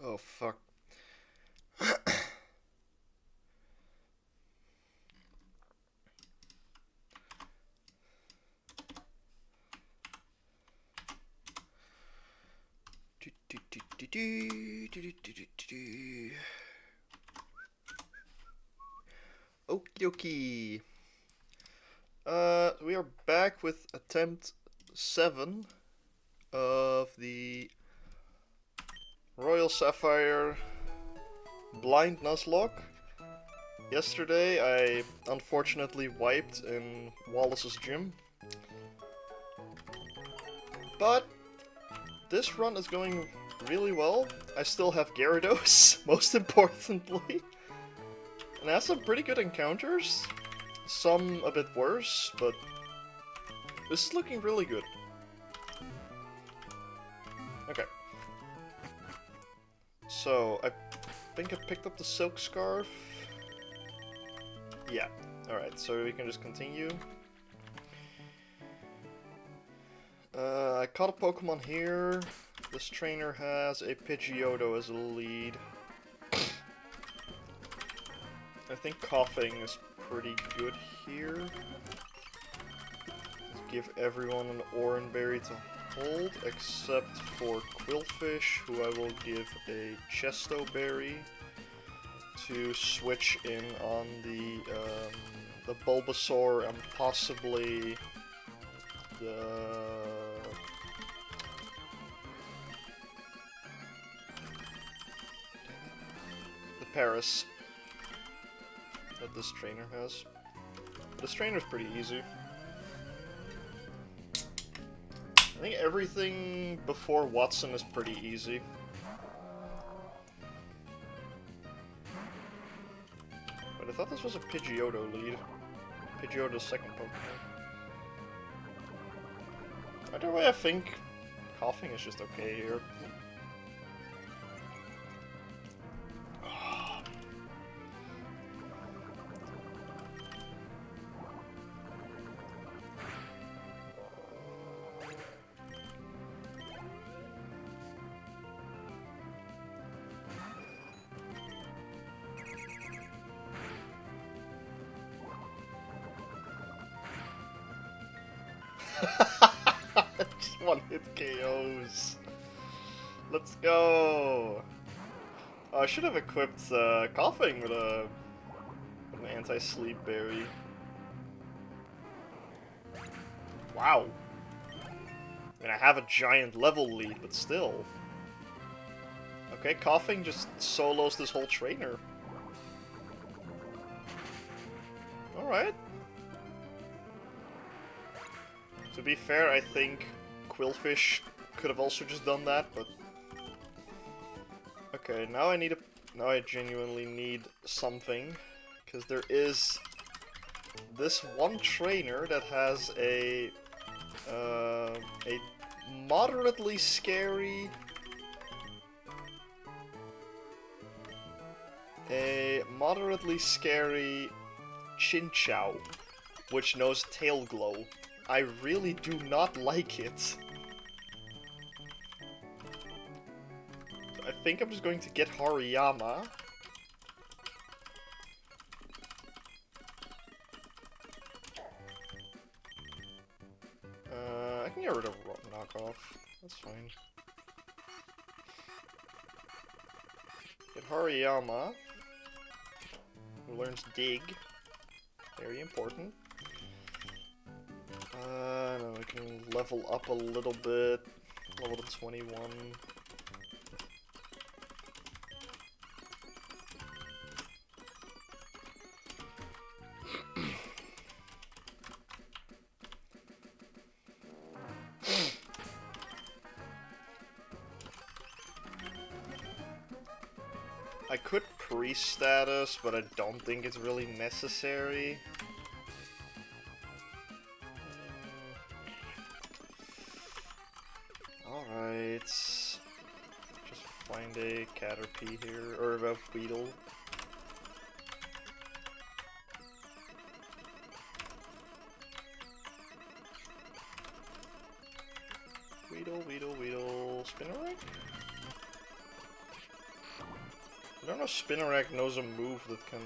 Oh fuck. Okie dokie. We are back with attempt 7 of the Royal Sapphire Blind Nuzlocke. Yesterday I unfortunately wiped in Wallace's gym. But this run is going really well. I still have Gyarados, most importantly. And I have some pretty good encounters. Some a bit worse, but this is looking really good. Okay. So, I think I picked up the Silk Scarf. Yeah. Alright, so we can just continue. I caught a Pokemon here. This trainer has a Pidgeotto as a lead. I think Coughing is pretty good here. Let's give everyone an Oranberry to hold, except for Quillfish, who I will give a Chesto Berry to switch in on the Bulbasaur and possibly the Paris that this trainer has. This trainer's pretty easy. I think everything before Watson is pretty easy. But I thought this was a Pidgeotto lead. Pidgeotto's second Pokemon. Either way, I think Coughing is just okay here. Just one hit KOs. Let's go. Oh, I should have equipped Coughing with an anti-sleep berry. Wow. I mean, I have a giant level lead, but still. Okay, Coughing just solos this whole trainer. Alright. To be fair, I think Quillfish could have also just done that, but... Okay, now I genuinely need something, because there is this one trainer that has a moderately scary... Chinchou, which knows Tail Glow. I really do not like it. I think I'm just going to get Hariyama. I can get rid of Knockoff. That's fine. Get Hariyama, who learns Dig. Very important. No, we can level up a little bit. Level to 21. I could pre-status, but I don't think it's really necessary. Alright. Just find a Caterpie here, or a Weedle. Weedle, Spinnerang? I don't know if Spinnerack knows a move that can,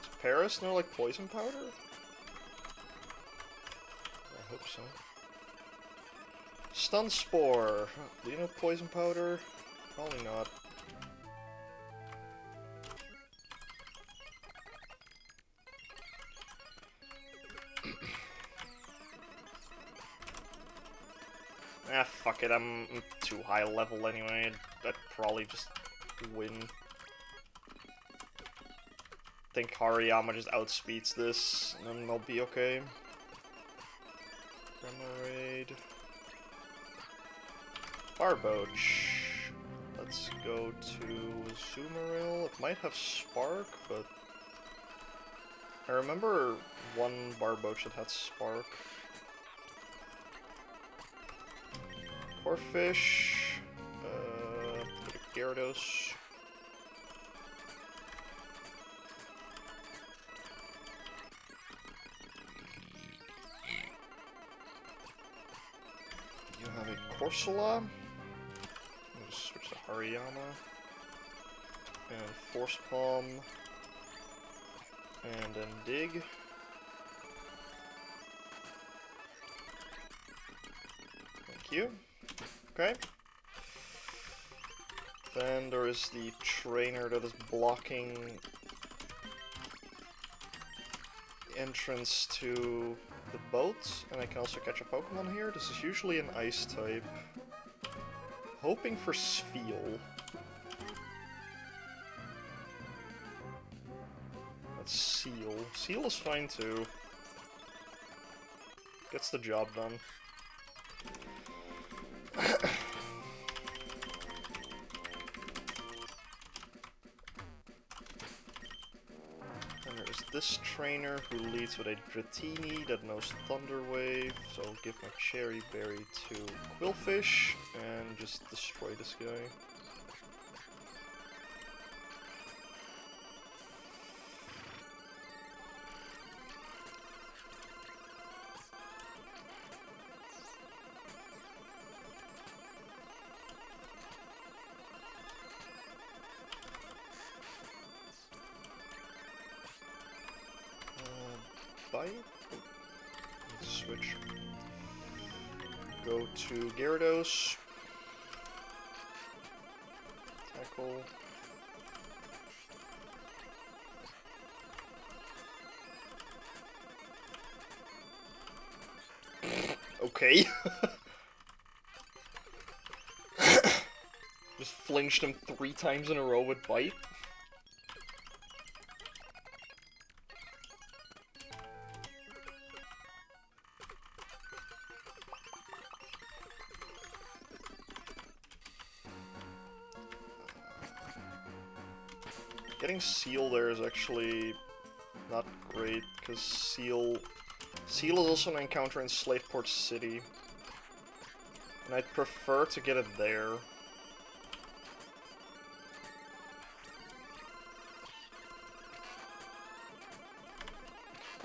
Does Paris know, like, poison powder? I hope so. Stun Spore. Do you know poison powder? Probably not. Ah, fuck it, I'm too high level anyway. I'd probably just win. I think Hariyama just outspeeds this, and then I'll be okay. Remoraid. Barboach. Let's go to Azumarill. It might have Spark, but I remember one Barboach that had Spark. Corphish. Gyarados. You have a Corsola. I'll just switch to Hariyama. And Force Palm. And then Dig. Thank you. Okay. Then there is the trainer that is blocking the entrance to the boat, and I can also catch a Pokemon here. This is usually an Ice type. Hoping for Spheal. That's Seal. Seal is fine too. Gets the job done. And there's this trainer who leads with a Dratini that knows Thunder Wave, so I'll give my Cherry Berry to Quillfish and just destroy this guy. Bite? Let's switch. Go to Gyarados. Tackle. Okay. Just flinched him 3 times in a row with Bite. Getting Seal there is actually not great, because Seal is also an encounter in Slateport City, and I'd prefer to get it there.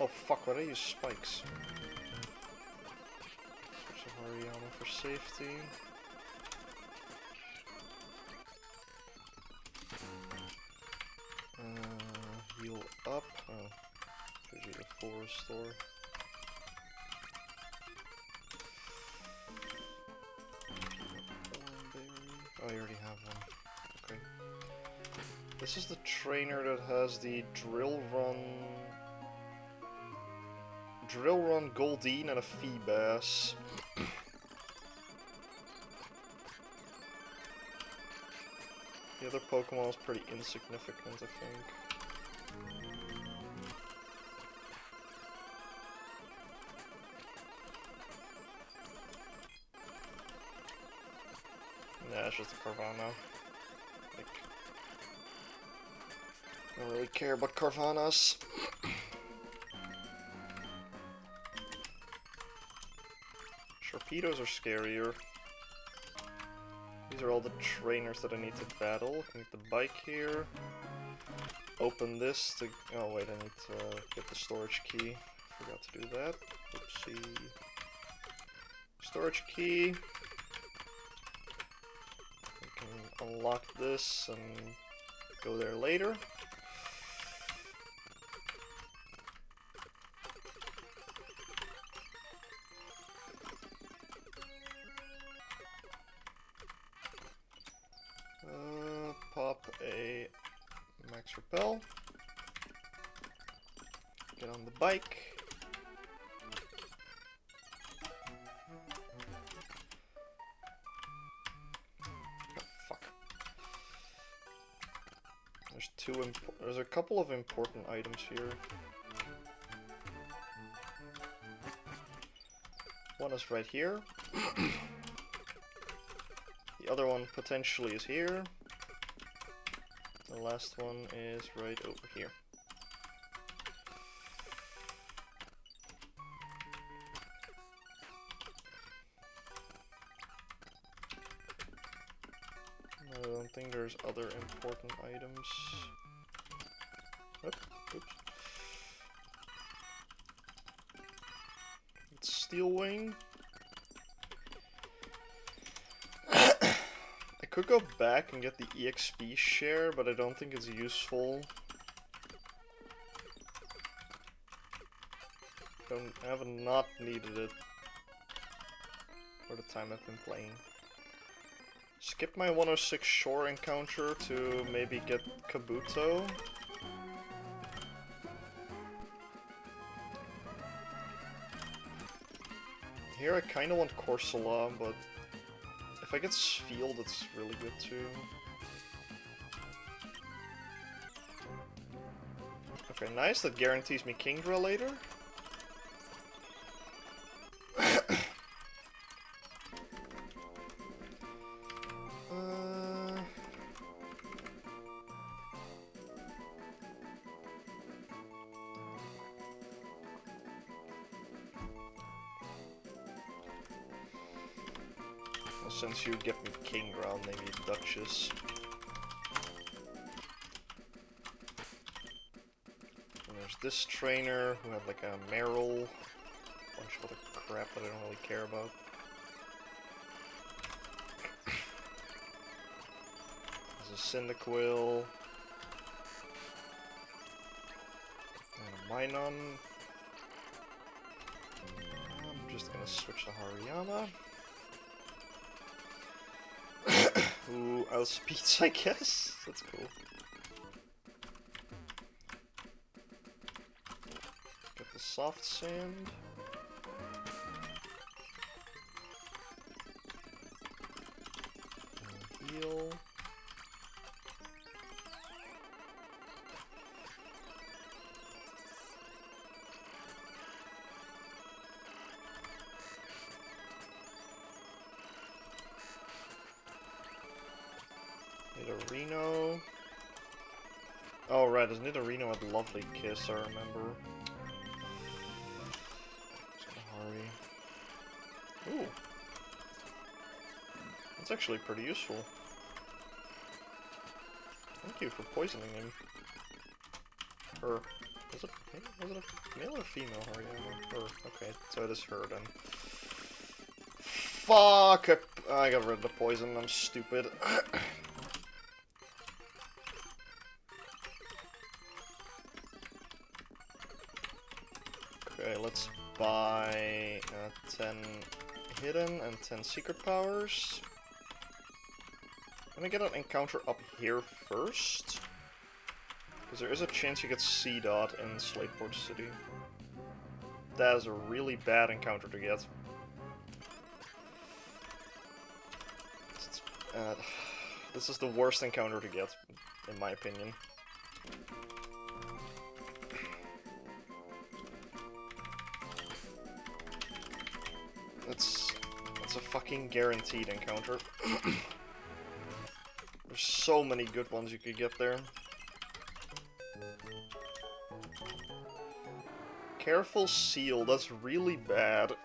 Oh fuck, why did I use spikes? Switch to Hariyama for safety. Heal up. Oh, gives you the full restore. Oh, you already have one. Okay. This is the trainer that has the Drill Run Goldeen and a Feebas. The other Pokemon is pretty insignificant, I think. Nah, it's just a Carvana. Like, I don't really care about Carvanas. Sharpedos are scarier. These are all the trainers that I need to battle. I need the bike here. Open this to... Oh wait, I need to get the storage key. Forgot to do that. Oopsie. Storage key. We can unlock this and go there later. Pop a max repel. Get on the bike. Oh, fuck. There's a couple of important items here. One is right here. The other one potentially is here. The last one is right over here. I don't think there's other important items. Oh, oops. It's Steel Wing. I could go back and get the EXP share, but I don't think it's useful. I have not needed it for the time I've been playing. Skip my 106 shore encounter to maybe get Kabuto. Here I kinda want Corsola, but if I get Field, it's really good too. Okay, nice, that guarantees me Kingdra later. Since you get me Kingdra, maybe Duchess. And there's this trainer who had like a Meryl, a bunch of other crap that I don't really care about. There's a Cyndaquil. And a Minun. I'm just gonna switch to Hariyama. Ooh, outspeeds, I guess. That's cool. Get the soft sand. And heal. Nidorino. Oh right, there's Nidorino at Lovely Kiss, I remember. Ooh. That's actually pretty useful. Thank you for poisoning him. Her. Was it a male or female Hariyama? Her. Okay, so it is her then. Fuck! I got rid of the poison, I'm stupid. Okay, let's buy 10 hidden and 10 secret powers. I'm gonna get an encounter up here first, because there is a chance you get C-Dot in Slateport City. That is a really bad encounter to get. This is the worst encounter to get, in my opinion. That's a fucking guaranteed encounter. There's so many good ones you could get there. Careful Seal, that's really bad.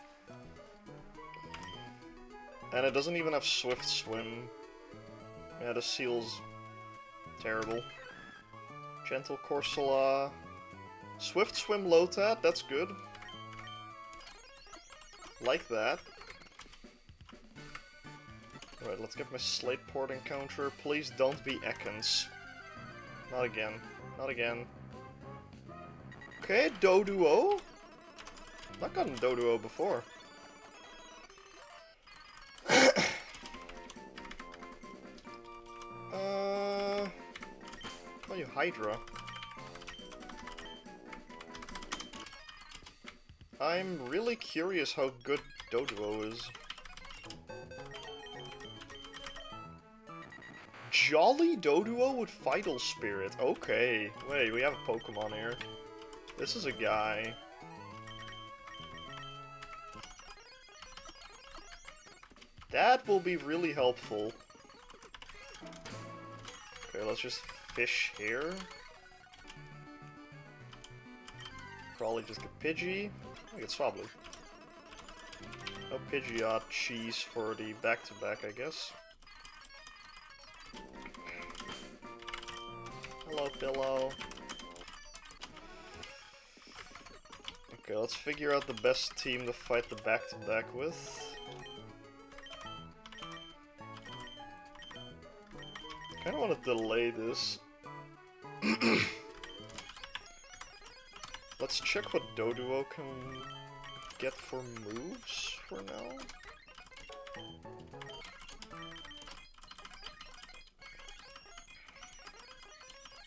And it doesn't even have Swift Swim. Yeah, the Seal's terrible. Gentle Corsola. Swift Swim Lotad, that's good. Like that. Alright, let's get my Slate Port encounter. Please don't be Ekans. Not again. Not again. Okay, Doduo. Not gotten Doduo before. Call you Hydra. I'm really curious how good Doduo is. Jolly Doduo with Vital Spirit. Okay. Wait, we have a Pokemon here. This is a guy. That will be really helpful. Okay, let's just fish here. Probably just get Pidgey. I get Swablu. No Pidgeot cheese for the back-to-back, I guess. Hello, Pillow. Okay, let's figure out the best team to fight the back-to-back with. I kinda wanna delay this. Let's check what Doduo can get for moves for now.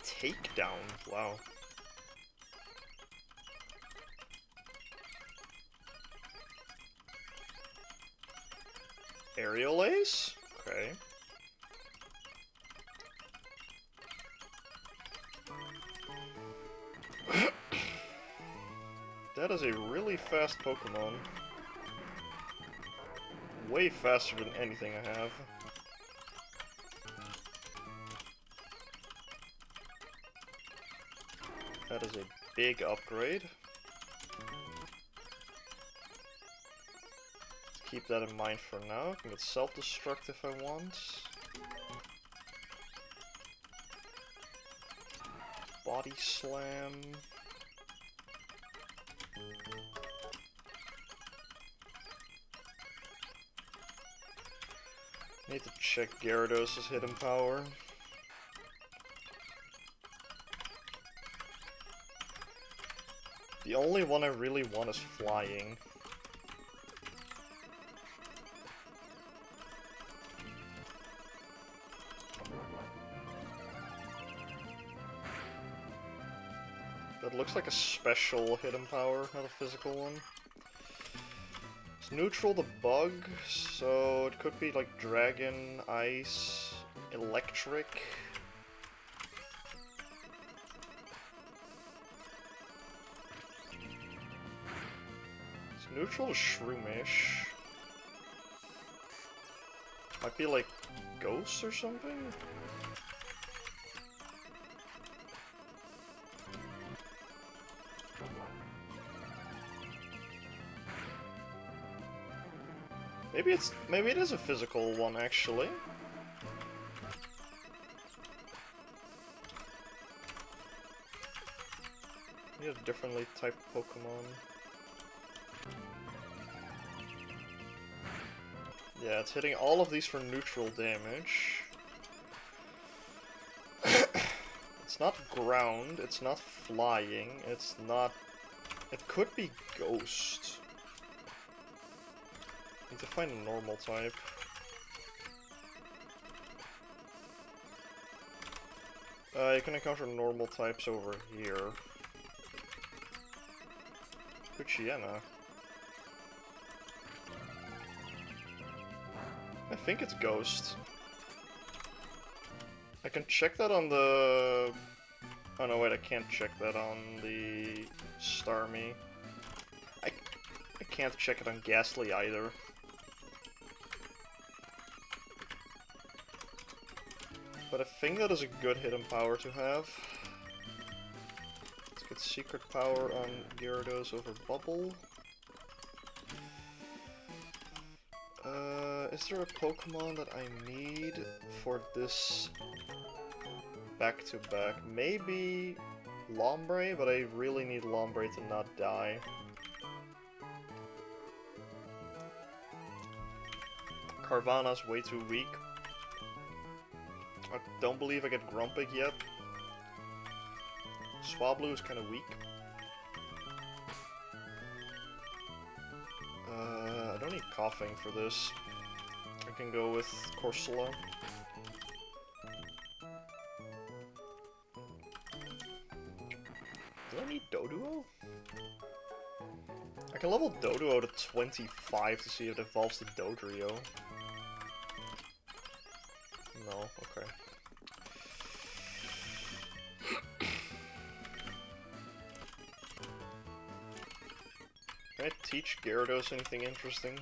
Takedown, wow. Aerial Ace? Okay. That is a really fast Pokemon. Way faster than anything I have. That is a big upgrade. Let's keep that in mind for now. I can get self-destruct if I want. Body Slam. Need to check Gyarados' hidden power. The only one I really want is Flying. That looks like a special hidden power, not a physical one. It's neutral to bug, so it could be like Dragon, Ice, Electric. It's neutral to Shroomish. Might be like Ghost or something? Maybe it is a physical one actually. You have differently typed Pokemon. Yeah, it's hitting all of these for neutral damage. It's not ground, it's not flying, it's not... It could be Ghost. Need to find a normal type. You can encounter normal types over here. Poochyena. I think it's Ghost. I can check that on the... Oh no, wait, I can't check that on the Starmie. I can't check it on Ghastly either. But I think that is a good hidden power to have. Let's get Secret Power on Gyarados over Bubble. Is there a Pokemon that I need for this back-to-back? Maybe Lombre, but I really need Lombre to not die. Carvana's way too weak. I don't believe I get Grumpig yet. Swablu is kind of weak. I don't need Coughing for this. I can go with Corsola. Do I need Doduo? I can level Doduo to 25 to see if it evolves to Dodrio. No, okay. Can I teach Gyarados anything interesting?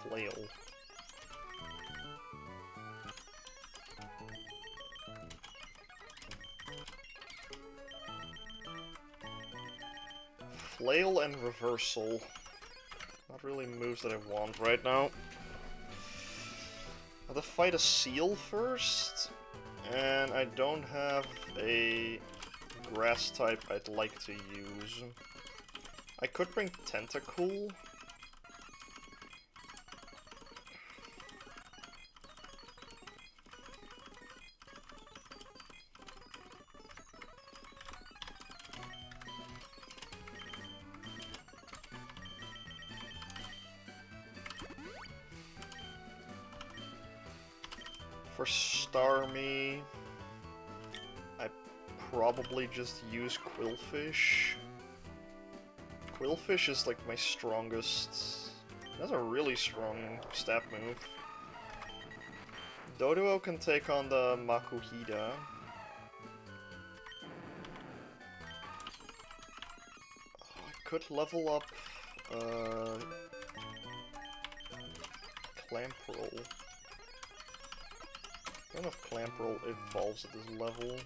Flail. Flail and Reversal. Not really moves that I want right now. I'll have to fight a Seal first, and I don't have a Grass type I'd like to use. I could bring Tentacool. For Starmie, I probably just use Quillfish. Quillfish is like my strongest. That's a really strong stat move. Doduo can take on the Makuhita. I could level up Clamperl. I don't know if Clamperl evolves at this level.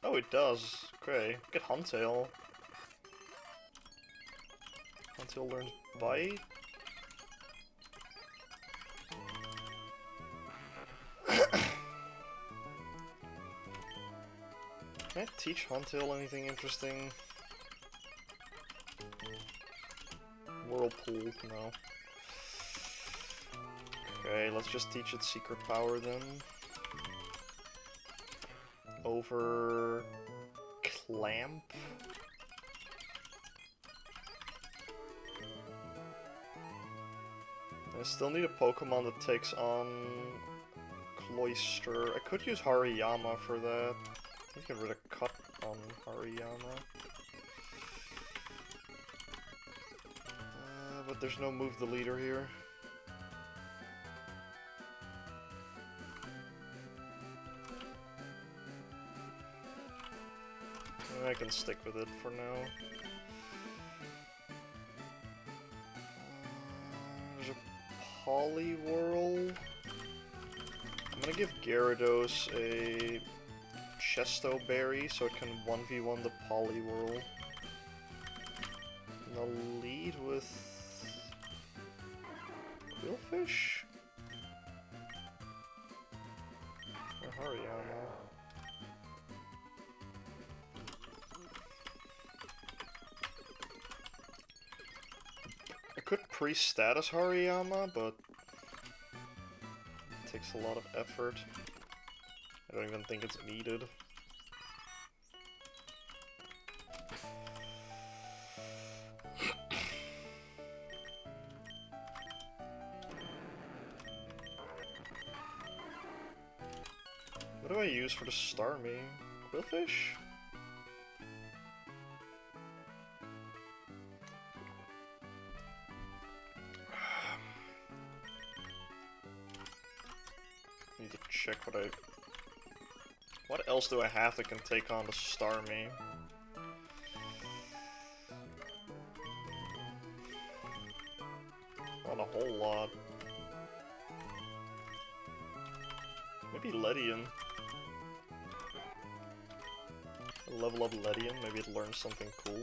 Oh, it does. Okay, get Huntail. Huntail learns Bite. Can I teach Huntail anything interesting? Whirlpool, no. Okay, let's just teach it Secret Power then. Over Clamp. I still need a Pokemon that takes on Cloyster. I could use Hariyama for that. I can get rid of Cut on Hariyama. But there's no move the leader here. I can stick with it for now. There's a Poliwhirl. I'm gonna give Gyarados a Chesto Berry so it can 1v1 the Poliwhirl. And I'll lead with Quillfish? Or Hariyama? I could pre-status Hariyama, but it takes a lot of effort. I don't even think it's needed. What do I use for the Starmie? Quillfish? Need to check what I... What else do I have that can take on the Starmie? Not a whole lot. Maybe Ledian. Level up Ledian, maybe it learns something cool.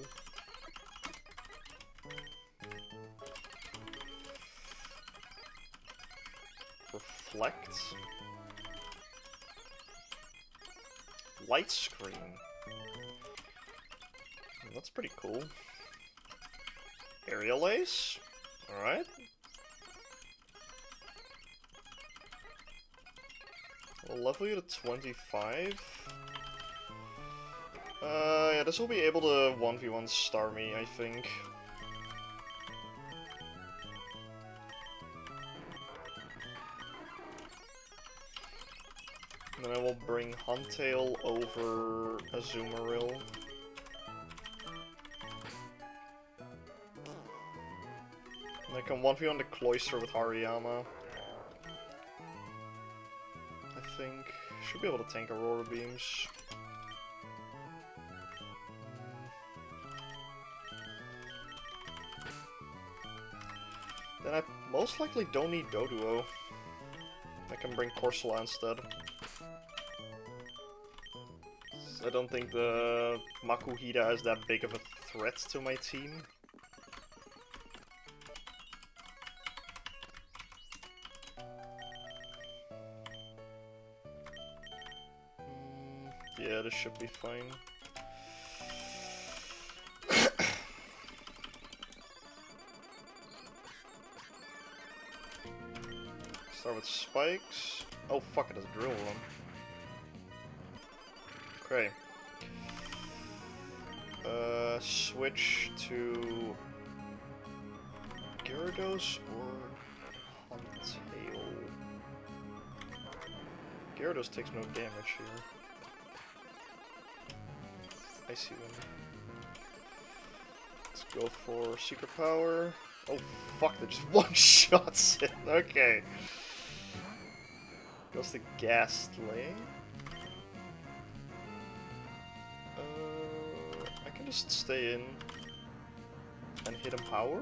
Reflect? Light Screen. That's pretty cool. Aerial Ace? Alright. We'll level you to 25. Yeah, this will be able to 1v1 star me, I think. And then I will bring Huntail over Azumarill. And I can 1v1 the Cloyster with Hariyama. I think. Should be able to tank Aurora Beams. Then I most likely don't need Doduo. I can bring Corsola instead. I don't think the Makuhita is that big of a threat to my team. Yeah, this should be fine. Start with spikes. Oh fuck, it has drill on. Okay. Switch to Gyarados or Huntail. Gyarados takes no damage here. Icy Wind. Let's go for Secret Power. Oh fuck, that just one-shots it. Okay. Goes to Ghastly. I can just stay in and hit him power.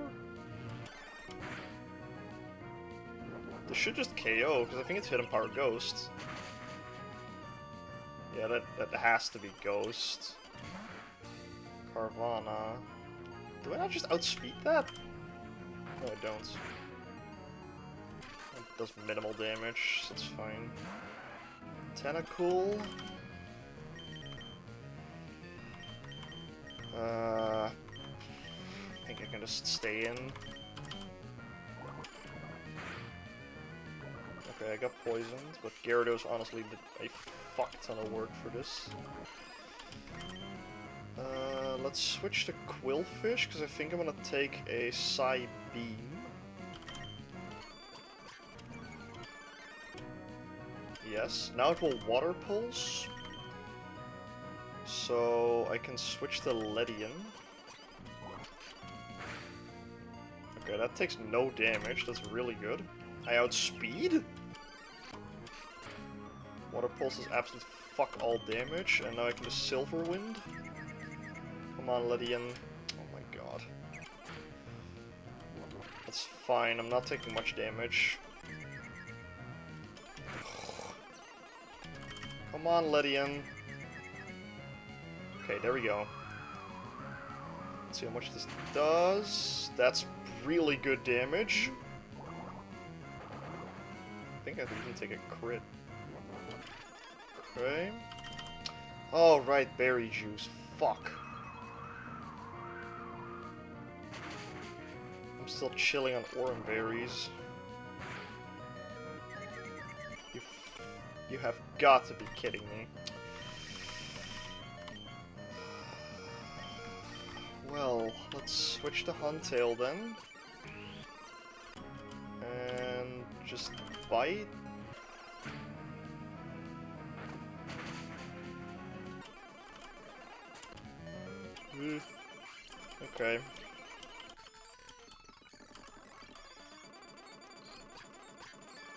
This should just KO, because I think it's hit him power Ghost. Yeah, that has to be Ghost. Carvana. Do I not just outspeed that? No, I don't. It does minimal damage, so it's fine. Tentacool. I think I can just stay in. Okay, I got poisoned, but Gyarados honestly did a fuck ton of work for this. Let's switch to Quillfish, because I think I'm gonna take a Psy Beam. Yes, now it will Water Pulse. So I can switch to Ledian. Okay, that takes no damage, that's really good. I outspeed? Water Pulse is absolute fuck all damage, and now I can just Silver Wind. Come on, Ledian. Oh my god. That's fine, I'm not taking much damage. Come on, Ledian. Okay, there we go. Let's see how much this does. That's really good damage. I think I could even take a crit. Okay. Oh, right, berry juice. Fuck. I'm still chilling on orange berries. You have got to be kidding me. Well, let's switch to Huntail then. And just bite. Okay.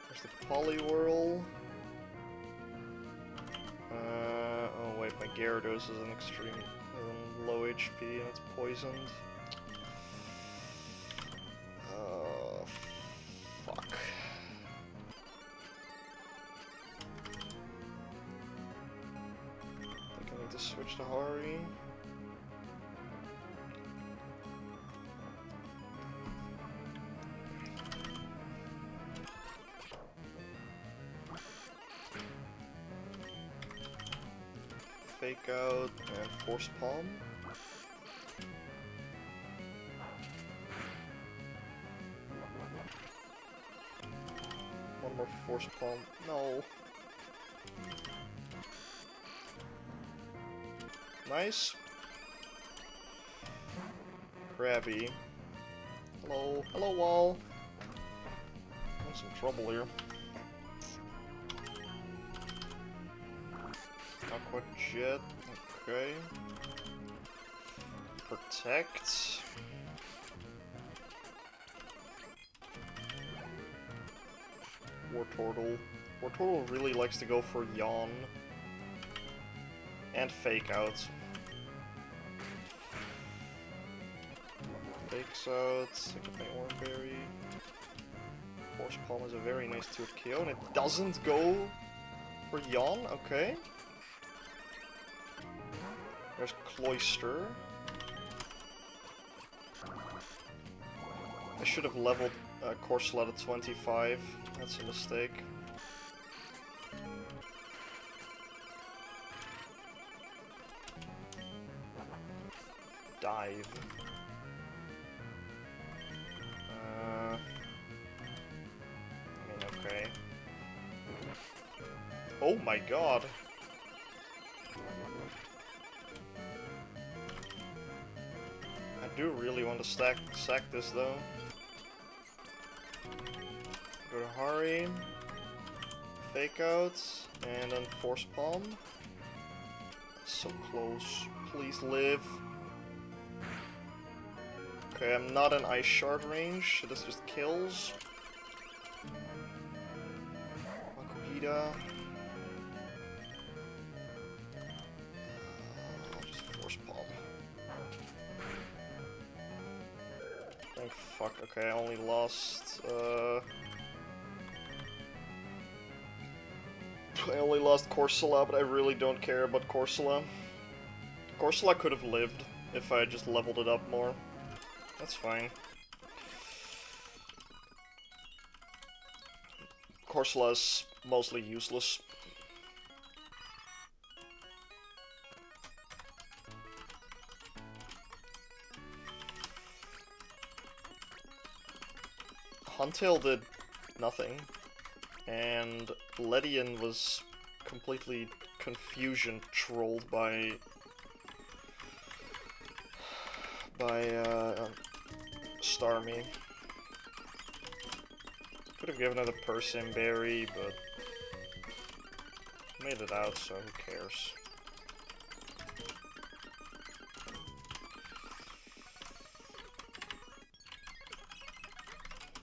There's the Poliwhirl. Oh wait, my Gyarados is an extreme low HP and it's poisoned. Oh, fuck. I think I need to switch to Hari. Fake Out and Force Palm. Force Palm. No. Nice. Krabby. Hello. Hello, wall. I'm in some trouble here. Aqua Jet. Okay. Protect. Wartortle. Wartortle really likes to go for Yawn. And Fake Out. Fakes Out. Second my Oranberry. Force Palm is a very nice 2 KO, and it doesn't go for Yawn. Okay. There's Cloyster. I should have leveled Corsola to 25. That's a mistake. Dive. I mean, okay. Oh my god! I do really want to sack this though. Go to Hari. Fake Outs, and then Force Palm. So close. Please live. Okay, I'm not in Ice Shard range, so this just kills. Makuhita. I'll just Force Palm. Thank fuck. Okay, I only lost, I only lost Corsola, but I really don't care about Corsola. Corsola could have lived if I just leveled it up more. That's fine. Corsola is mostly useless. Huntail did nothing, and Ledian was completely confusion trolled by Starmie. Could have given it a Persim Berry, but made it out, so who cares?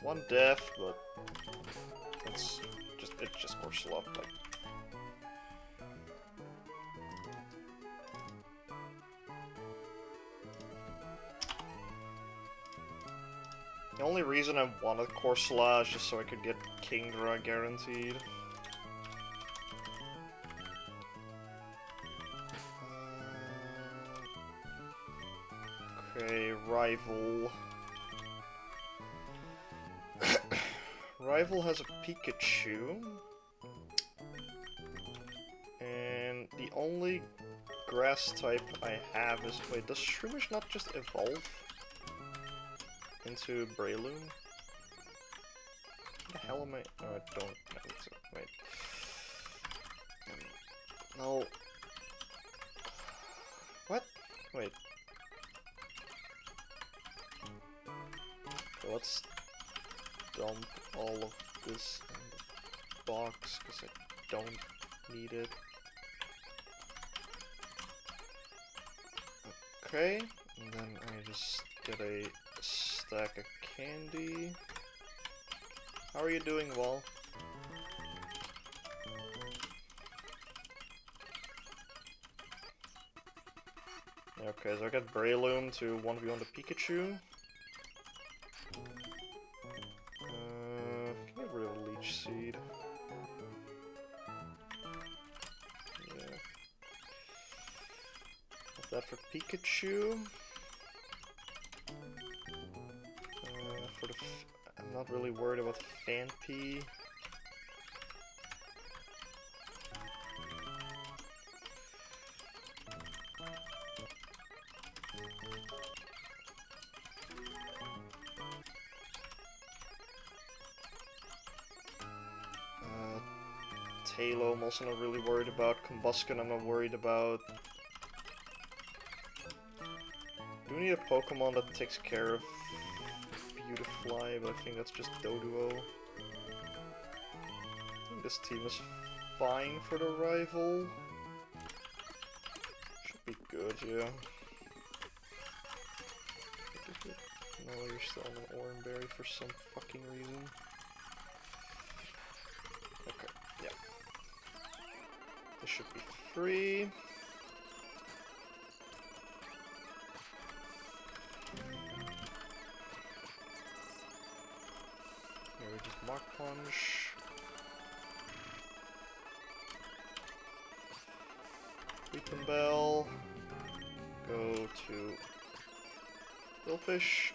One death, but it's just Corsola up. Like. The only reason I wanted Corsola is just so I could get Kingdra guaranteed. Okay, Rival. Rival has a Pikachu. And the only grass type I have is... Wait, does Shroomish not just evolve into Breloom? What the hell am I... No, I don't know. Wait. No. What? Wait. Okay, let's dump all of this in the box, because I don't need it. Okay, and then I just get a stack of candy. How are you doing, Wall? Okay, so I got Breloom to 1v1 the Pikachu. Can I real Leech Seed? Yeah. Got that for Pikachu. I'm not really worried about Phanpy. Halo, I'm also not really worried about. Combustion, I'm not worried about. Do we need a Pokemon that takes care of Beautifly? But I think that's just Doduo. I think this team is fine for the rival. Should be good, yeah. No, you're still on an Oranberry for some fucking reason. Okay, yeah. This should be free. Here we just Mach Punch. Weeping Bell. Go to Billfish.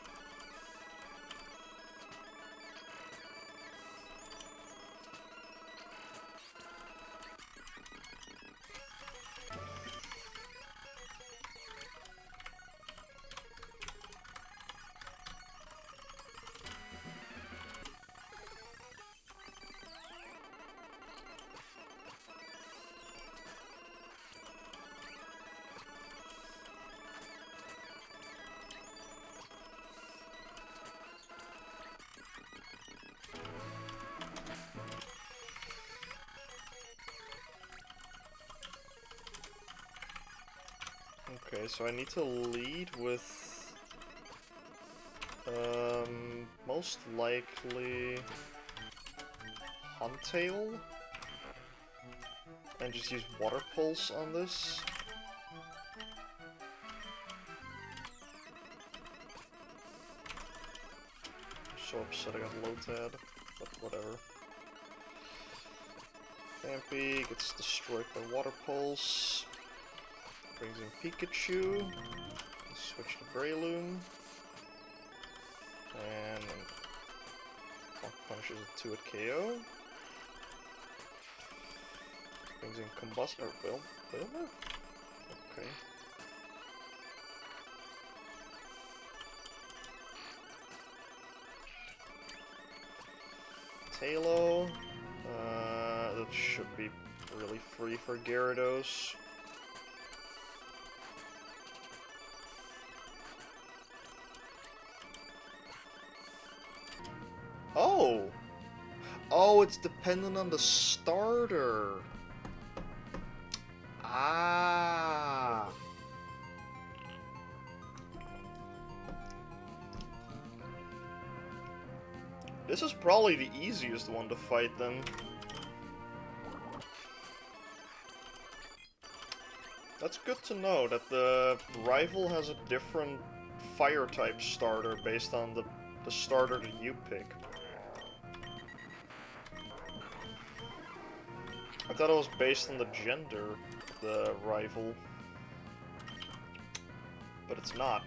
Okay, so I need to lead with most likely Huntail and just use Water Pulse on this. I'm so upset I got Lotad, but whatever. Vampy gets destroyed by Water Pulse. Brings in Pikachu. Switch to Breloom. And Mach Punishes a 2 at KO. Brings in Combust or Wilmer? Okay. Talo. That should be really free for Gyarados. Oh! Oh, it's dependent on the starter. Ah. This is probably the easiest one to fight then. That's good to know that the rival has a different fire type starter based on the starter that you pick. I thought it was based on the gender of the rival, but it's not.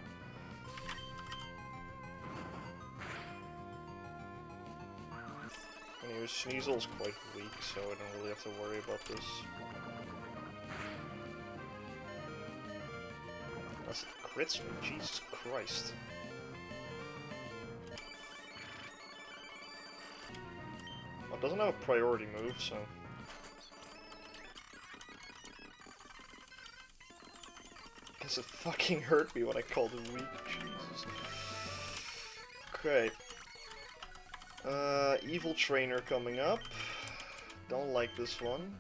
Anyway, Sneasel's quite weak, so I don't really have to worry about this. Unless it crits me, Jesus Christ. Well, it doesn't have a priority move, so... Guess it fucking hurt me when I called it weak, Jesus. Okay. Evil Trainer coming up. Don't like this one.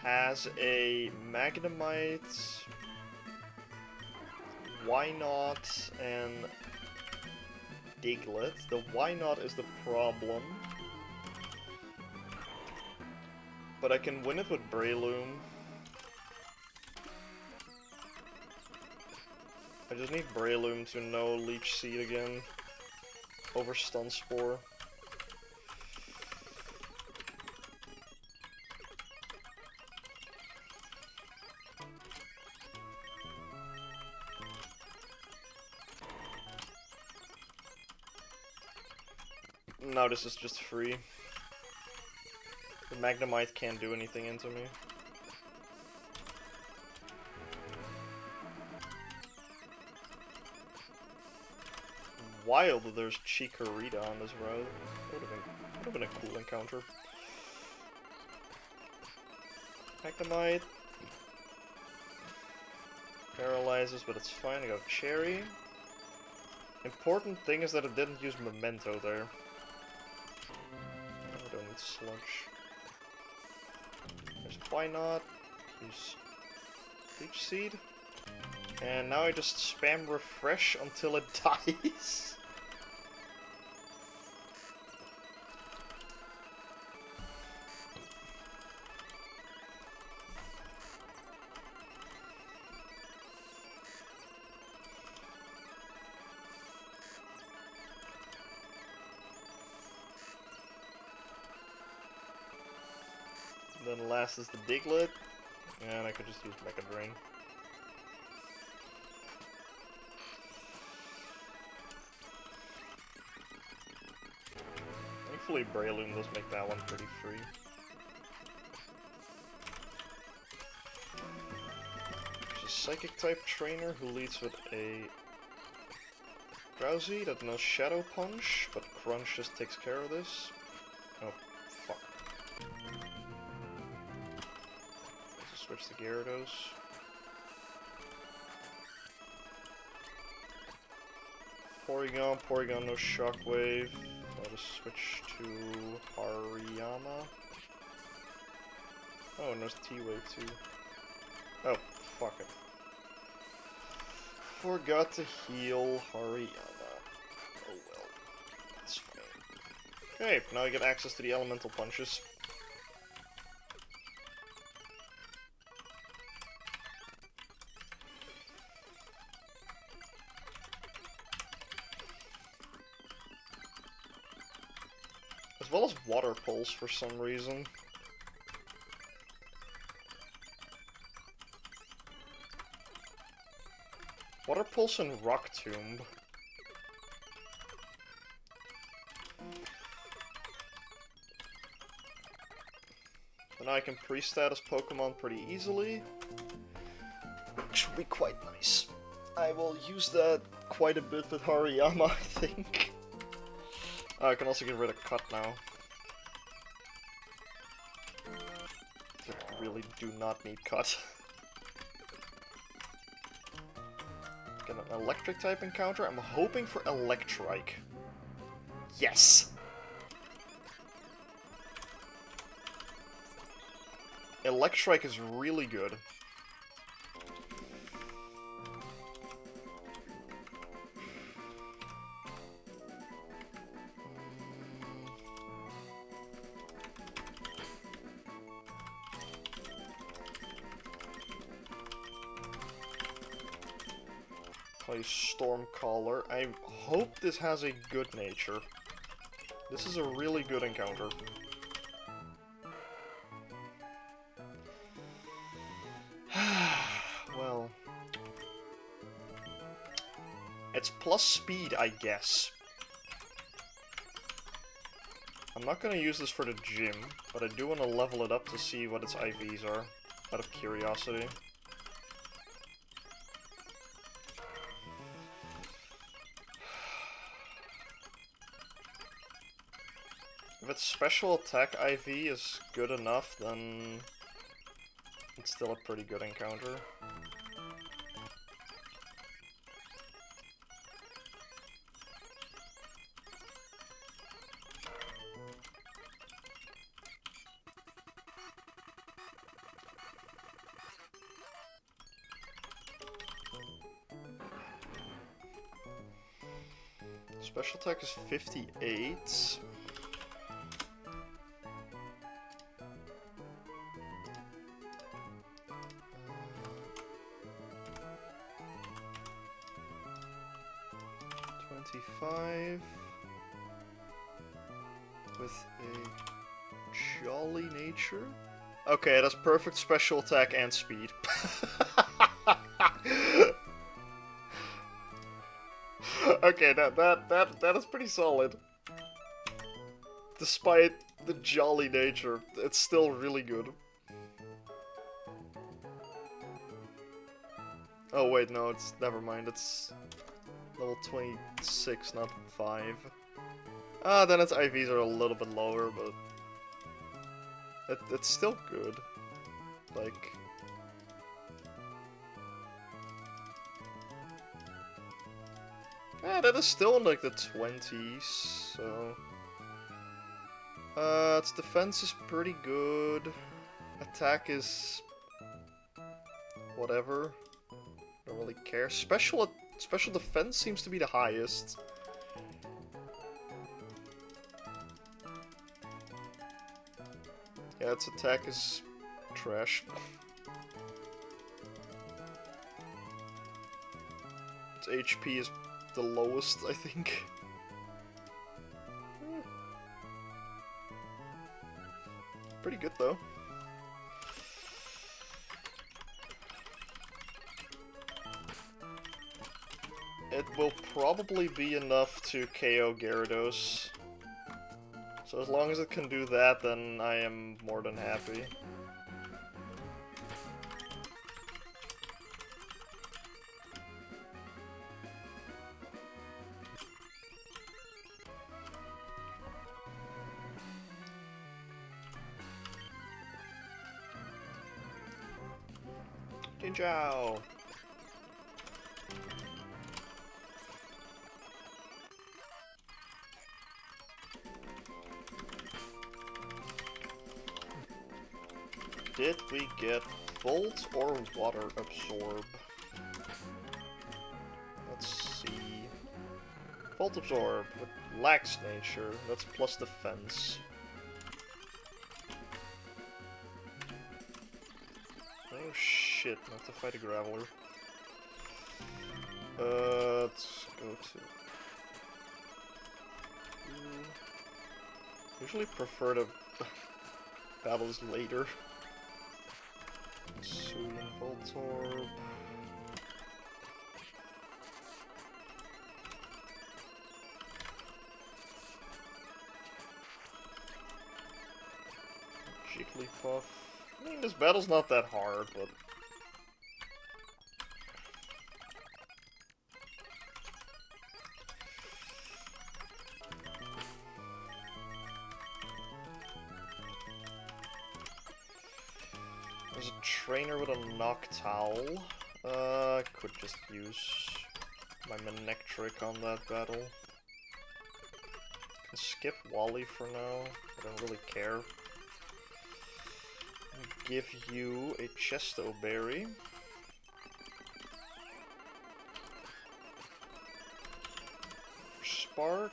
Has a Magnemite, Wynot, and Diglett. The Wynot is the problem. But I can win it with Breloom. I just need Breloom to know Leech Seed again over Stun Spore. No, this is just free. The Magnemite can't do anything into me. wild that there's Chikorita on this road. Would have been a cool encounter. Magnemite. Paralyzes, but it's fine. I got Cherry. Important thing is that it didn't use Memento there. I don't need Sludge. There's Why Not. Use Peach Seed. And now I just spam refresh until it dies. Then last is the Diglett, and I could just use Mega Drain. Thankfully Breloom does make that one pretty free. There's a Psychic type trainer who leads with a Drowsy that knows Shadow Punch, but Crunch just takes care of this. Oh, fuck. Switch to Gyarados. Porygon, no Shockwave. I'll just switch to Hariyama. Oh, and there's T-Wave too. Oh, fuck it. Forgot to heal Hariyama. Oh well. That's fine. Okay, now I get access to the Elemental Punches. As well as Water Pulse for some reason. Water Pulse and Rock Tomb. So now I can pre-status Pokemon pretty easily. Which would be quite nice. I will use that quite a bit with Hariyama, I think. I can also get rid of Cut now. I really do not need Cut. Get an Electric type encounter. I'm hoping for Electrike. Yes! Electrike is really good. Play Stormcaller. I hope this has a good nature. This is a really good encounter. Well, it's plus speed, I guess. I'm not gonna use this for the gym, but I do want to level it up to see what its IVs are, out of curiosity. If its special attack IV is good enough, then it's still a pretty good encounter. Special attack is 58. With a jolly nature. Okay, that's perfect special attack and speed. Okay, that is pretty solid. Despite the jolly nature, it's still really good. Oh wait, no, it's never mind. It's Level 26, not 5. Ah, then its IVs are a little bit lower, but it's still good. Like, yeah, that is still in like the 20s, so its defense is pretty good. Attack is whatever. Don't really care. Special defense seems to be the highest. Yeah, its attack is trash. Its HP is the lowest, I think. Pretty good though. It will probably be enough to KO Gyarados. So as long as it can do that, then I am more than happy. Jinjao! Did we get Volt or Water Absorb? Let's see. Volt Absorb with Lax Nature, that's plus defense. Oh shit, not to fight a Graveler. Let's go to... Usually prefer to battles later. Soon Voltorb. Jigglypuff. I mean, this battle's not that hard, but... There's a trainer with a Noctowl. I could just use my Manectric on that battle. Can skip Wally for now. I don't really care. Give you a Chesto Berry. Spark.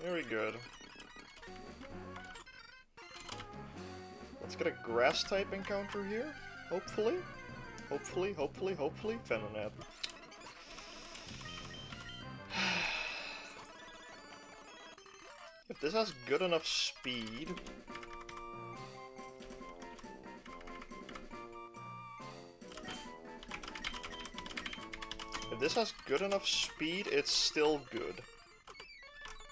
Very good. Let's get a grass type encounter here. Hopefully. Hopefully. Venonat. If this has good enough speed... If this has good enough speed, it's still good.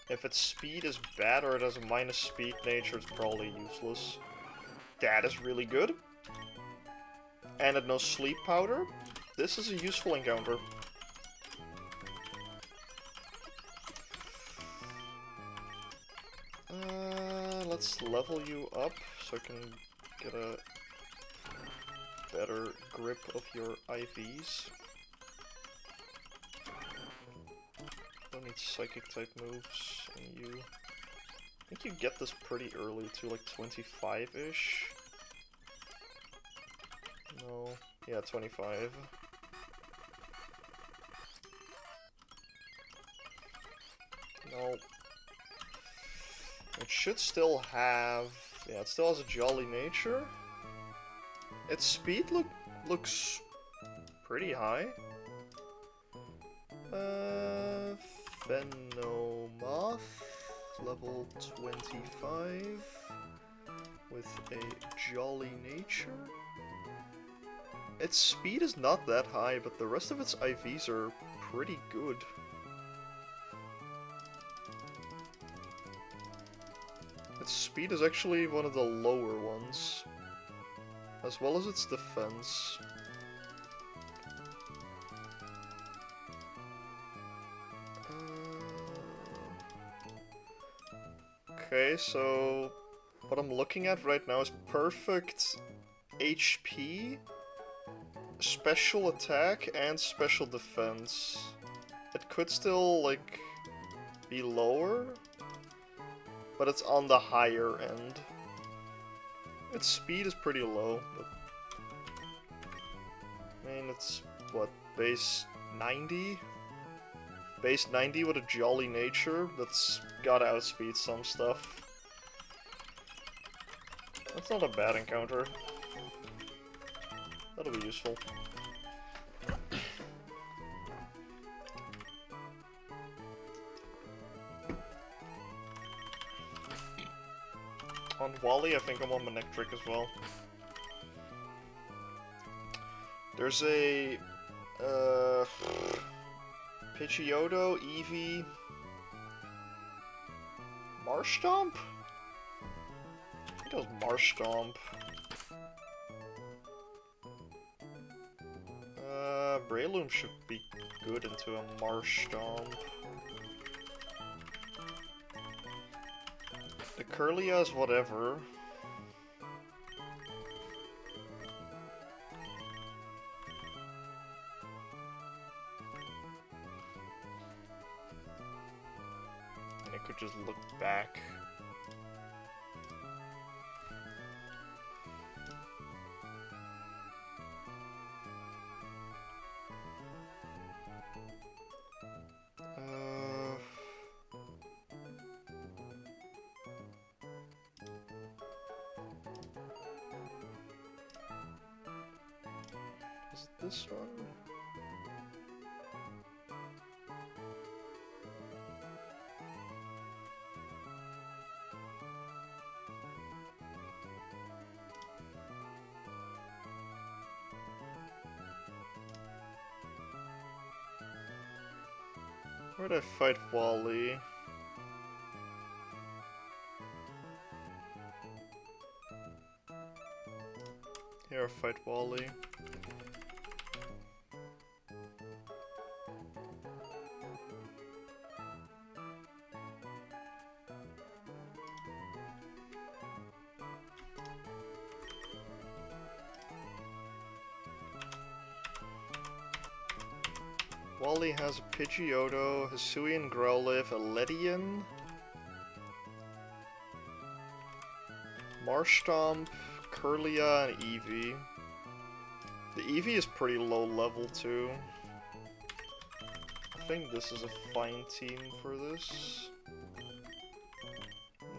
If its speed is bad or it has a minus speed nature, it's probably useless. That is really good. And it knows Sleep Powder. This is a useful encounter. Let's level you up so I can get a better grip of your IVs. Don't need psychic type moves, and you... I think you get this pretty early too, like 25-ish. No, yeah, 25. No. It should still have... yeah, it still has a jolly nature. Its speed looks pretty high. Venomoth, level 25, with a jolly nature. Its speed is not that high, but the rest of its IVs are pretty good. Its speed is actually one of the lower ones. as well as its defense. Okay, so what I'm looking at right now is perfect HP, special attack, and special defense. It could still, like, be lower, but it's on the higher end. Its speed is pretty low, but I mean, it's, what, base 90? Base 90 with a jolly nature, that's gotta outspeed some stuff. That's not a bad encounter. That'll be useful. On Wally, I think I'm on Manectric as well. There's a... Pidgeotto, Eevee... Marshtomp? I think it was Marshtomp. Breloom should be good into a Marshtomp. The Curlia is whatever. And it could just look back. Is it this one? Where'd I fight Wally? Here I fight Wally. Wally has a Pidgeotto, Hisuian Growlithe, a Ledian, Marshtomp, Curlia, and Eevee. The Eevee is pretty low level too. I think this is a fine team for this.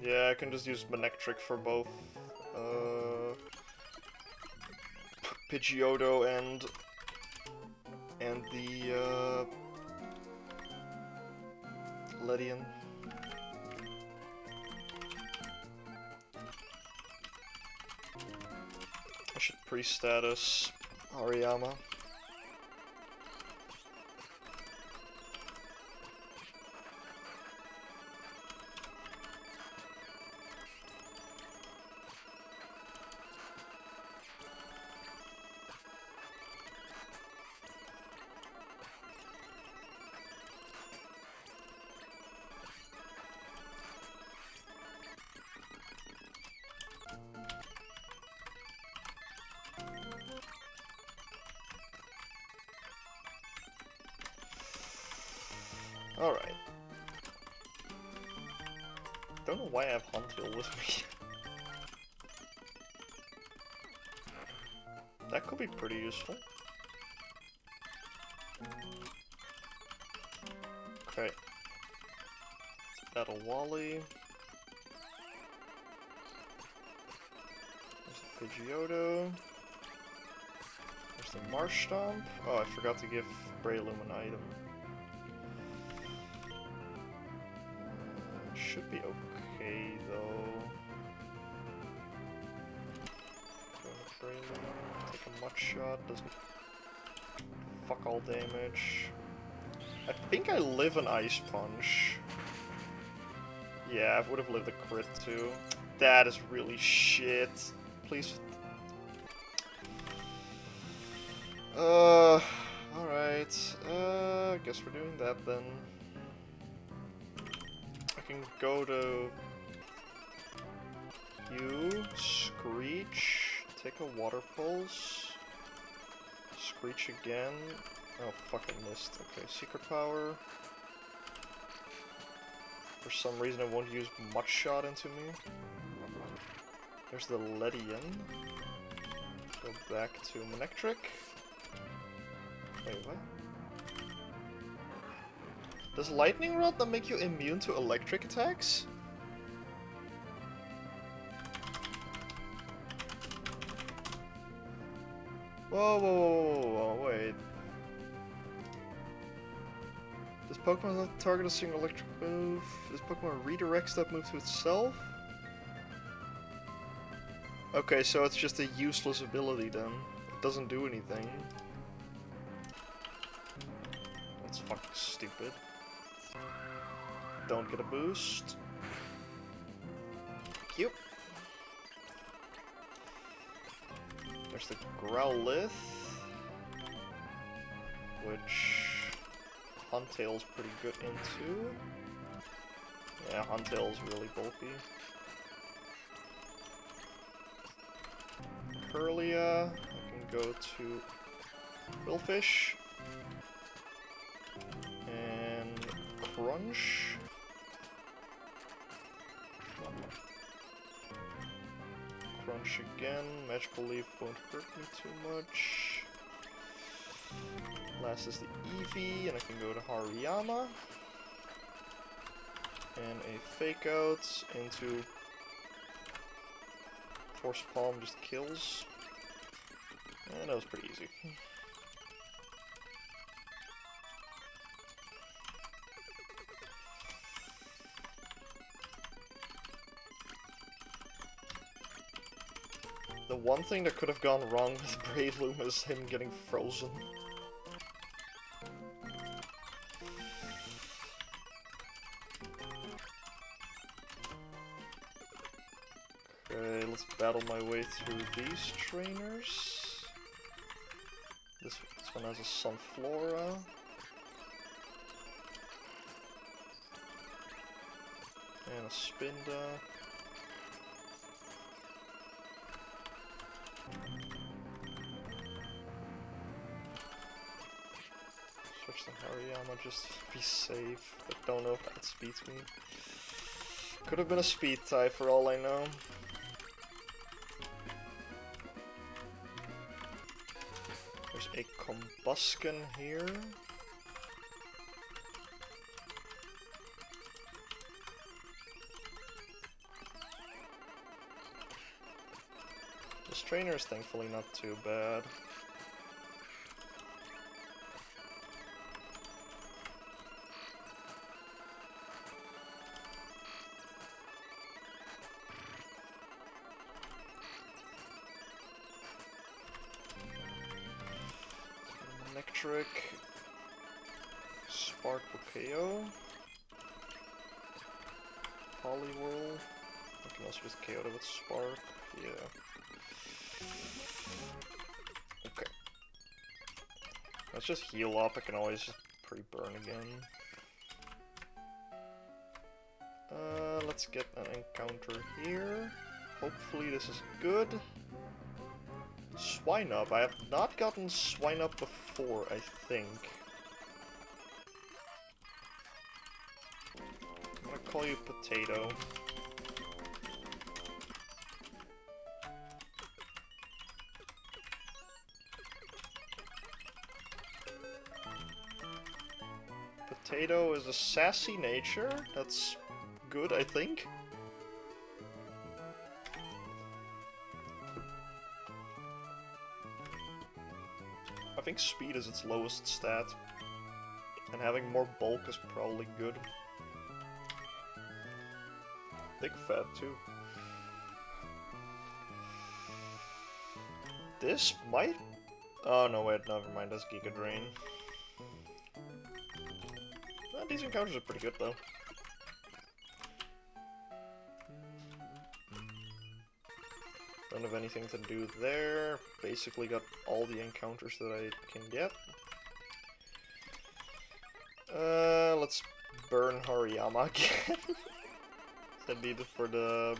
Yeah, I can just use Manectric for both Pidgeotto and the Ledian. I should pre-status Hariyama. Alright. Don't know why I have Huntail with me. That could be pretty useful. Okay. Let's battle Wally. There's the Pidgeotto. There's the Marshtomp. Oh, I forgot to give Breloom an item. Should be okay though. Take a Muck Shot, doesn't fuck all damage. I think I live an Ice Punch. Yeah, I would have lived a crit too. That is really shit. Please. Alright. I guess we're doing that then. I can go to you, Screech, take a water pulse, Screech again. Oh fuck, I missed. Okay, secret power. For some reason it won't use much shot into me. There's the Ledian. Go back to Manectric. Wait, what? Does Lightning Rod not make you immune to electric attacks? Whoa, wait. This Pokemon does not target a single electric move. This Pokemon redirects that move to itself? Okay, so it's just a useless ability then. It doesn't do anything. That's fucking stupid. Don't get a boost. Cute. There's the Growlithe, which Huntail's pretty good into. Yeah, Huntail's really bulky. Curlia, I can go to Quillfish. And Crunch. Crunch again. Magical Leaf won't hurt me too much. Last is the Eevee, and I can go to Hariyama. And a Fake Out into Force Palm just kills. And that was pretty easy. The one thing that could have gone wrong with Bravaloom is him getting frozen. Okay, let's battle my way through these trainers. This one has a Sunflora. And a Spinda. Switch to Hariyama just to be safe, but don't know if that speeds me. Could have been a speed type for all I know. There's a Combusken here. This trainer is thankfully not too bad. Electric, Spark KO, Poliwhirl. I can also just KO it with Spark. Yeah. Okay. Let's just heal up. I can always just pre-burn again. Let's get an encounter here. Hopefully this is good. Swinub. I have not gotten Swinub before, I think. I'm gonna call you Potato. Potato is a sassy nature. That's good, I think. I think speed is its lowest stat, and having more bulk is probably good. Big fat too. This might... Oh no, wait, never mind, that's Giga Drain. These encounters are pretty good though. Don't have anything to do there. Basically got all the encounters that I can get. Let's burn Hariyama again. I need it for the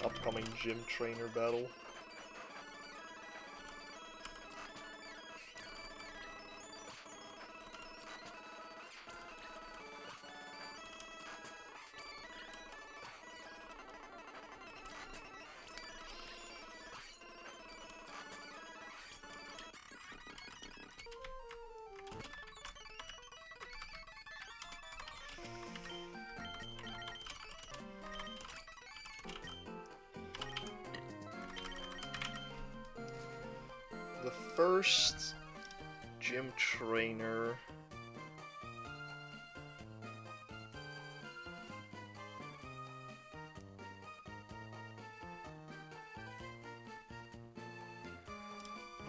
upcoming gym trainer battle. The first gym trainer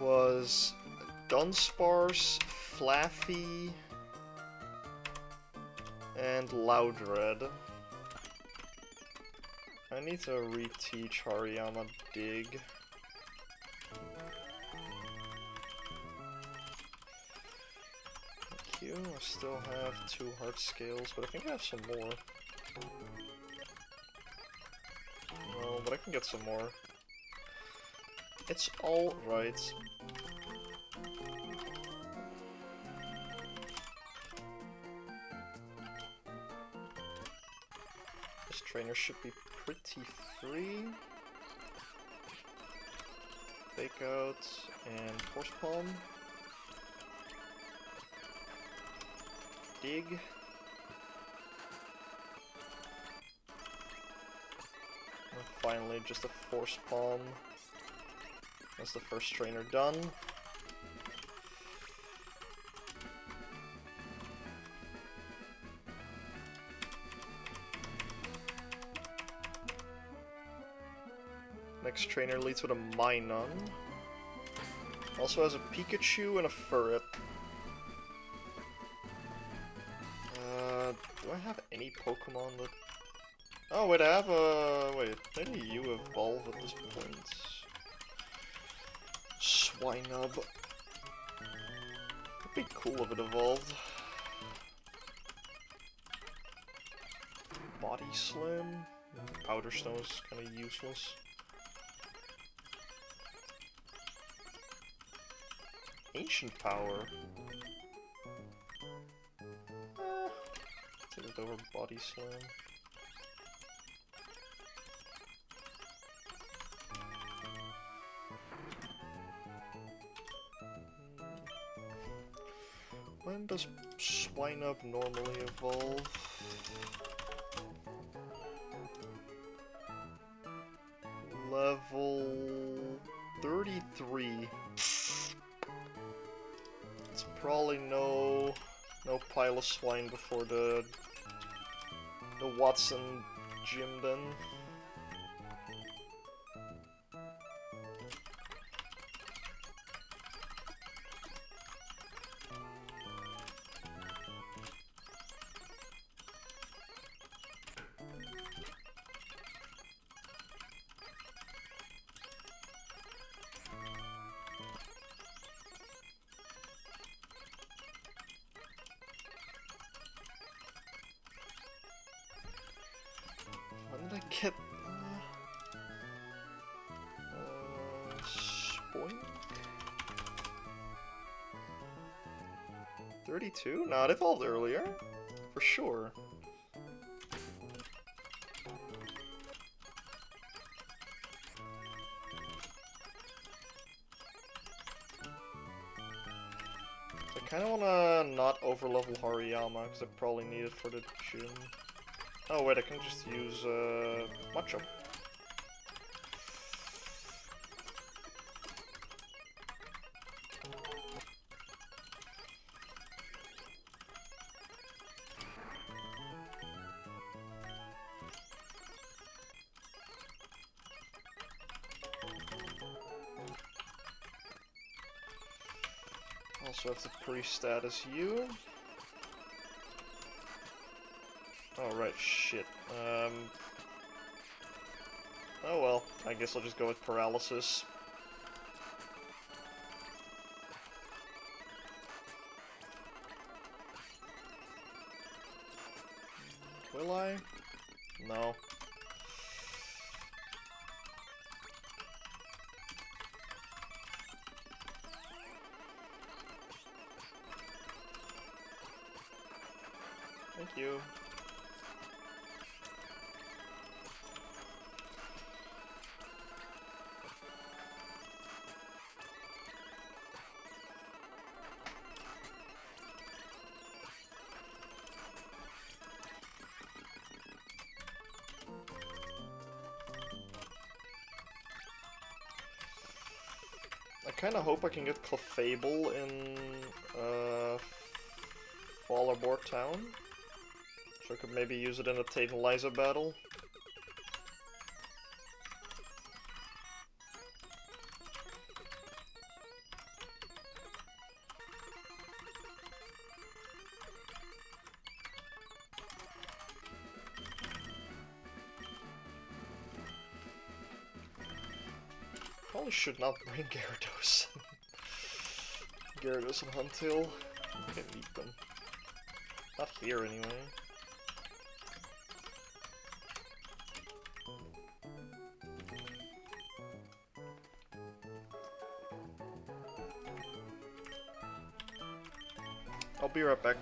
was Dunsparce, Flaffy, and Loudred. I need to reteach Hariyama Dig. Thank you. I still have 2 heart scales, but I think I have some more. No, but I can get some more. It's alright. This trainer should be pretty free. Fake out and Force Palm. Dig. And finally, just a Force Palm. That's the first trainer done. Next trainer leads with a Minun. Also has a Pikachu and a Furret. Do I have any Pokemon that... Oh wait, I have a... Wait, maybe you evolve at this point. Swinub. It'd be cool if it evolved. Body Slam? Powder Stone is kind of useless. Ancient Power. Take it over Body Slam. When does Swinub normally evolve? Level 33. It's probably no Piloswine before the Watson gym then. When did I get Spoink? 32? No, it evolved earlier. For sure. I kinda wanna not overlevel Hariyama, because I probably need it for the gym. Oh wait, I can just use Macho. Also have the pre-status you. Oh right, shit. Oh well, I guess I'll just go with paralysis. Will I? No. Thank you. I kinda hope I can get Clefable in Fallerboard Town. So I could maybe use it in a Tate and Liza battle. Probably should not bring Gyarados. Gyarados and Huntail. I can eat them. Not here, anyway. I'll be right back.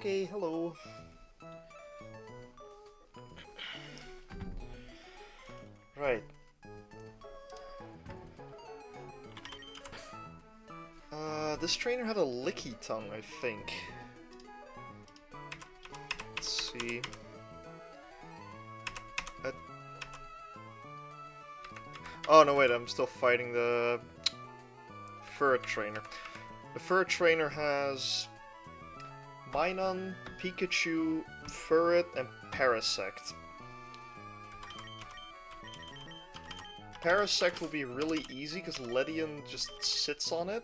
Okay, hello. Right. This trainer had a licky tongue, I think. Let's see. Oh, no, wait, I'm still fighting the Furret trainer. The Furret trainer has Minun, Pikachu, Furret, and Parasect. Parasect will be really easy because Ledian just sits on it.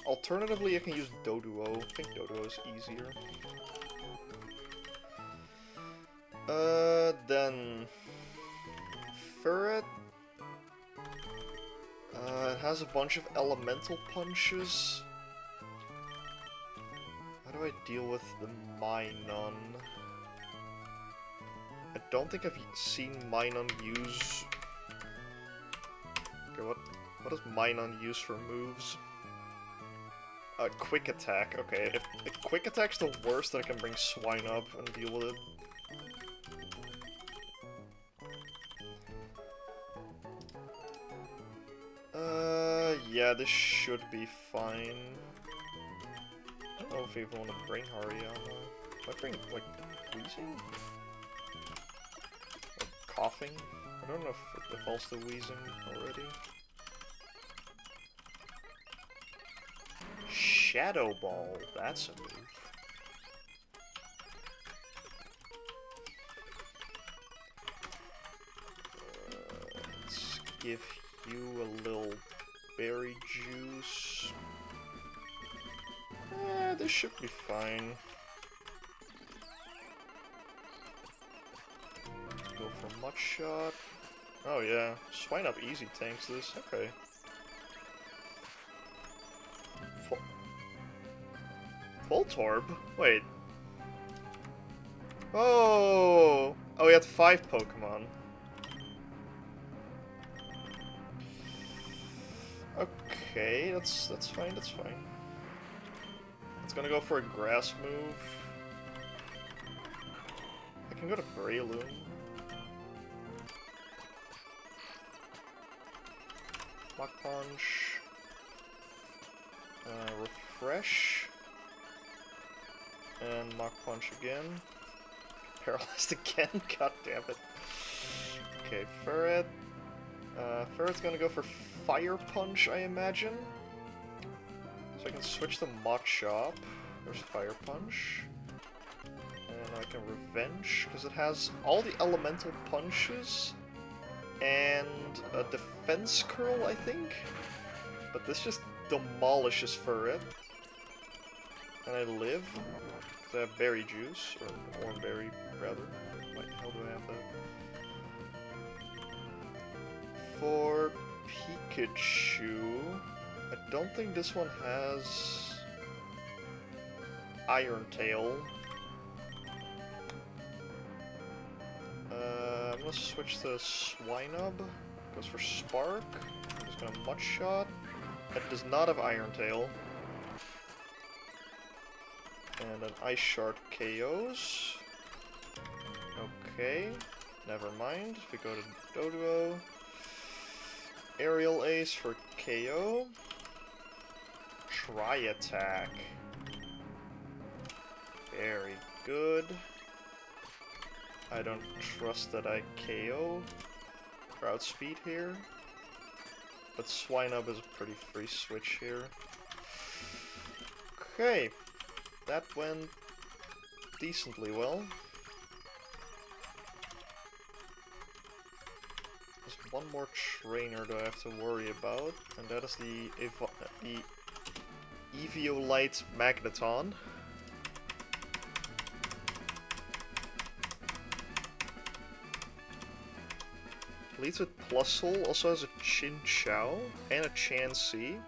Alternatively, I can use Doduo. I think Doduo is easier. Then Furret. It has a bunch of elemental punches. How do I deal with the Minun? I don't think I've seen Minun use... Okay, what does Minun use for moves? Quick attack. Okay, if quick attack's the worst, then I can bring Swine up and deal with it. Yeah, this should be fine. I don't know if I even want to bring Hariyama. Should I bring, like, wheezing? Or coughing? I don't know if it falls to wheezing already. Shadow Ball, that's a move. Let's give you a little berry juice. This should be fine. Let's go for Mutt Shot. Oh yeah, Swine Up easy tanks this, okay. Voltorb? Wait. Oh! Oh, we had 5 Pokemon. Okay, that's fine, that's fine. It's gonna go for a grass move. I can go to Breloom. Mach Punch. Refresh. And Mach Punch again. Paralyzed again? God damn it. Okay, Ferret. Ferret's gonna go for Fire Punch, I imagine. So I can switch to Mach Chop. There's Fire Punch. And I can Revenge, because it has all the elemental punches. And a defense curl, I think? But this just demolishes Ferret. And I live. Because I have Berry Juice, or Oranberry, rather. Why the hell do I have that? For Pikachu, I don't think this one has Iron Tail. I'm gonna switch to Swinub. Goes for Spark. I'm just gonna Mutt Shot. It does not have Iron Tail. And an Ice Shard KOs. Okay, never mind. We go to Doduo. Aerial Ace for KO. Tri Attack. Very good. I don't trust that I KO Crowd Speed here. But Swinub is a pretty free switch here. Okay. That went decently well. There's one more trainer that I have to worry about, and that is the Eviolite Magneton. Leads with Plusle, also has a Chinchou and a Chansey.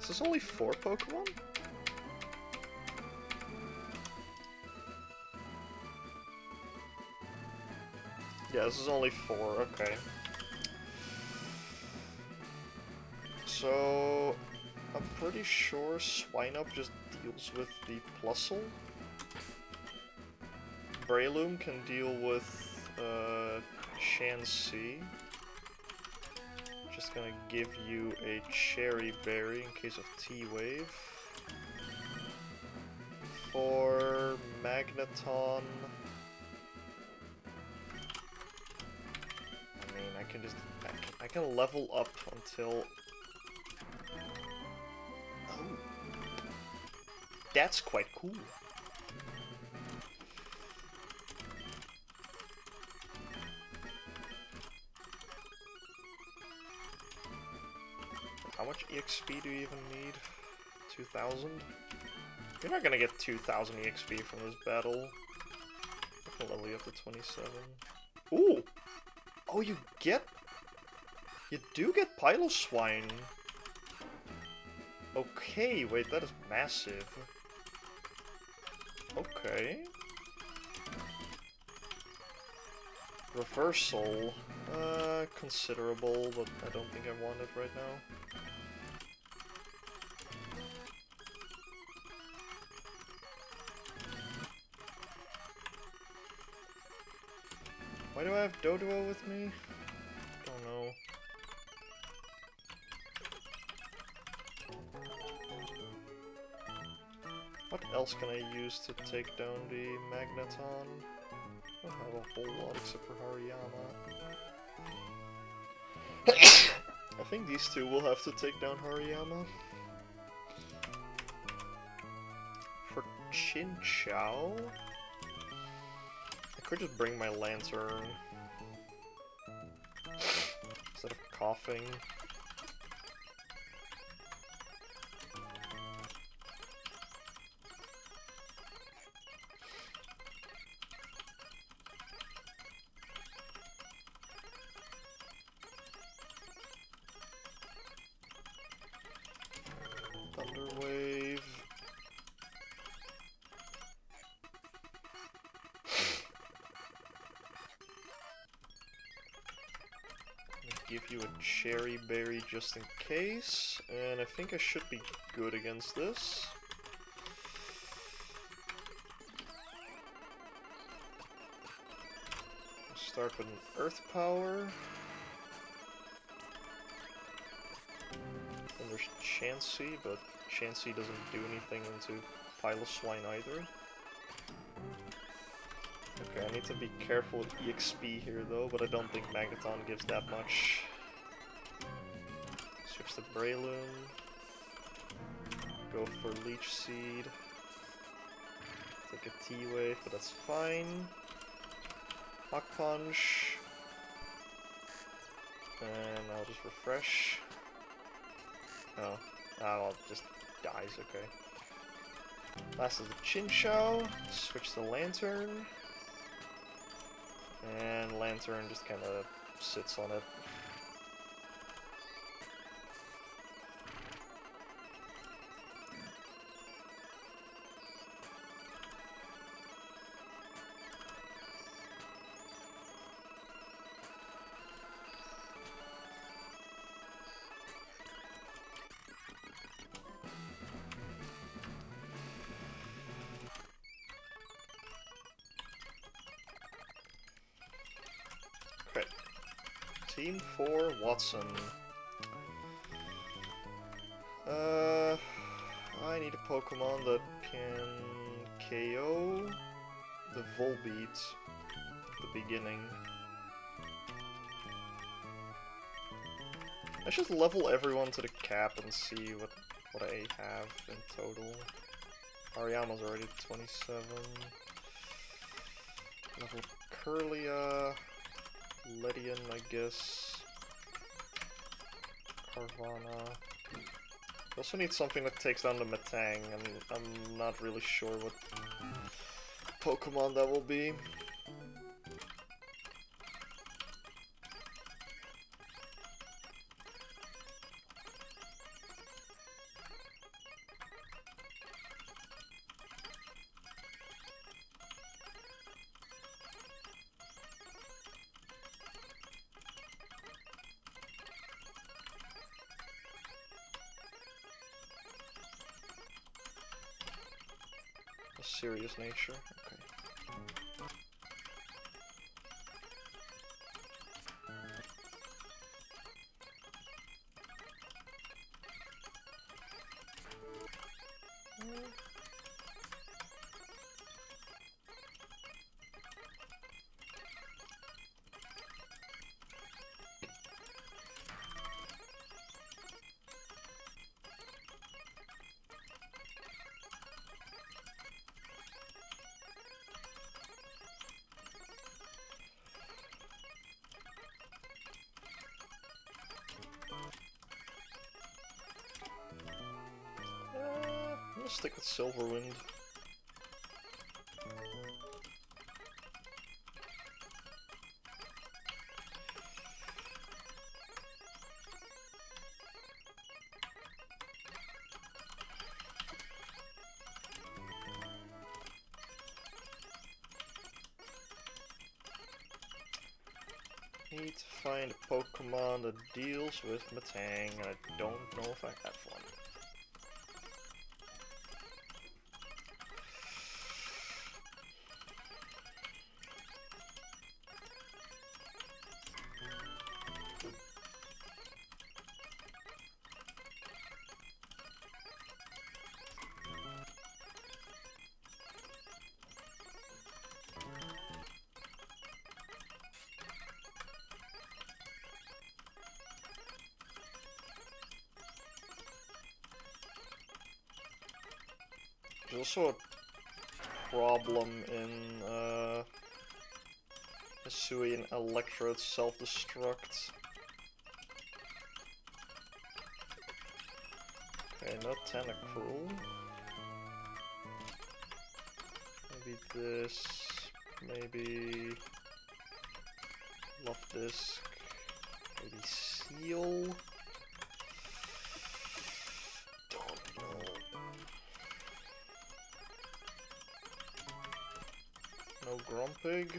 Is this only 4 Pokemon? Yeah, this is only 4, okay. So, I'm pretty sure Swinub just deals with the Plusle. Breloom can deal with Chansey. Just gonna give you a Cherry Berry in case of T-Wave. For Magneton... I can level up until... Oh. That's quite cool. How much EXP do you even need? 2,000? You're not gonna get 2,000 EXP from this battle. I can level you up to 27. Ooh! Oh, you do get Piloswine. Okay, wait, that is massive. Okay. Reversal. Considerable, but I don't think I want it right now. Why do I have Doduo with me? Don't know. What else can I use to take down the Magneton? I don't have a whole lot except for Hariyama. I think these two will have to take down Hariyama. For Chinchou, I could just bring my Lantern instead of coughing. Thunder Wave. Give you a Cherry Berry just in case, and I think I should be good against this. Start with an Earth Power. And there's Chansey, but Chansey doesn't do anything into Piloswine either. Okay, I need to be careful with EXP here though, but I don't think Magneton gives that much. Switch to Breloom. Go for Leech Seed. Take a T-Wave, but that's fine. Hawk Punch. And I'll just refresh. Oh, well, it just dies, okay. Last is the Chinchou. Switch to Lantern. And Lantern just kind of sits on it. Okay. Team 4 Watson. I need a Pokemon that can KO the Volbeat at the beginning. I should level everyone to the cap and see what I have in total. Hariyama's already at 27. Level Curlia. Ledian, I guess. Carvana. We also need something that takes down the Metang, and I'm not really sure what Pokemon that will be. Serious nature. Okay. I'll stick with Silverwind. Need to find a Pokemon that deals with Metang, and I don't know if I have one. There's also a problem in Hisui and Electrode self-destruct. Okay, not Tentacruel. Maybe this. Maybe Love Disc. Maybe Seal. Don't know. No Grumpig.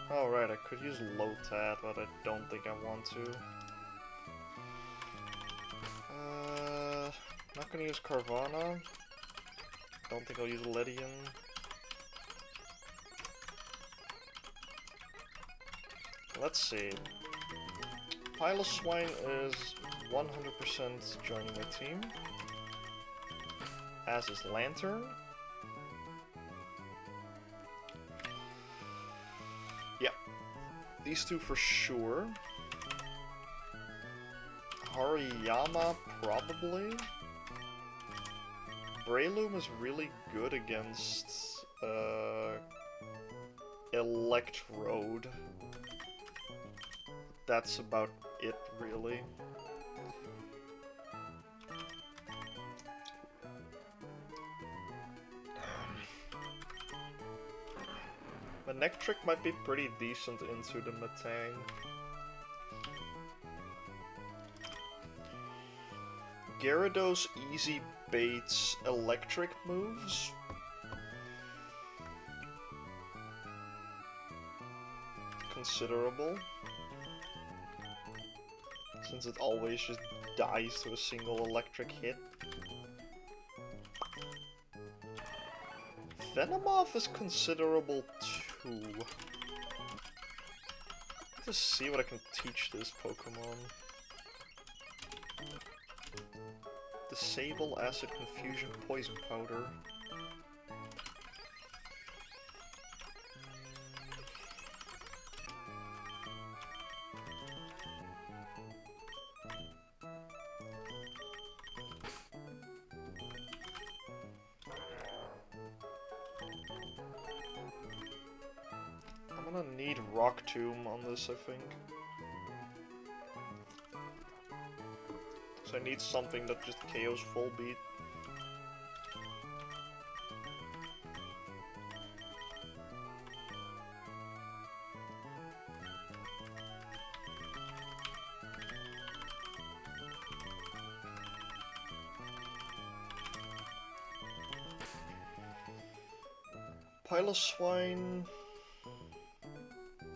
Alright, I could use Lotad, but I don't think I want to. Not gonna use Carvana. Don't think I'll use Ledian. Let's see. Piloswine is 100% joining my team. As is Lantern. Yeah, these two for sure. Hariyama, probably. Breloom is really good against Electrode. That's about it, really. Manectric might be pretty decent into the Metang. Gyarados easy baits electric moves. Considerable. Since it always just dies to a single electric hit. Venomoth is considerable too. Let's see what I can teach this Pokemon. Disable Acid Confusion Poison Powder. I'm gonna need Rock Tomb on this, I think. So I need something that just KOs full beat. Piloswine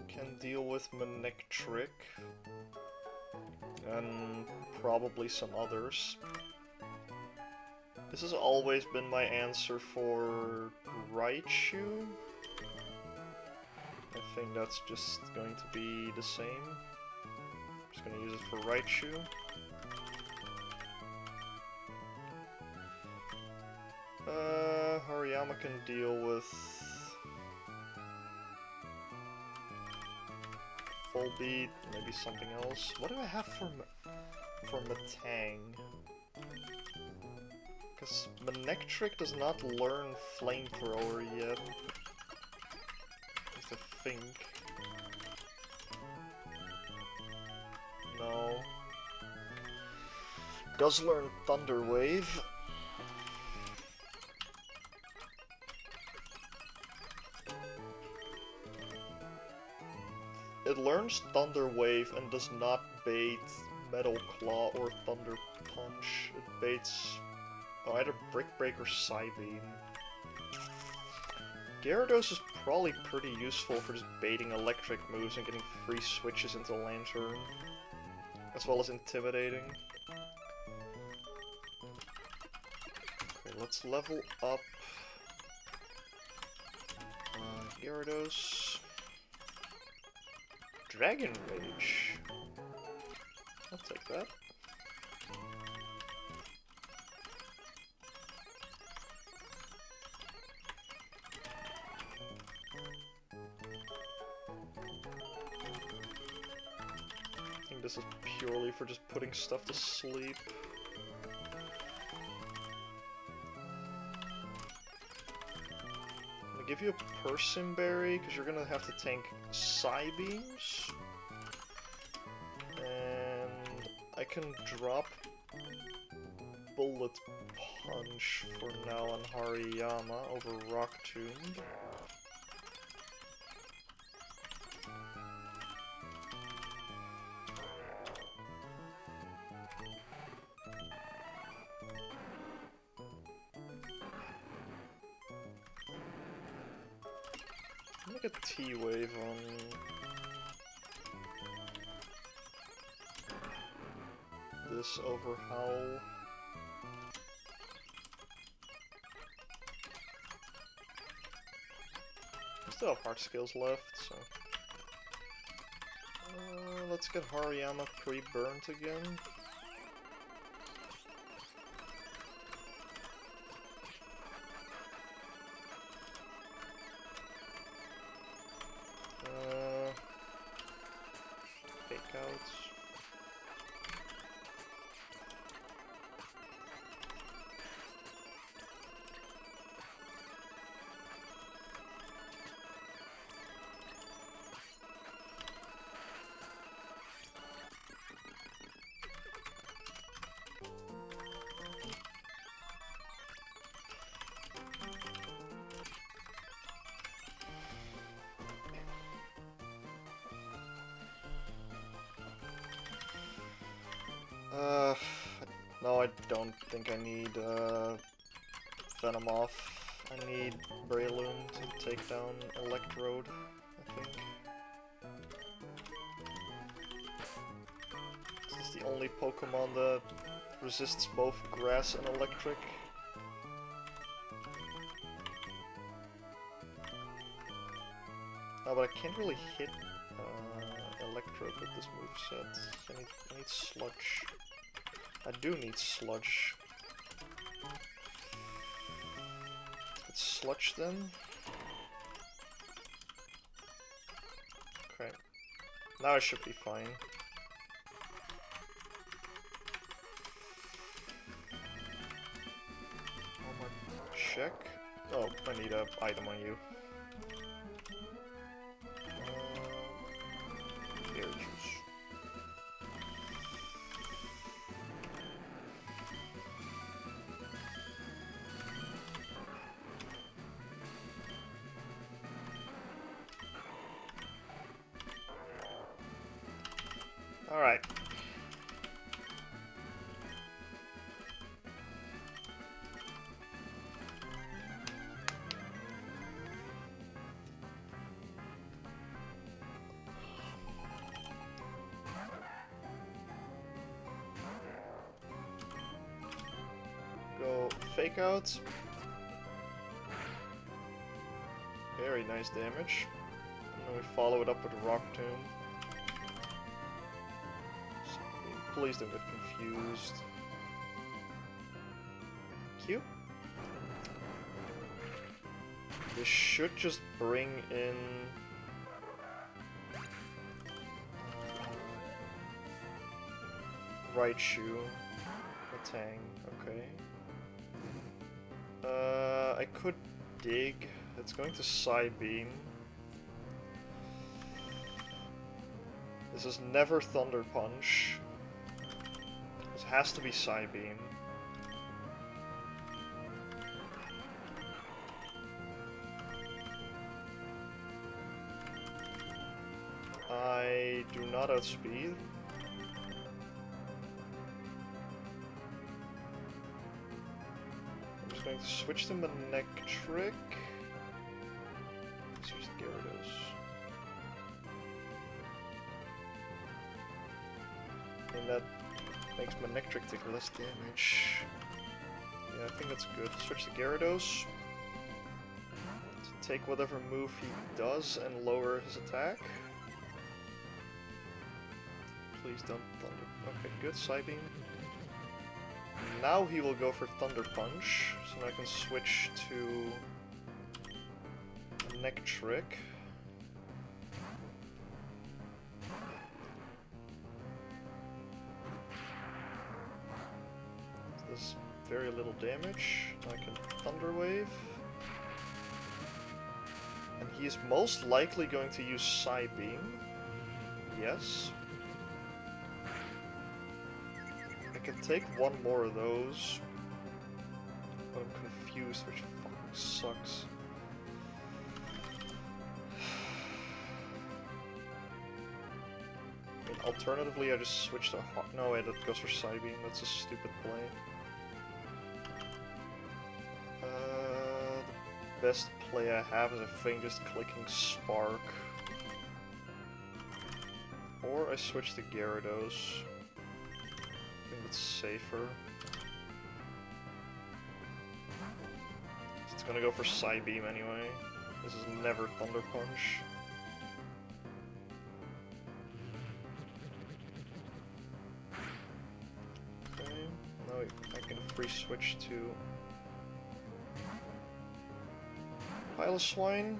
can deal with Manectric. And probably some others. This has always been my answer for Raichu. I think that's just going to be the same. Just gonna use it for Raichu. Hariyama can deal with Full Beat, maybe something else. What do I have for Metang? Because Manectric does not learn Flamethrower yet. I think. No. Does learn Thunder Wave. It learns Thunder Wave and does not bait Metal Claw or Thunder Punch. It baits either Brick Break or Psybeam. Gyarados is probably pretty useful for just baiting electric moves and getting free switches into Lantern, as well as intimidating. Okay, let's level up Gyarados. Dragon Rage. I'll take that. I think this is purely for just putting stuff to sleep. I'm gonna give you a Persim Berry, because you're gonna have to tank Psybeams. And I can drop Bullet Punch for now on Hariyama over Rock Tomb. Make a T-Wave on this over Howl. I still have Heart Skills left, so... let's get Hariyama pre-burnt again. Fake outs. No, I don't think I need Venomoth. I need Breloom to take down Electrode, I think. This is the only Pokemon that resists both Grass and Electric. Oh, but I can't really hit Electrode with this moveset. I need Sludge. I do need Sludge. Let's Sludge then. Okay. Now I should be fine. One more check. Oh, I need an item on you. Berry juice. Alright. Go fake out. Very nice damage. And we follow it up with Rock Tomb. Please don't get confused. Cute. This should just bring in... Raichu. Tang, okay. I could dig. It's going to Psybeam. This is never Thunder Punch. This has to be Psybeam. I do not outspeed. I'm just going to switch to Manectric. Switch to Gyarados. And that makes Manectric take less damage. Yeah, I think that's good. Switch to Gyarados. To take whatever move he does and lower his attack. Please don't Thunder. Okay, good. Psybeam. Now he will go for Thunder Punch, so now I can switch to Manectric. Does very little damage. Now I can Thunder Wave. And he is most likely going to use Psybeam. Yes. I can take one more of those, but I'm confused, which fucking sucks. I mean, alternatively, I just switch to no, wait, that goes for Psybeam. That's a stupid play. The best play I have is, I think, just clicking Spark. Or I switch to Gyarados. I think it's safer. It's gonna go for Psybeam anyway. This is never Thunder Punch. Okay, now I can free switch to Piloswine.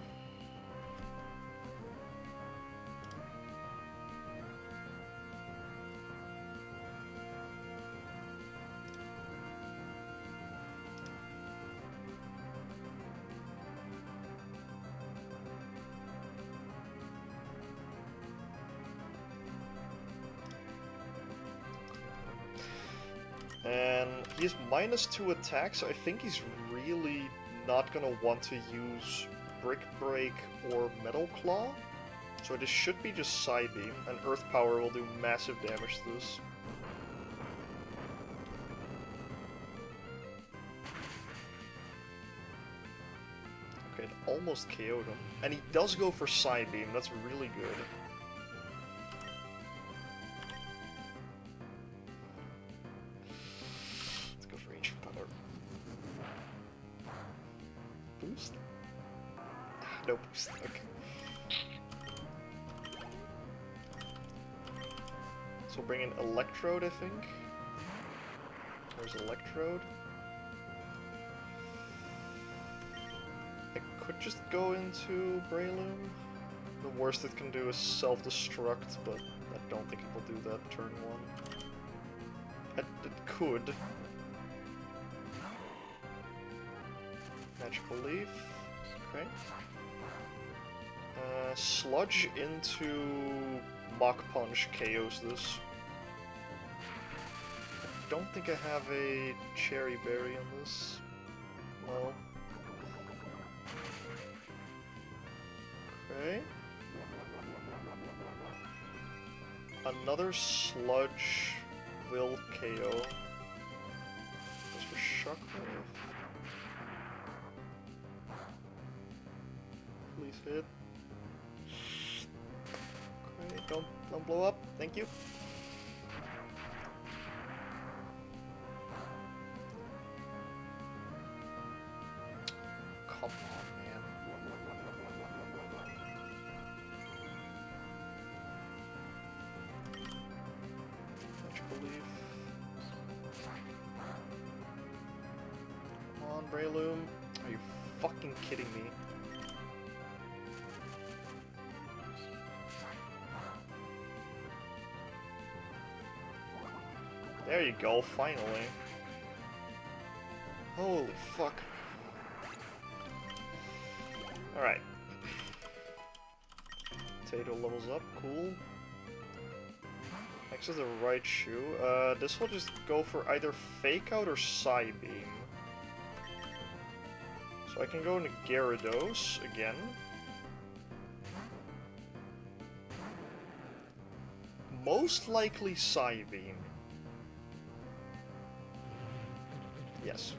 And he's -2 attack, so I think he's really not gonna want to use Brick Break or Metal Claw. So this should be just Psybeam, and Earth Power will do massive damage to this. Okay, it almost KO'd him. And he does go for Psybeam, that's really good. Boost? No boost, okay. So we'll bring in Electrode, I think. Where's Electrode? I could just go into Breloom. The worst it can do is self-destruct, but I don't think it will do that turn 1. It could. Magical Leaf. Okay. Sludge into Mach Punch KOs this. I don't think I have a Cherry Berry on this. No. Okay. Another Sludge will KO. Goes for Shockwave. Please hit. Okay, don't blow up. Thank you. Come on, man. believe. Come on, Breloom. Are you fucking kidding me? There you go, finally. Holy fuck. Alright. Potato levels up, cool. Next is the right shoe. This will just go for either Fake Out or Psybeam. So I can go into Gyarados again. Most likely Psybeam. Yes.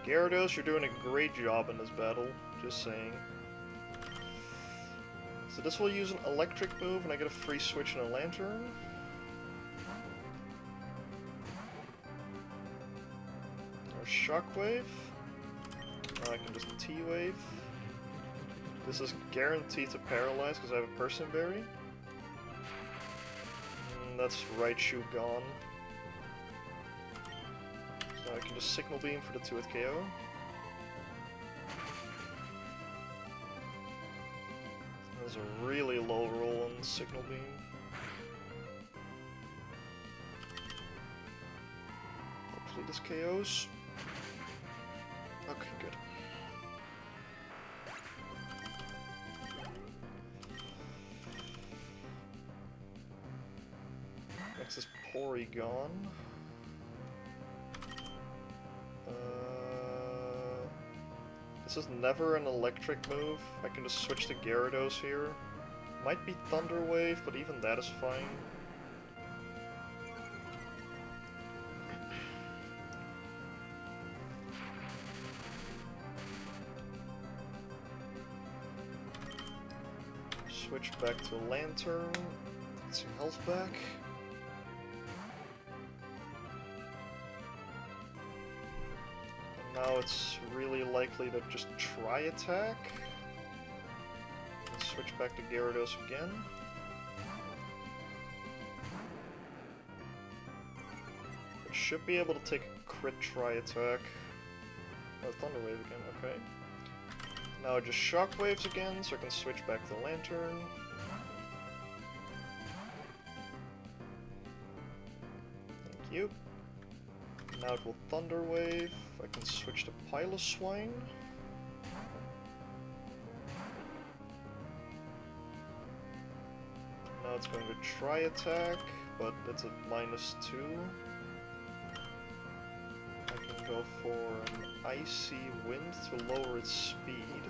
Gyarados, you're doing a great job in this battle, just saying. So this will use an electric move, and I get a free switch and a lantern. There's Shockwave. Now I can just T-Wave. This is guaranteed to paralyze because I have a Person Berry. That's right shoe gone. So I can just Signal Beam for the 2-hit KO. There's a really low roll on Signal Beam. Hopefully this KOs. Okay, good. Next is Porygon. This is never an electric move. I can just switch to Gyarados here. Might be Thunder Wave, but even that is fine. Switch back to Lantern. Get some health back. Now it's really likely to just try attack. And switch back to Gyarados again. It should be able to take a crit try attack. Oh, Thunder Wave again, okay. Now it just Shockwaves again, so I can switch back to Lantern. Thank you. Now it will Thunder Wave. I can switch to Piloswine. Now it's going to try attack, but it's a -2. I can go for an Icy Wind to lower its speed.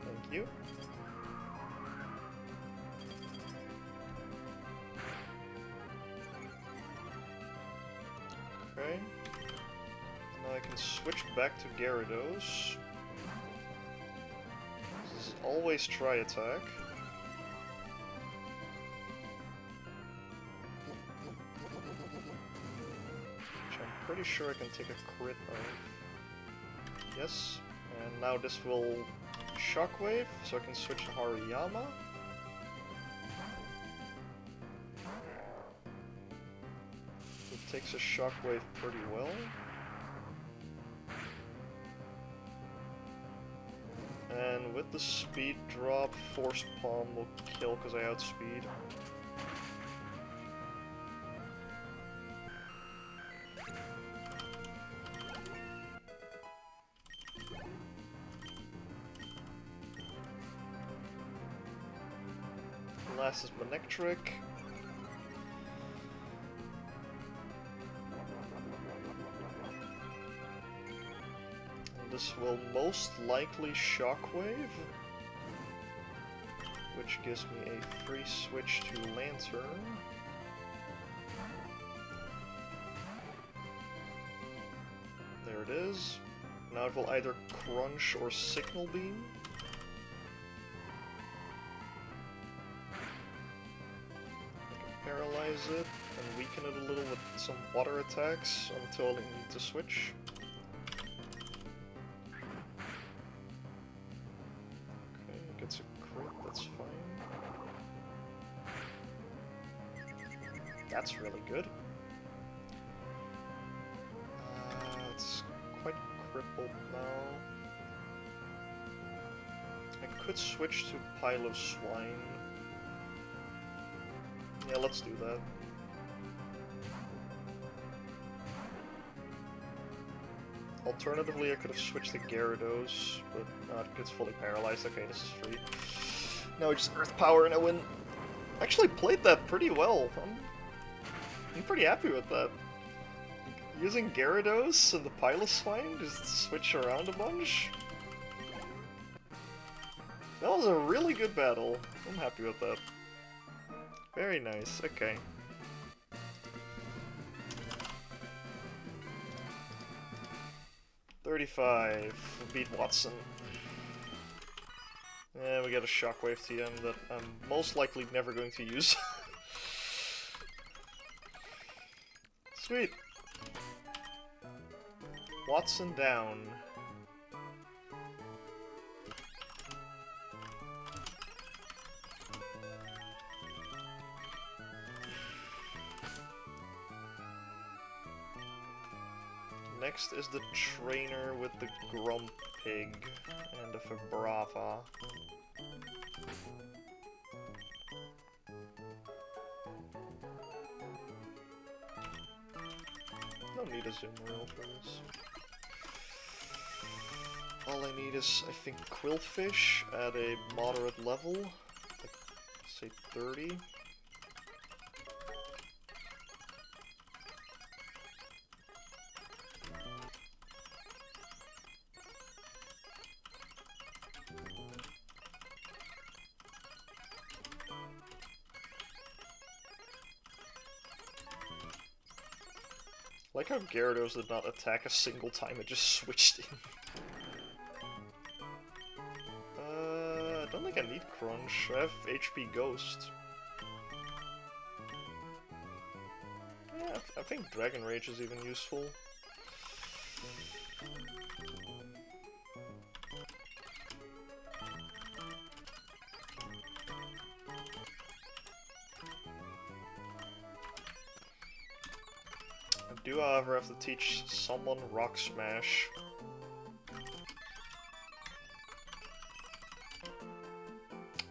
Thank you. Okay. Now I can switch back to Gyarados. This is always try attack. Which I'm pretty sure I can take a crit of. Yes. And now this will Shockwave, so I can switch to Hariyama. Takes a Shockwave pretty well. And with the speed drop, Force Palm will kill because I outspeed. Last is Manectric. This will most likely Shockwave, which gives me a free switch to Lantern. There it is. Now it will either Crunch or Signal Beam. I can paralyze it and weaken it a little with some water attacks until I need to switch. That's really good. It's quite crippled now. I could switch to Pile of Swine. Yeah, let's do that. Alternatively, I could have switched to Gyarados, but it gets fully paralyzed. Okay, this is free. Now we just Earth Power and I win. Actually played that pretty well. I'm pretty happy with that. Using Gyarados and the Piloswine, just switch around a bunch. That was a really good battle. I'm happy with that. Very nice, okay. $35. We beat Watson. And we get a Shockwave TM that I'm most likely never going to use. Sweet. Watson down. Next is the trainer with the Grumpig and the Vibrava. Don't need a Zoomeril for this. All I need is, I think, Quillfish at a moderate level, like, say 30. I like how Gyarados did not attack a single time, it just switched in. I don't think I need Crunch, I have HP Ghost. Yeah, I think Dragon Rage is even useful. I do, however, have to teach someone Rock Smash.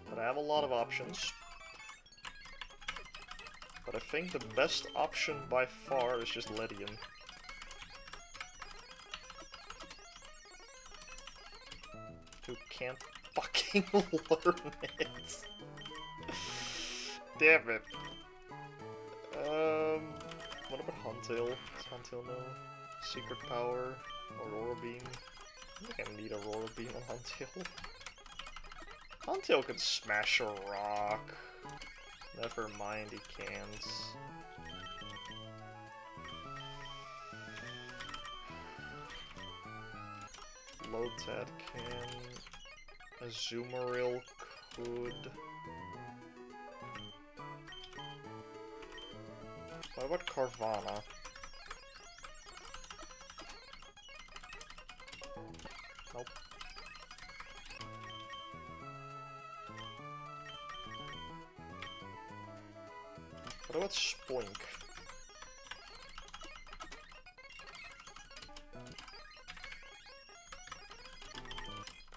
But I have a lot of options. But I think the best option by far is just Ledian. Who can't fucking learn it. Damn it. What about Huntail? Does Huntail know? Secret Power? Aurora Beam? I think I need Aurora Beam on Huntail. Huntail could smash a rock. Never mind, he can't. Lotad can. Azumarill could. What about Carvana? Nope. What about Spoink?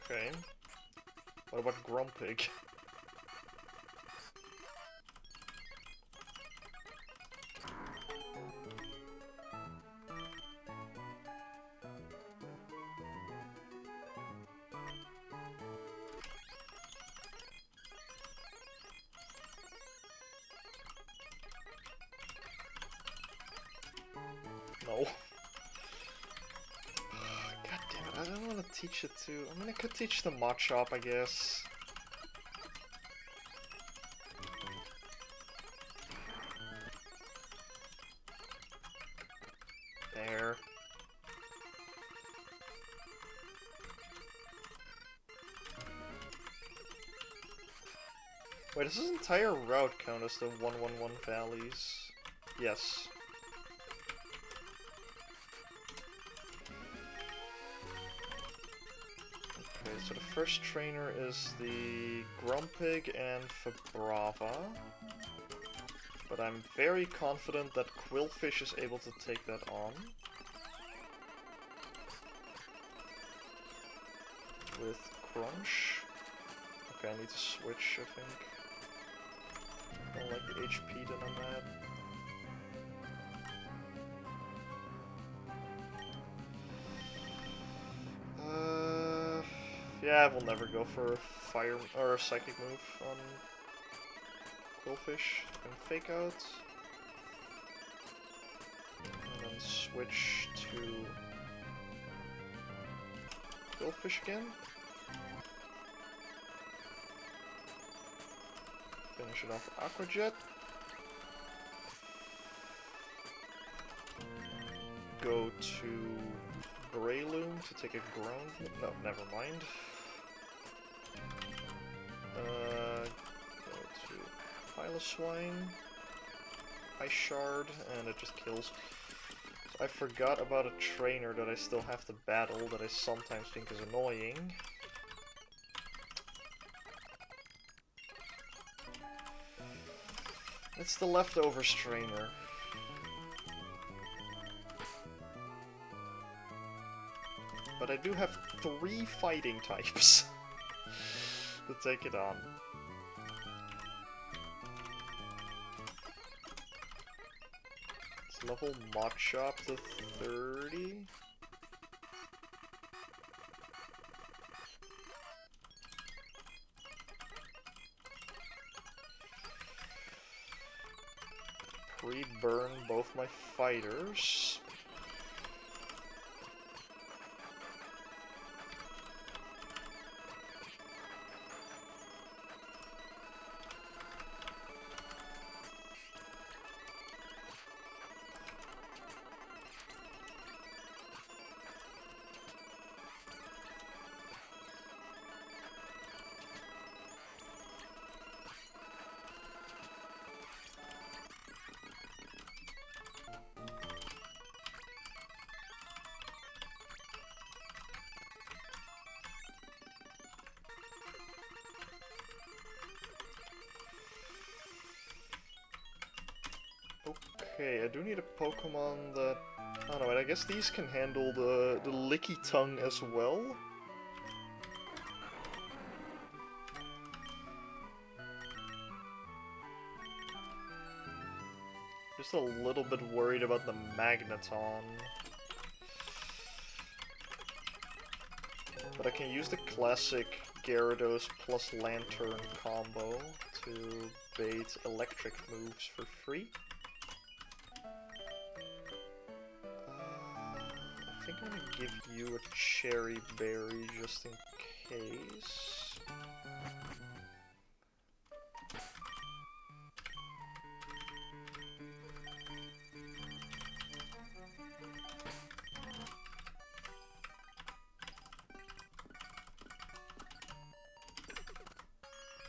Okay. What about Grumpig? No. God damn it, I don't want to teach it to... I mean, I could teach the Machop, I guess. There. Wait, does this entire route count as the 111 valleys? Yes. Okay, so the first trainer is the Grumpig and Vibrava. But I'm very confident that Quillfish is able to take that on. With Crunch. Okay, I need to switch, I think. I don't like the HP that I'm at. Yeah, I will never go for a fire or a psychic move on Quillfish. I can fake out. And then switch to Quillfish again. Finish it off with Aqua Jet. Go to Breloom to take a ground. No, never mind. Go to Piloswine. Ice Shard, and it just kills. So I forgot about a trainer that I still have to battle that I sometimes think is annoying. It's the Leftovers trainer. But I do have 3 fighting types to take it on. Let's level Machop to 30. Pre-burn both my fighters. Okay, I do need a Pokemon that... I don't know, I guess these can handle the Licky Tongue as well. Just a little bit worried about the Magneton. But I can use the classic Gyarados plus Lantern combo to bait electric moves for free. I think I'm gonna give you a Cherry Berry just in case.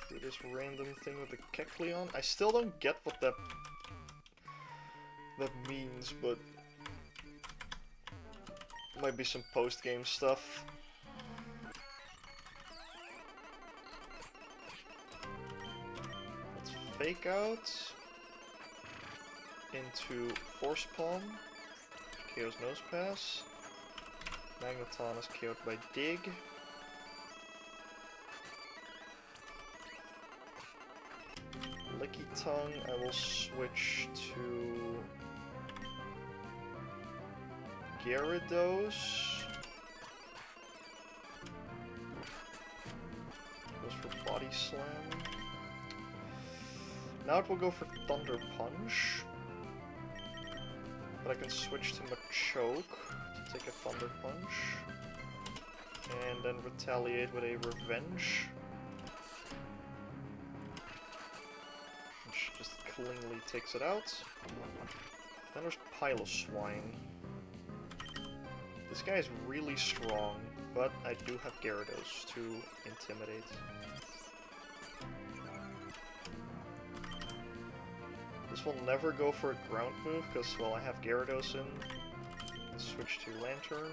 Do this random thing with the Kecleon. I still don't get what that means, but might be some post-game stuff. Let's fake out into Force Palm. KO's Nose Pass. Magneton is KO'd by Dig. Licky Tongue, I will switch to Gyarados. Goes for Body Slam. Now it will go for Thunder Punch. But I can switch to Machoke to take a Thunder Punch. And then retaliate with a Revenge. Which just cleanly takes it out. Then there's Piloswine. This guy is really strong, but I do have Gyarados to intimidate. This will never go for a ground move, because, well, I have Gyarados in. Let's switch to Lantern.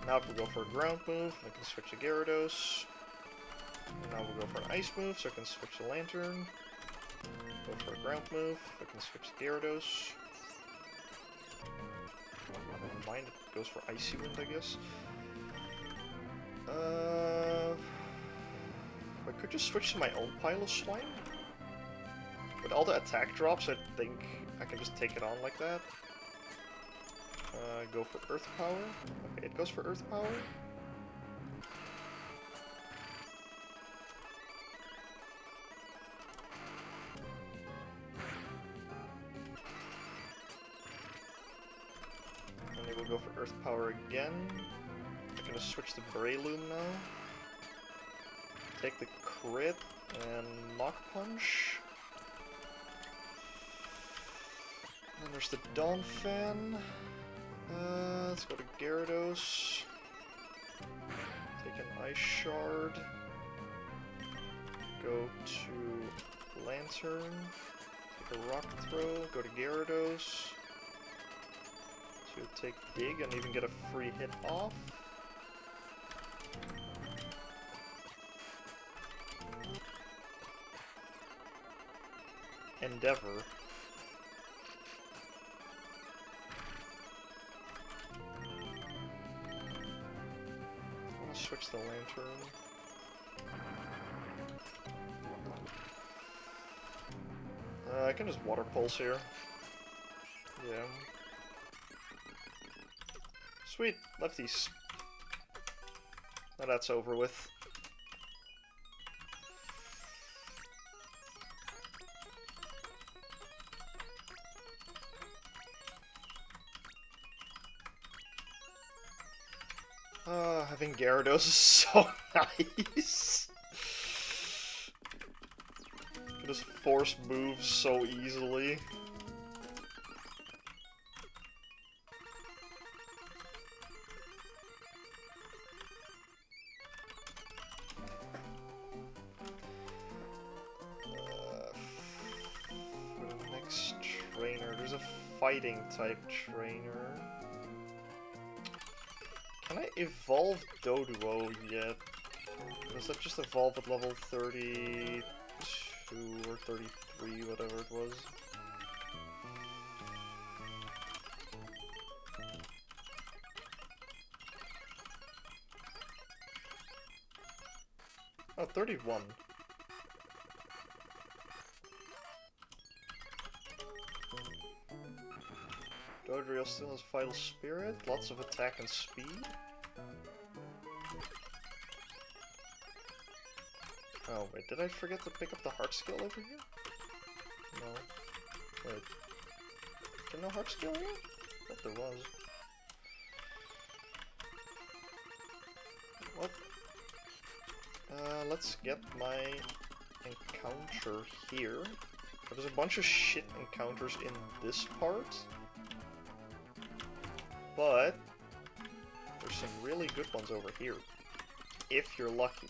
Now it will go for a ground move, I can switch to Gyarados. And now we'll go for an ice move, so I can switch to Lantern. Go for a ground move. I can switch to Gyarados. Never mind, it goes for Icy Wind, I guess. I could just switch to my own pile of slime. With all the attack drops, I think I can just take it on like that. Go for Earth Power. Okay, it goes for Earth Power. And it will go for Earth Power again. I'm gonna switch to Breloom now. Take the crit and Mach Punch. And then there's the Dawn Fan. Let's go to Gyarados. Take an Ice Shard. Go to Lantern. Take a Rock Throw. Go to Gyarados. To take Dig and even get a free hit off. Endeavor. I'll switch the Lantern. I can just Water Pulse here. Yeah. Sweet, lefties. Now that's over with. Having Gyarados is so nice. You can just force moves so easily. For the next trainer, there's a fighting type trainer. Can I evolve Doduo yet? Does that just evolve at level 32 or 33, whatever it was? Oh, 31. Dodrio still has Vital Spirit, lots of attack and speed. Oh wait, did I forget to pick up the heart skill over here? No. Wait. Is there no heart skill here? I thought there was. What? Let's get my encounter here. There's a bunch of shit encounters in this part. But there's some really good ones over here, if you're lucky.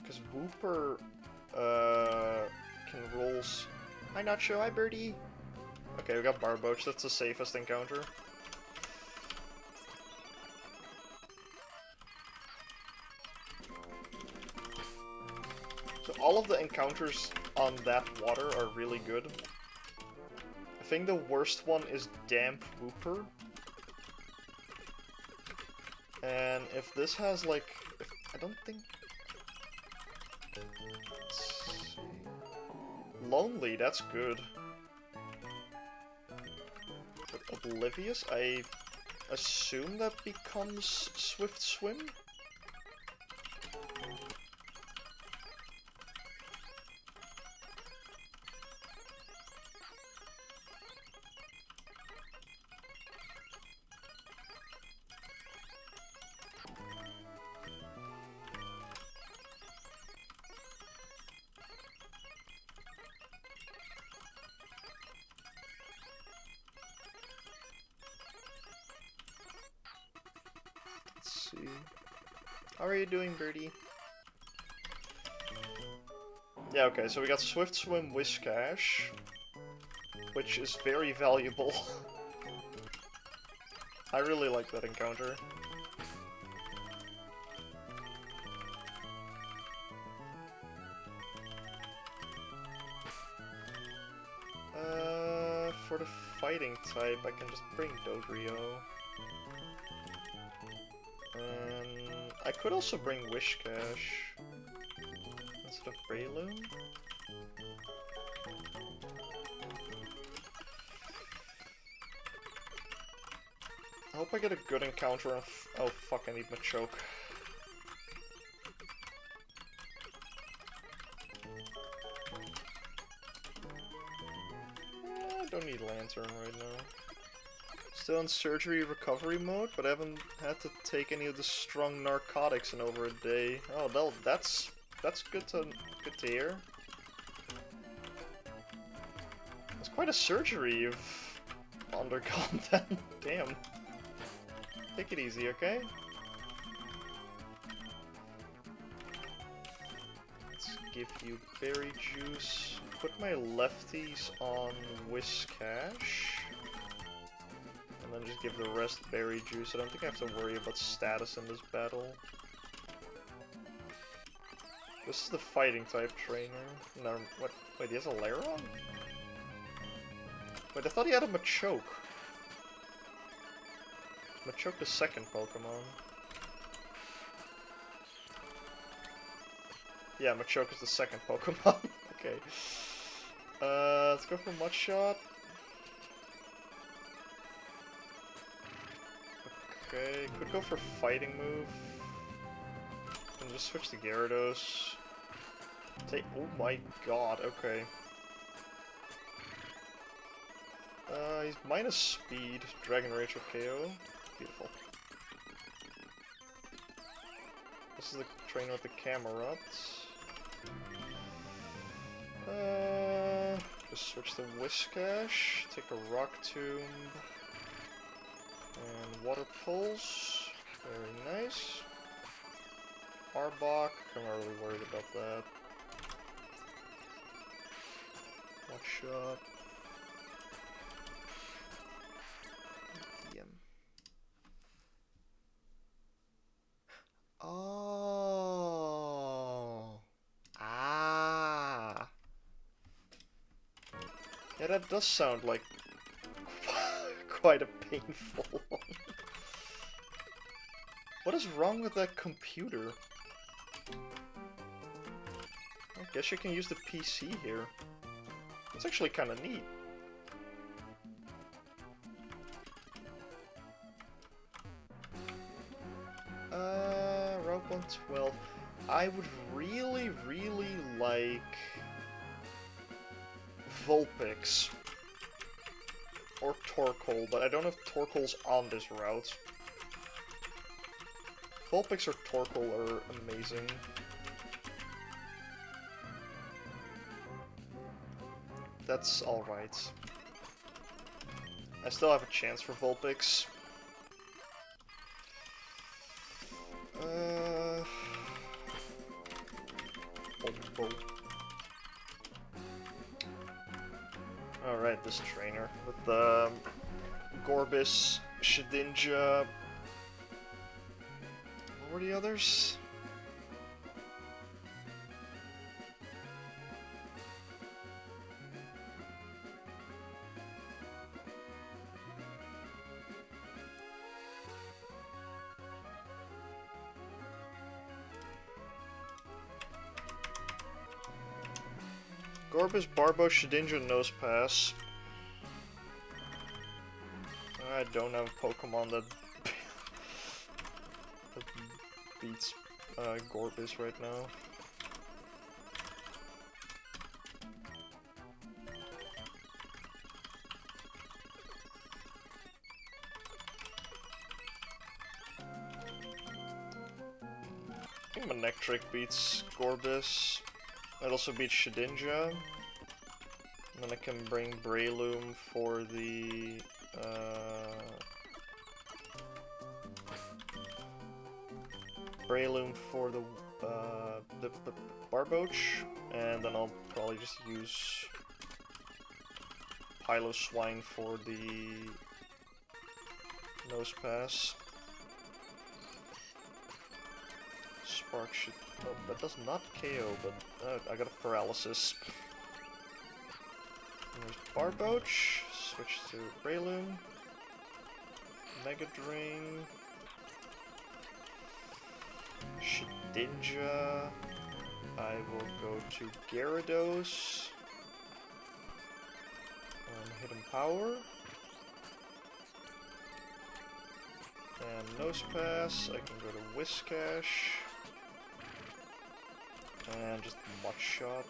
Because Wooper can roll. Hi Nacho, hi Birdie. Okay, we got Barboach. That's the safest encounter. So all of the encounters on that water are really good. I think the worst one is Damp Wooper. And if this has like... I don't think... Let's see. Lonely, that's good. But Oblivious, I assume that becomes Swift Swim? How are you doing, Birdie? Yeah, okay, so we got Swift Swim Whiscash, which is very valuable. I really like that encounter. for the fighting type, I can just bring Dodrio. And I could also bring Wishcash instead of Breloom. I hope I get a good encounter of... oh fuck, I need Machoke. I don't need Lantern right now. Still in surgery recovery mode, but I haven't had to take any of the strong narcotics in over a day. Oh, no, that's good to hear. That's quite a surgery you've undergone then. Damn. Take it easy, okay? Let's give you berry juice. Put my lefties on Whiscash. And then just give the rest berry juice. I don't think I have to worry about status in this battle. This is the fighting type trainer. No, what? Wait, he has a Lairon? Wait, I thought he had a Machoke. Machoke the second Pokemon. Yeah, Machoke is the second Pokemon. Okay. Let's go for Mudshot. Okay, could go for Fighting Move. And just switch to Gyarados. Take. Oh my god, okay. He's minus speed. Dragon Rage or KO. Beautiful. This is the trainer with the Camerupt. Just switch to Whiscash. Take a Rock Tomb. And Water Pulse. Very nice. Arbok. I'm not really worried about that. One shot. Oh. Ah. Yeah, that does sound like quite a painful one. What is wrong with that computer? I guess you can use the PC here. It's actually kind of neat. Route 112. I would really, really like Vulpix or Torkoal, but I don't know if Torkoal's on this route. Vulpix or Torkoal are amazing. That's alright. I still have a chance for Vulpix. Alright, this trainer with the Gorbis, Shedinja. What were the others? Gorbis, Barbo, Shedinja, Nosepass. I don't have a Pokemon that beats Gorbis right now. I think Manectric beats Gorbis. It also beats Shedinja. And then I can bring Breloom for the Barboach, and then I'll probably just use Piloswine for the Nosepass. Spark should... oh, that does not KO, but I got a Paralysis. And there's Barboach, switch to Breloom. Mega Drain. Shedinja. I will go to Gyarados. And Hidden Power. And Nosepass. I can go to Whiscash. And just Mud Shot.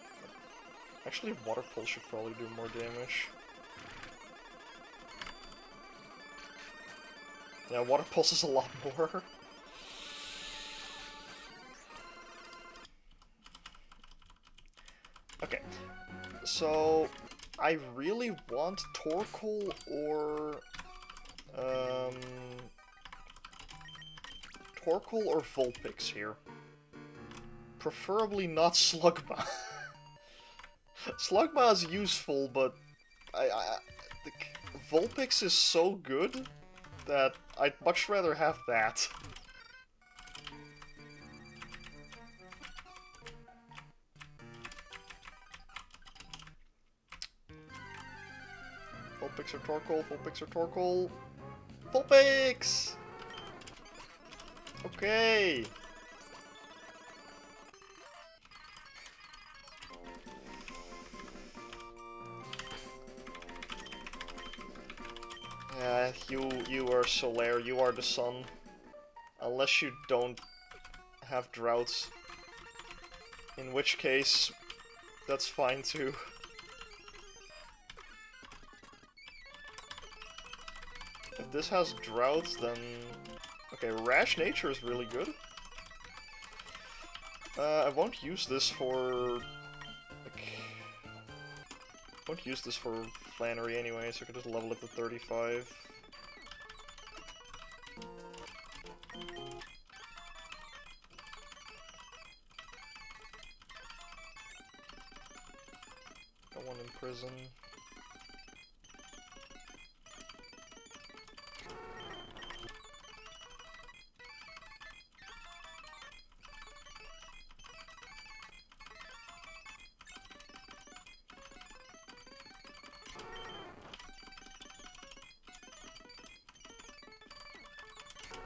Actually, Water Pulse should probably do more damage. Yeah, Water Pulse is a lot more. Okay, so I really want Torkoal or Vulpix here. Preferably not Slugma. Slugma is useful, but the Vulpix is so good that I'd much rather have that. Vulpix or Torkoal, Vulpix or Torkoal. Vulpix! Okay! You are Solaire, you are the sun. Unless you don't have droughts. In which case, that's fine too. If this has droughts, then... Okay, Rash Nature is really good. I won't use this for... won't use this for Flannery anyway, so I can just level it to 35. Got one in prison.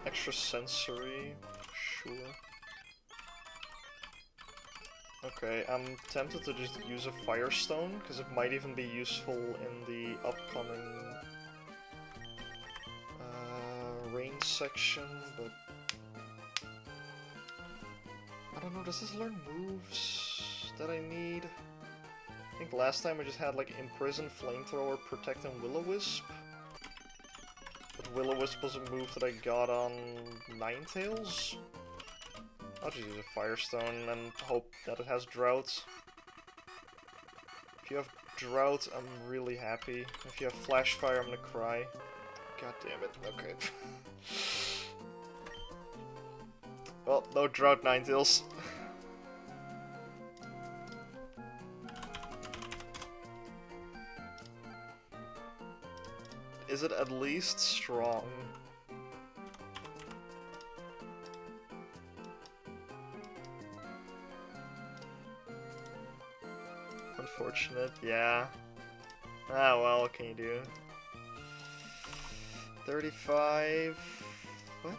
Extra sensory, sure. Okay, I'm tempted to just use a Firestone, because it might even be useful in the upcoming rain section, but... I don't know, does this learn moves that I need? I think last time I just had like Imprison, Flamethrower, Protect, and Will-O-Wisp. But Will-O-Wisp was a move that I got on Ninetales. I'll just use a Firestone and hope that it has Drought. If you have Drought, I'm really happy. If you have Flash Fire, I'm gonna cry. God damn it, okay. Well, no Drought, Ninetales. Is it at least strong? Unfortunate, yeah. Ah, well, what can you do? 35... What?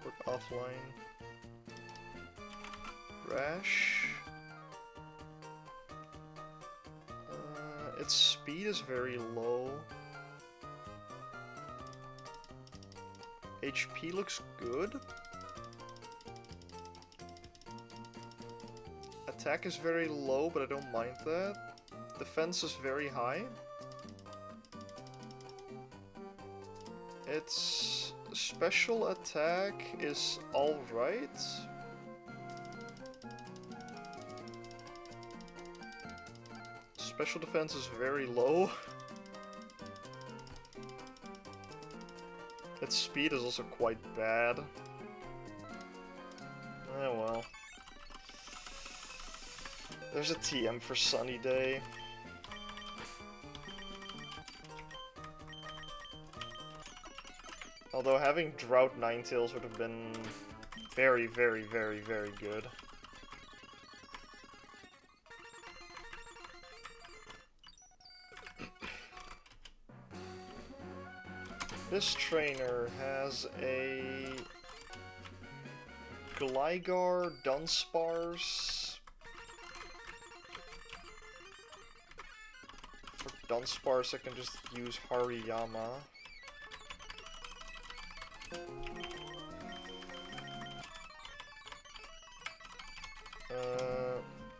Work offline. Rash. Its speed is very low. HP looks good. Attack is very low, but I don't mind that. Defense is very high. Its special attack is alright. Special defense is very low. Its speed is also quite bad. Oh well. There's a TM for Sunny Day. Although having Drought Ninetales would have been very, very, very, very good. This trainer has a Gligar, Dunsparce. For Dunsparce I can just use Hariyama.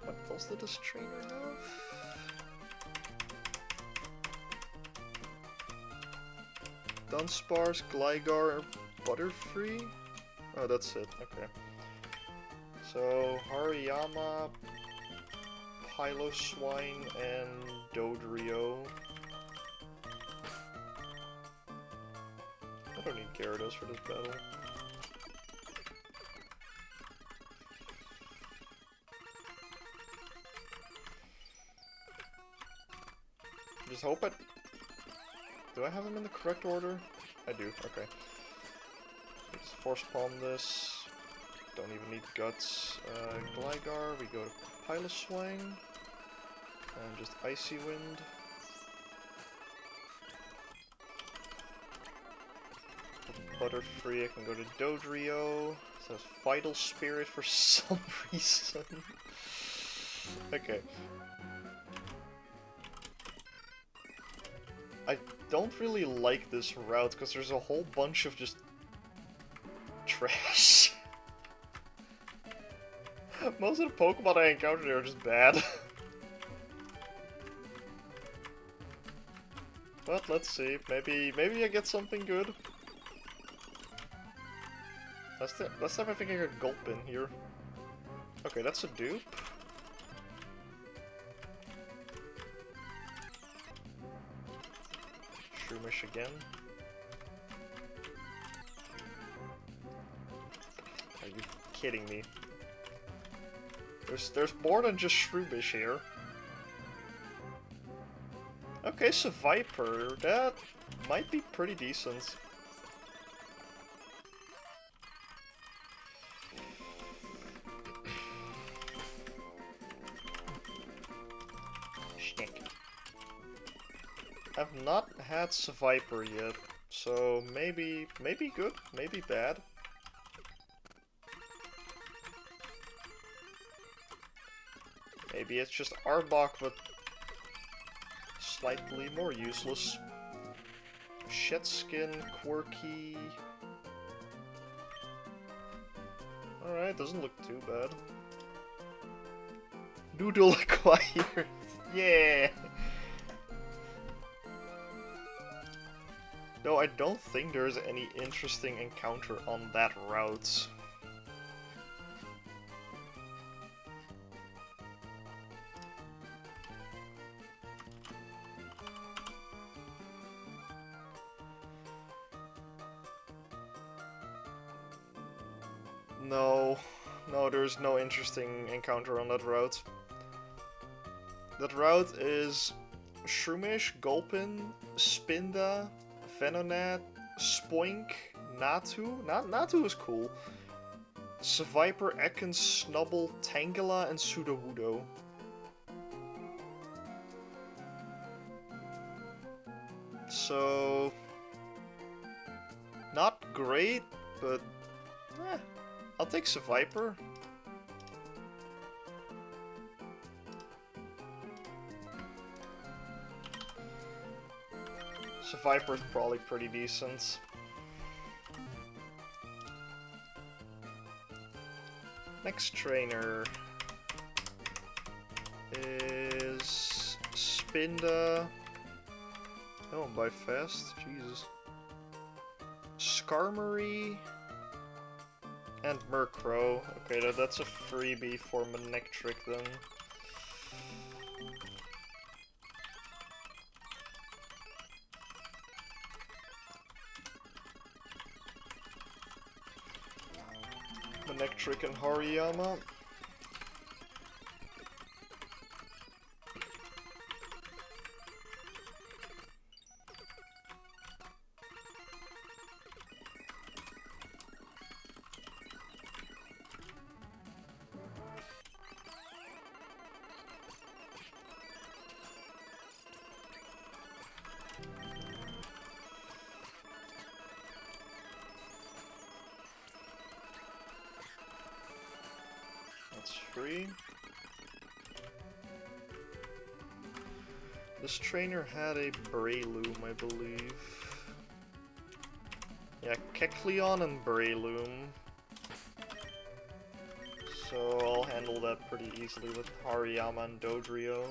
What else did this trainer have? Dunsparce, Gligar, Butterfree? Oh, that's it, okay. So, Hariyama, Piloswine, and Dodrio. I don't need Gyarados for this battle. Just hope it... Do I have them in the correct order? I do, okay. Just Force Palm this. Don't even need Guts. Gligar, we go to Piloswine. And just Icy Wind. Butterfree, I can go to Dodrio. It says Vital Spirit for some reason. Okay. I don't really like this route because there's a whole bunch of just trash. Most of the Pokemon I encountered are just bad. But let's see, maybe I get something good. Last time I think I got Gulpin here. Okay, that's a dupe. Shroomish again. Are you kidding me? There's more than just Shroomish here. Okay, so Viper, that might be pretty decent. I've not had Viper yet, so maybe good, maybe bad. Maybe it's just Arbok, but slightly more useless. Shetskin, quirky. Alright, doesn't look too bad. Noodle acquired! Yeah! Though I don't think there's any interesting encounter on that route. No, there's no interesting encounter on that route. That route is Shroomish, Gulpin, Spinda, Venonat, Spoink, Natu. Natu is cool. Seviper, Ekans, Snubble, Tangela, and Sudowoodo. So... not great, but... I'll take Seviper. Viper's probably pretty decent. Next trainer is Spinda. Oh, I'm by fast. Jesus. Skarmory and Murkrow. Okay, that's a freebie for Manectric then. Manectric and Hariyama. agree. This trainer had a Breloom, I believe. Yeah, Kecleon and Breloom. So I'll handle that pretty easily with Hariyama and Dodrio.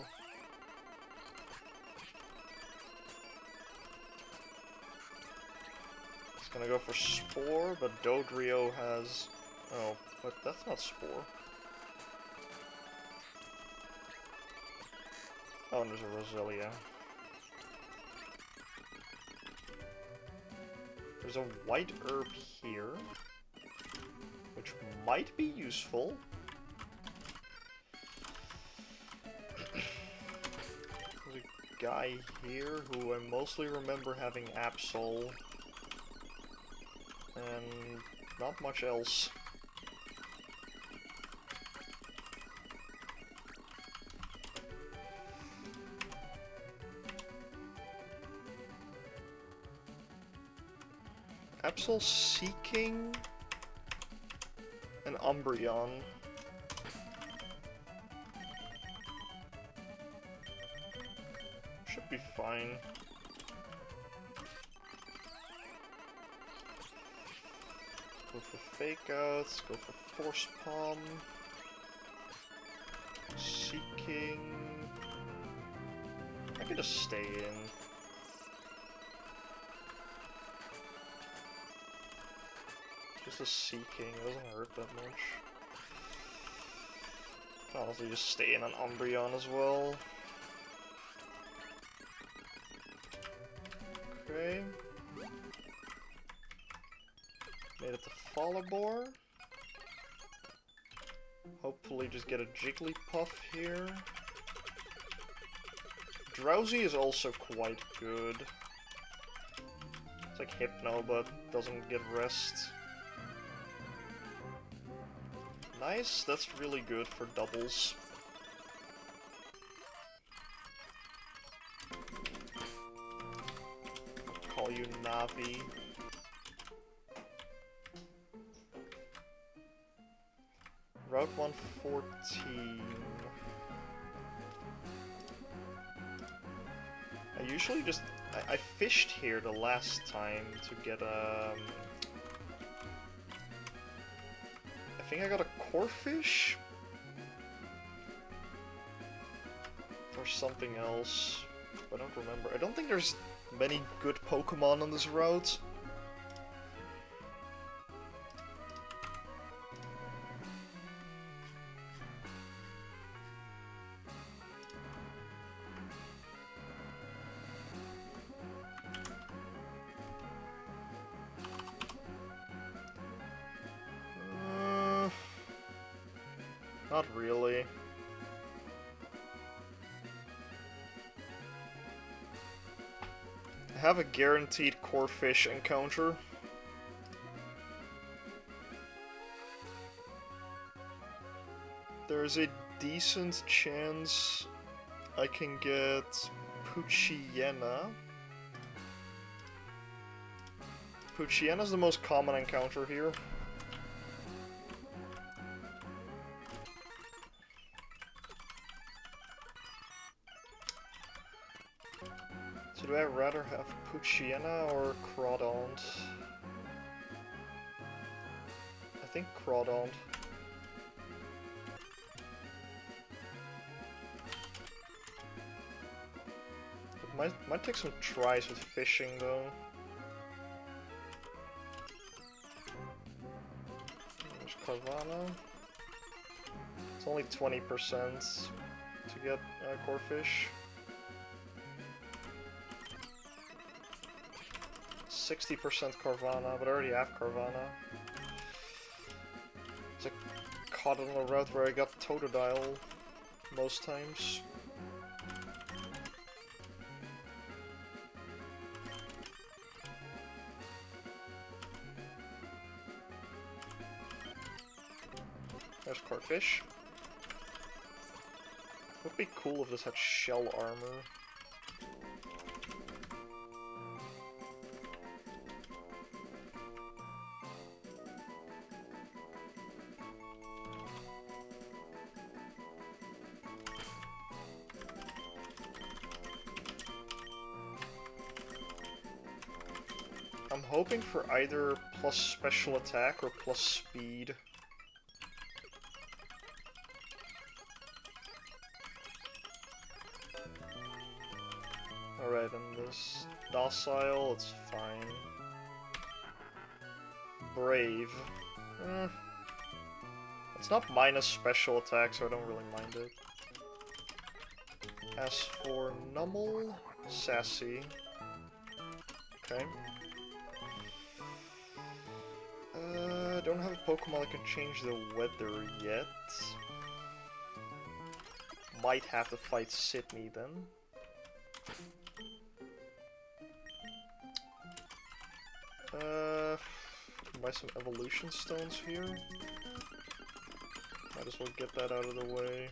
It's gonna go for Spore, but Dodrio has... Oh, but that's not Spore. Oh, and there's a Roselia. There's a white herb here, which might be useful. There's a guy here who I mostly remember having Absol, and not much else. Absol Seeking an Umbreon. Should be fine. Go for Fake Outs, go for Force Palm. Seeking. I could just stay in. Just a Seeking, it doesn't hurt that much. Can honestly just stay in an Umbreon as well. Okay. Made it to Falabor. Hopefully just get a Jigglypuff here. Drowsy is also quite good. It's like Hypno, but doesn't get rest. Nice, that's really good for doubles. I'll call you Navi. Route 114. I usually just... I fished here the last time to get I think I got a Corphish? Or something else. I don't remember. I don't think there's many good Pokemon on this route. Not really. I have a guaranteed Corphish encounter. There's a decent chance I can get Poochyena. Poochyena's the most common encounter here. So do I rather have Poochyena or Crawdaunt? I think Crawdaunt. Might take some tries with fishing though. There's Carvana. It's only 20% to get Corphish. 60% Carvana, but I already have Carvana. I caught it on a route where I got Totodile most times. There's Corphish. Would be cool if this had shell armor. hoping for either plus special attack or plus speed. Alright, and this docile, it's fine. Brave. It's not minus special attack, so I don't really mind it. As for Nummel, sassy. Okay. I don't have a Pokemon that can change the weather yet. Might have to fight Sydney then. Buy some evolution stones here. Might as well get that out of the way.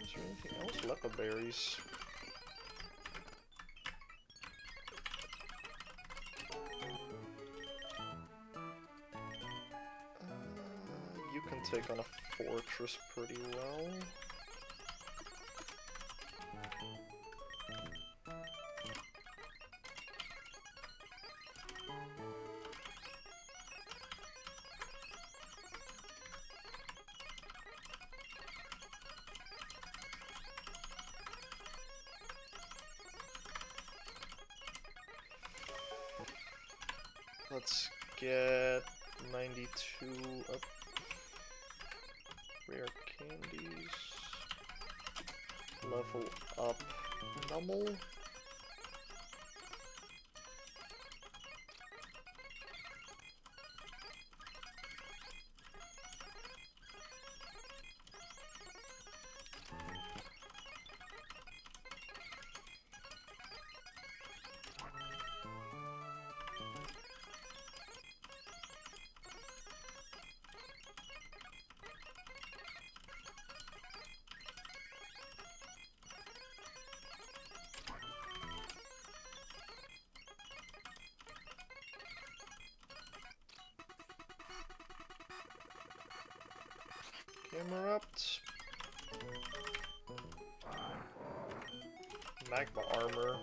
Is there anything else? Leopard berries. You can take on a fortress pretty well. Let's get 92 up. Rare candies. Level up Nummel. Camerupt. Magma armor.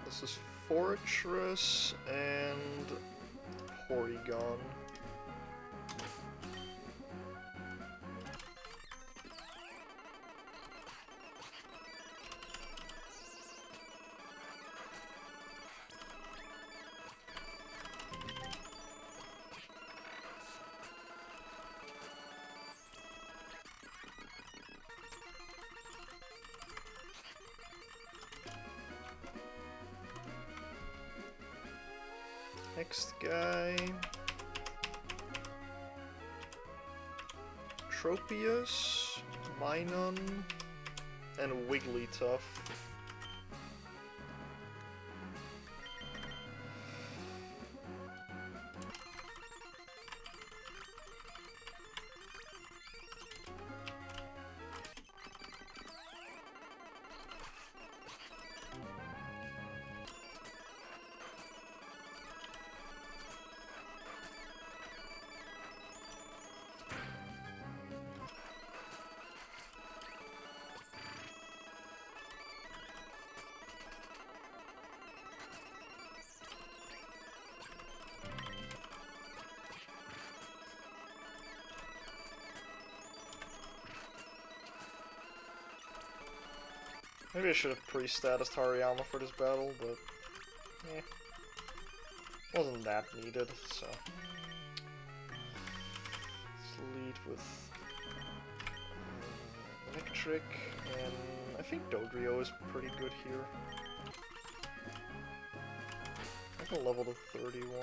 This is Fortress and Porygon. Next guy. Tropius, Minun, and Wigglytuff. Maybe I should have pre-statused Hariyama for this battle, but wasn't that needed, so let's lead with Electric, and I think Dodrio is pretty good here. I can level to 31.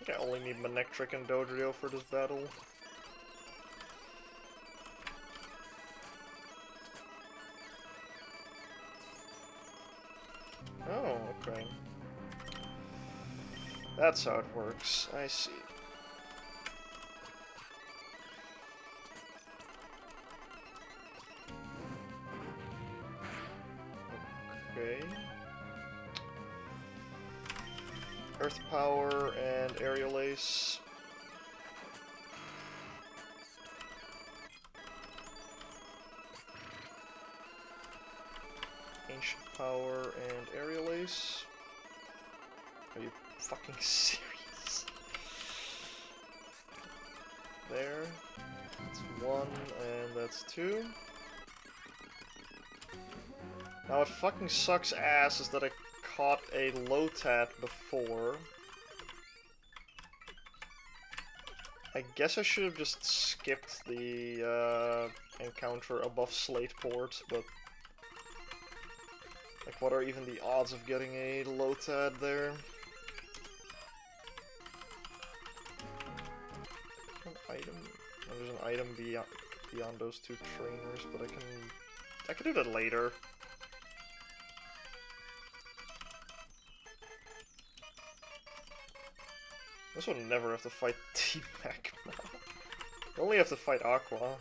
think I only need Manectric and Dodrio for this battle. Oh, okay. That's how it works. I see. Okay. Earth Power and Aerial Ace. Ancient Power and Aerial Ace. Are you fucking serious? There. That's 1, and that's 2. Now what fucking sucks ass is that I caught a Lotad before. I guess I should have just skipped the encounter above Slateport, but like, what are even the odds of getting a Lotad there? An item? Oh, there's an item beyond those 2 trainers, but I can do that later. This one never have to fight T-Mac now. You only have to fight Aqua.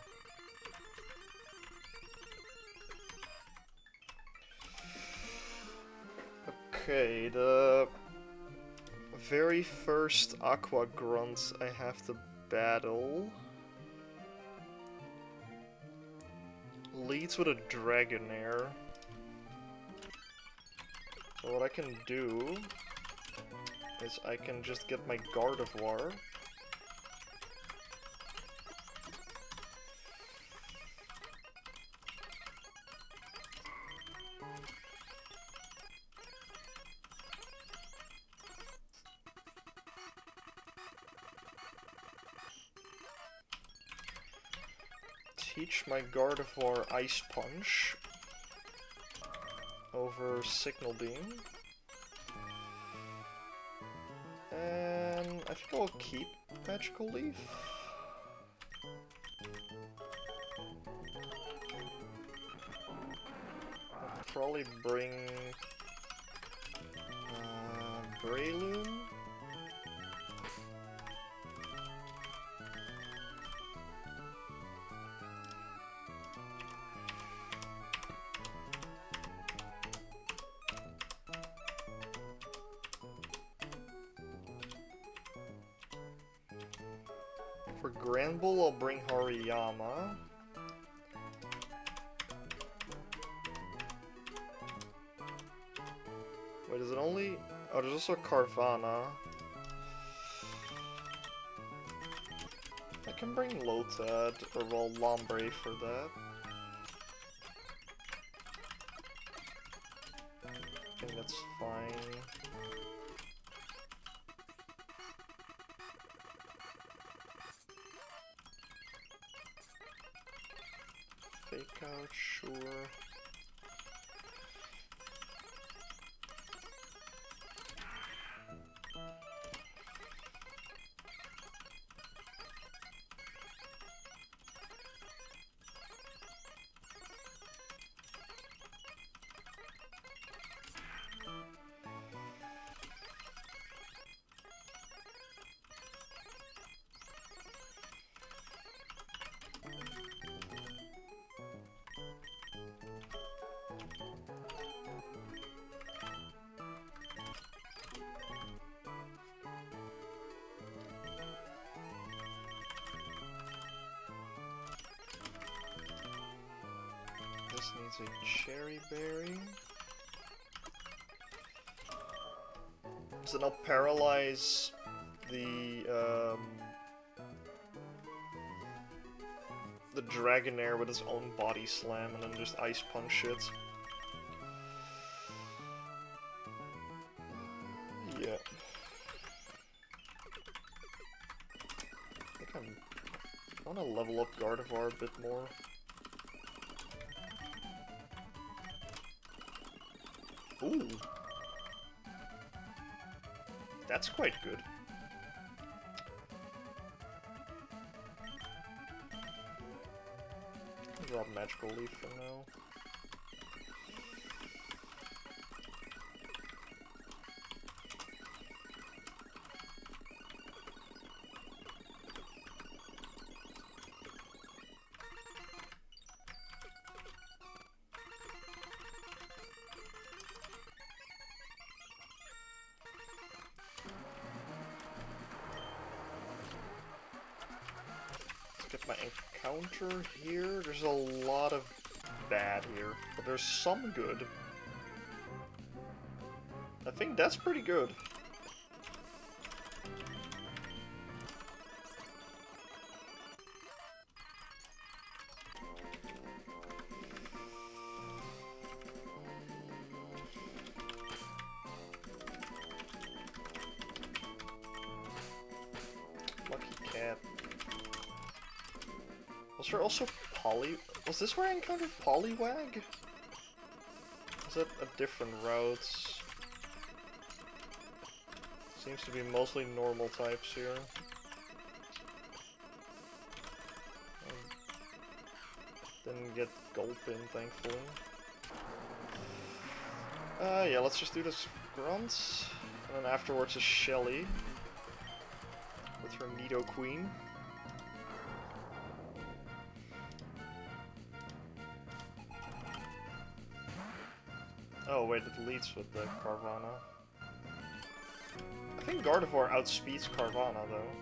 Okay, the very first Aqua Grunt I have to battle leads with a Dragonair. So what I can do is I can just get my Gardevoir. Teach my Gardevoir Ice Punch over Signal Beam. And I think I'll keep Magical Leaf. I'll probably bring Breloom. For Grand Bull, I'll bring Hariyama. Wait, is it only... Oh, there's also Carvana. I can bring Lotad, or well, Lombre for that. I think that's fine. Fake out, sure. This needs a Cherry Berry. So then I'll paralyze the Dragonair with its own Body Slam and then just Ice Punch it. Yeah. I want to level up Gardevoir a bit more. Ooh. That's quite good. magical leaf for now. Get my encounter here. There's a lot of bad here, but there's some good. I think that's pretty good. Lucky cat. Was there also Was this where I encountered Poliwag? Is that a different route? Seems to be mostly normal types here. Didn't get Gulpin, thankfully. Yeah, let's just do this Grunt. And then afterwards is Shelly. With her Nidoqueen. Oh wait, it leads with the Carvana. I think Gardevoir outspeeds Carvana though.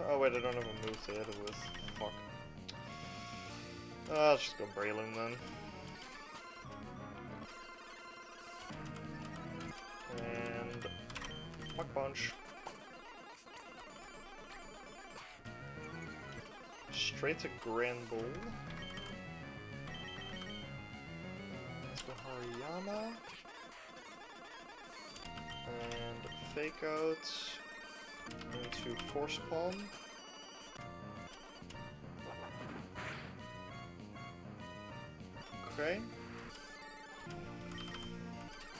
Oh wait, I don't have a move to hit it with. Fuck. I'll just go Breloom then. And... Mach Punch. Straight to Grand Bull. Let's go Hariyama. And Fake Out into Force Palm. Okay.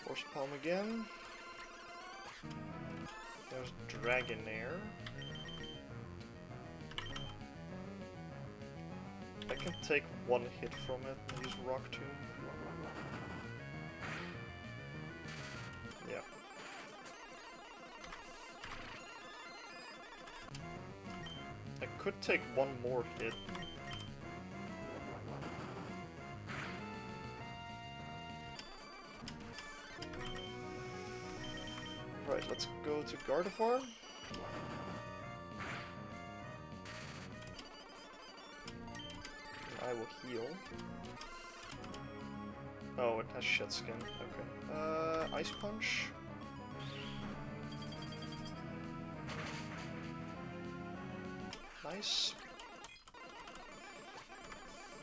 Force Palm again. There's Dragonair. I can take one hit from it and use Rock Tomb. Yeah. I could take one more hit. Right, let's go to Gardevoir. I will heal. Oh, it has Shed Skin. Okay. Ice Punch. Nice.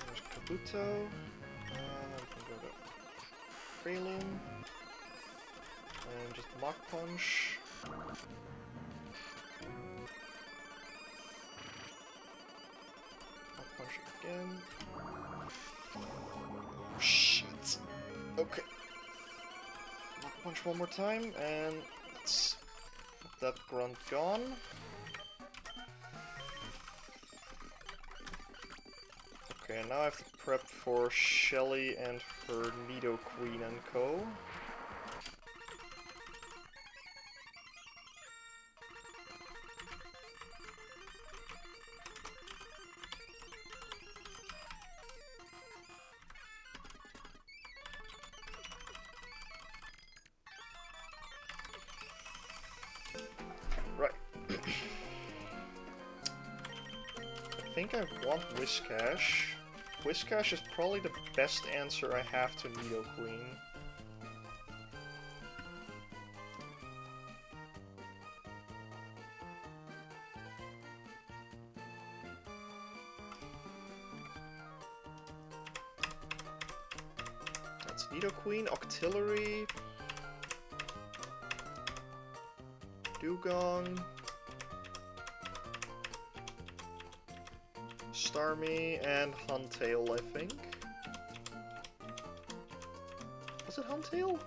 There's Kabuto. We can go to Breloom. And just Mach Punch. Mach Punch again. Shit. Okay. Mach Punch one more time, and let's get that Grunt gone. Okay, now I have to prep for Shelly and her Nidoqueen and co. Right. I think I want Whiscash. Whiscash is probably the best answer I have to Nidoqueen. That's Nidoqueen, Octillery, Dugong, Starmie, and Huntail, I think. Was it Huntail?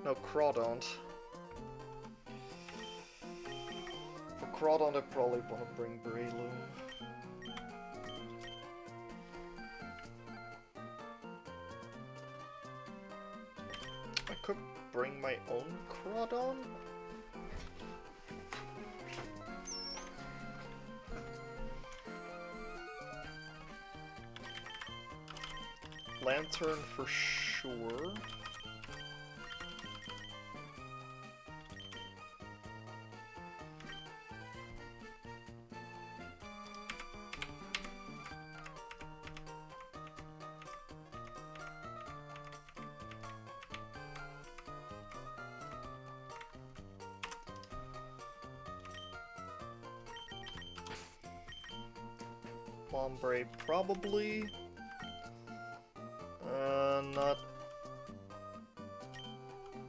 No, Crawdaunt. For Crawdon, I probably want to bring Breloom. I could bring my own Crawdon? Lantern for sure. Ombre, probably. Not.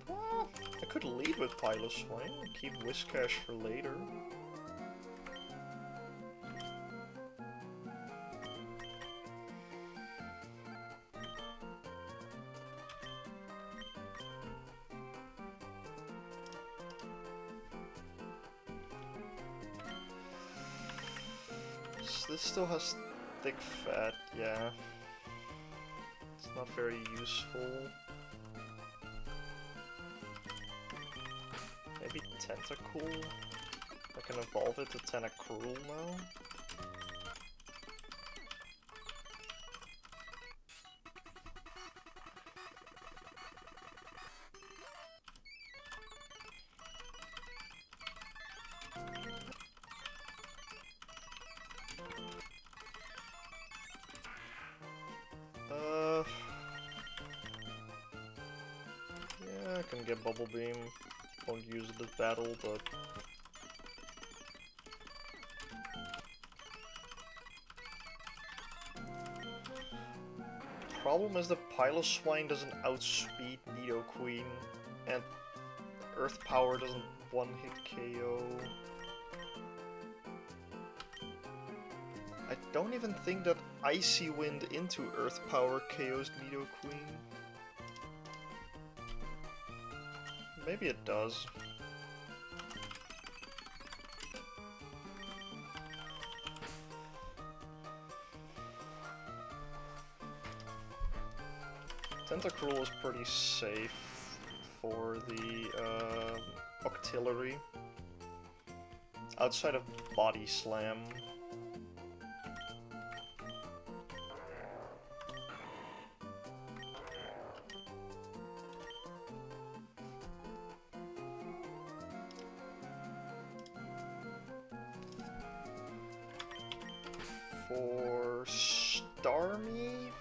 Well, I could lead with Piloswine and keep Whiscash for later. This still has thick fat, yeah. It's not very useful. Maybe Tentacool? I can evolve it to Tentacruel now? Yeah, I can get Bubble Beam. Won't use it this battle, but... Problem is that Piloswine doesn't outspeed Nidoqueen, and Earth Power doesn't one-hit KO. I don't even think that Icy Wind into Earth Power KOs Nidoqueen. Maybe it does. Tentacruel is pretty safe for the Octillery. Outside of Body Slam. For Starmie,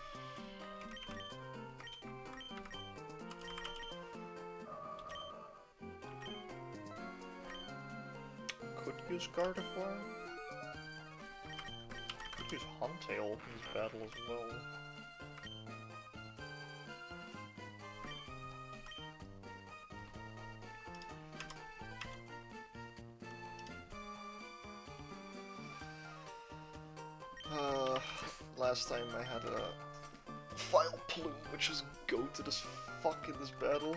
could use Gardevoir. Could use Huntail in this battle as well. Last time I had a File Plume, which was goated as fuck in this battle.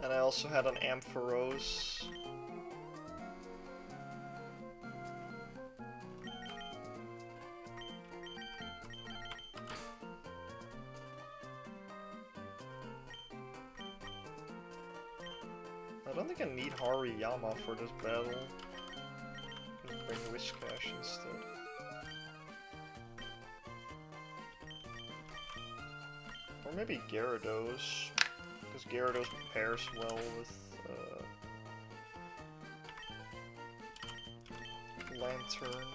And I also had an Ampharos. I don't think I need Hariyama for this battle. Can bring Whiscash instead. Or maybe Gyarados, because Gyarados pairs well with Lantern.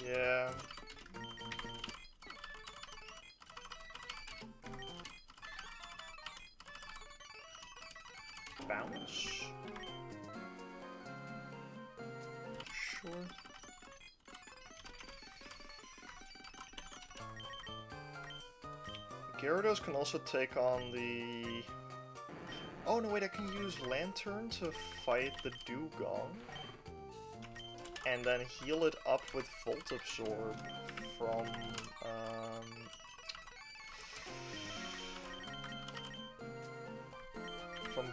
Yeah. Bounce? Sure. Gyarados can also take on the... Oh no, wait, I can use Lantern to fight the Dugong. And then heal it up with Volt Absorb from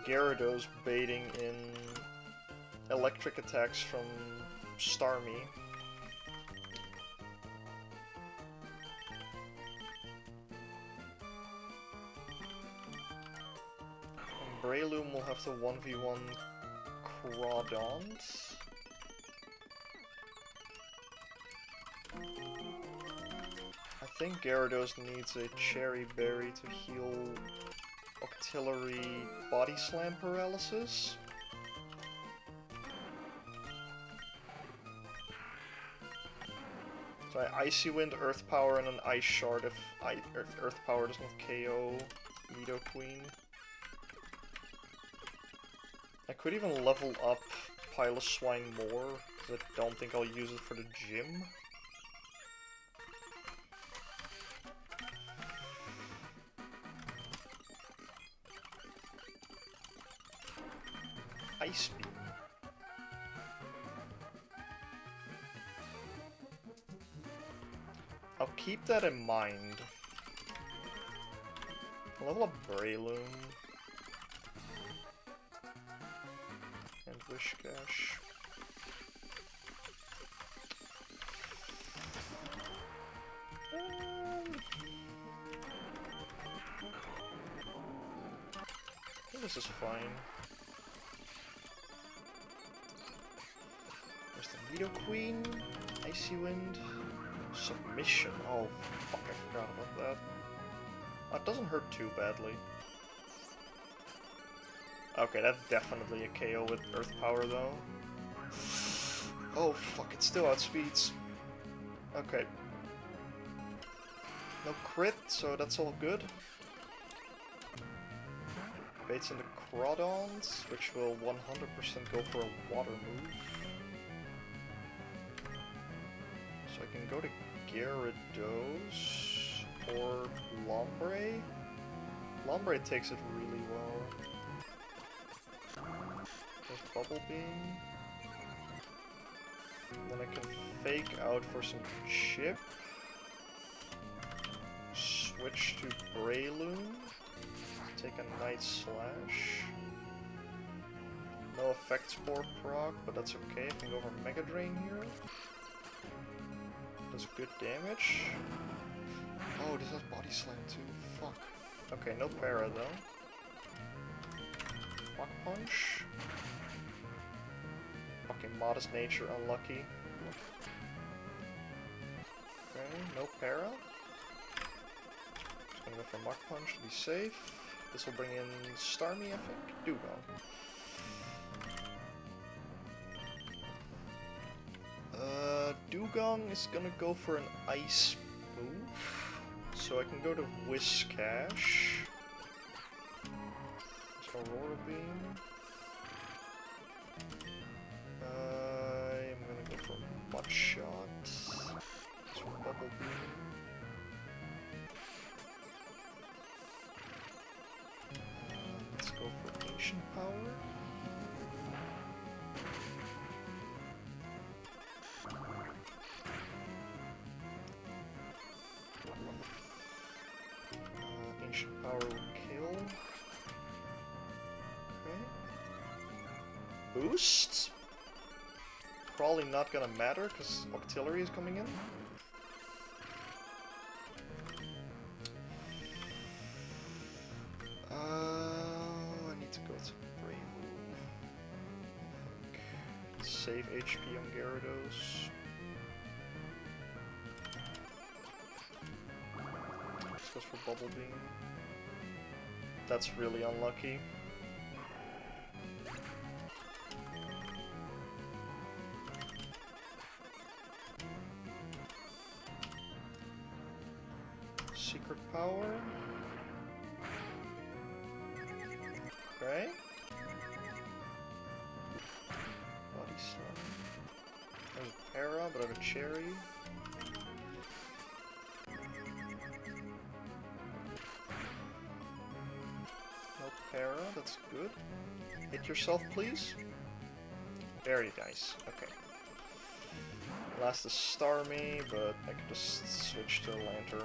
Gyarados baiting in electric attacks from Starmie. And Breloom will have to 1v1 Crawdont. I think Gyarados needs a Cherry Berry to heal Octillery Body Slam paralysis. So I Icy Wind, Earth Power, and an Ice Shard if Earth Power doesn't KO Nidoqueen. I could even level up Piloswine more, because I don't think I'll use it for the gym. Ice Beam. I'll keep that in mind. Level up Breloom. And Whiscash. I think this is fine. There's the Nidoqueen, Icy Wind, Submission. Oh, fuck, I forgot about that. That doesn't hurt too badly. Okay, that's definitely a KO with Earth Power, though. Oh, fuck, it still outspeeds. Okay. No crit, so that's all good. Baits into Crawdons, which will 100% go for a water move. So I can go to Gyarados or Lombre. Lombre takes it really well. There's Bubble Beam. Then I can fake out for some chip. Switch to Breloom. Take a Night Slash. No Effect Spore proc, but that's okay. I can go for Mega Drain here. Does good damage. Oh, this has Body Slam too. Fuck. Okay, no para though. Rock Punch. Fucking Modest Nature, unlucky. Okay, no para. Just gonna go for Mach Punch to be safe. This will bring in Starmie, I think. Dugong. Dugong is gonna go for an Ice move. So I can go to Whiscash. Aurora Beam. I'm gonna go for Mud Shot. That's for Bubble Beam. Let's go for Ancient Power. Ancient Power will kill. Okay. Boost? Probably not gonna matter because Octillery is coming in. I need to go to Breloom. Save HP on Gyarados. This goes for Bubble Beam. That's really unlucky. Secret Power. Okay. Body Slam. There's a para, but I have a Cherry. No para, that's That's good. Hit yourself, please. Very nice. Okay. Last is Starmie, but I can just switch to Lantern.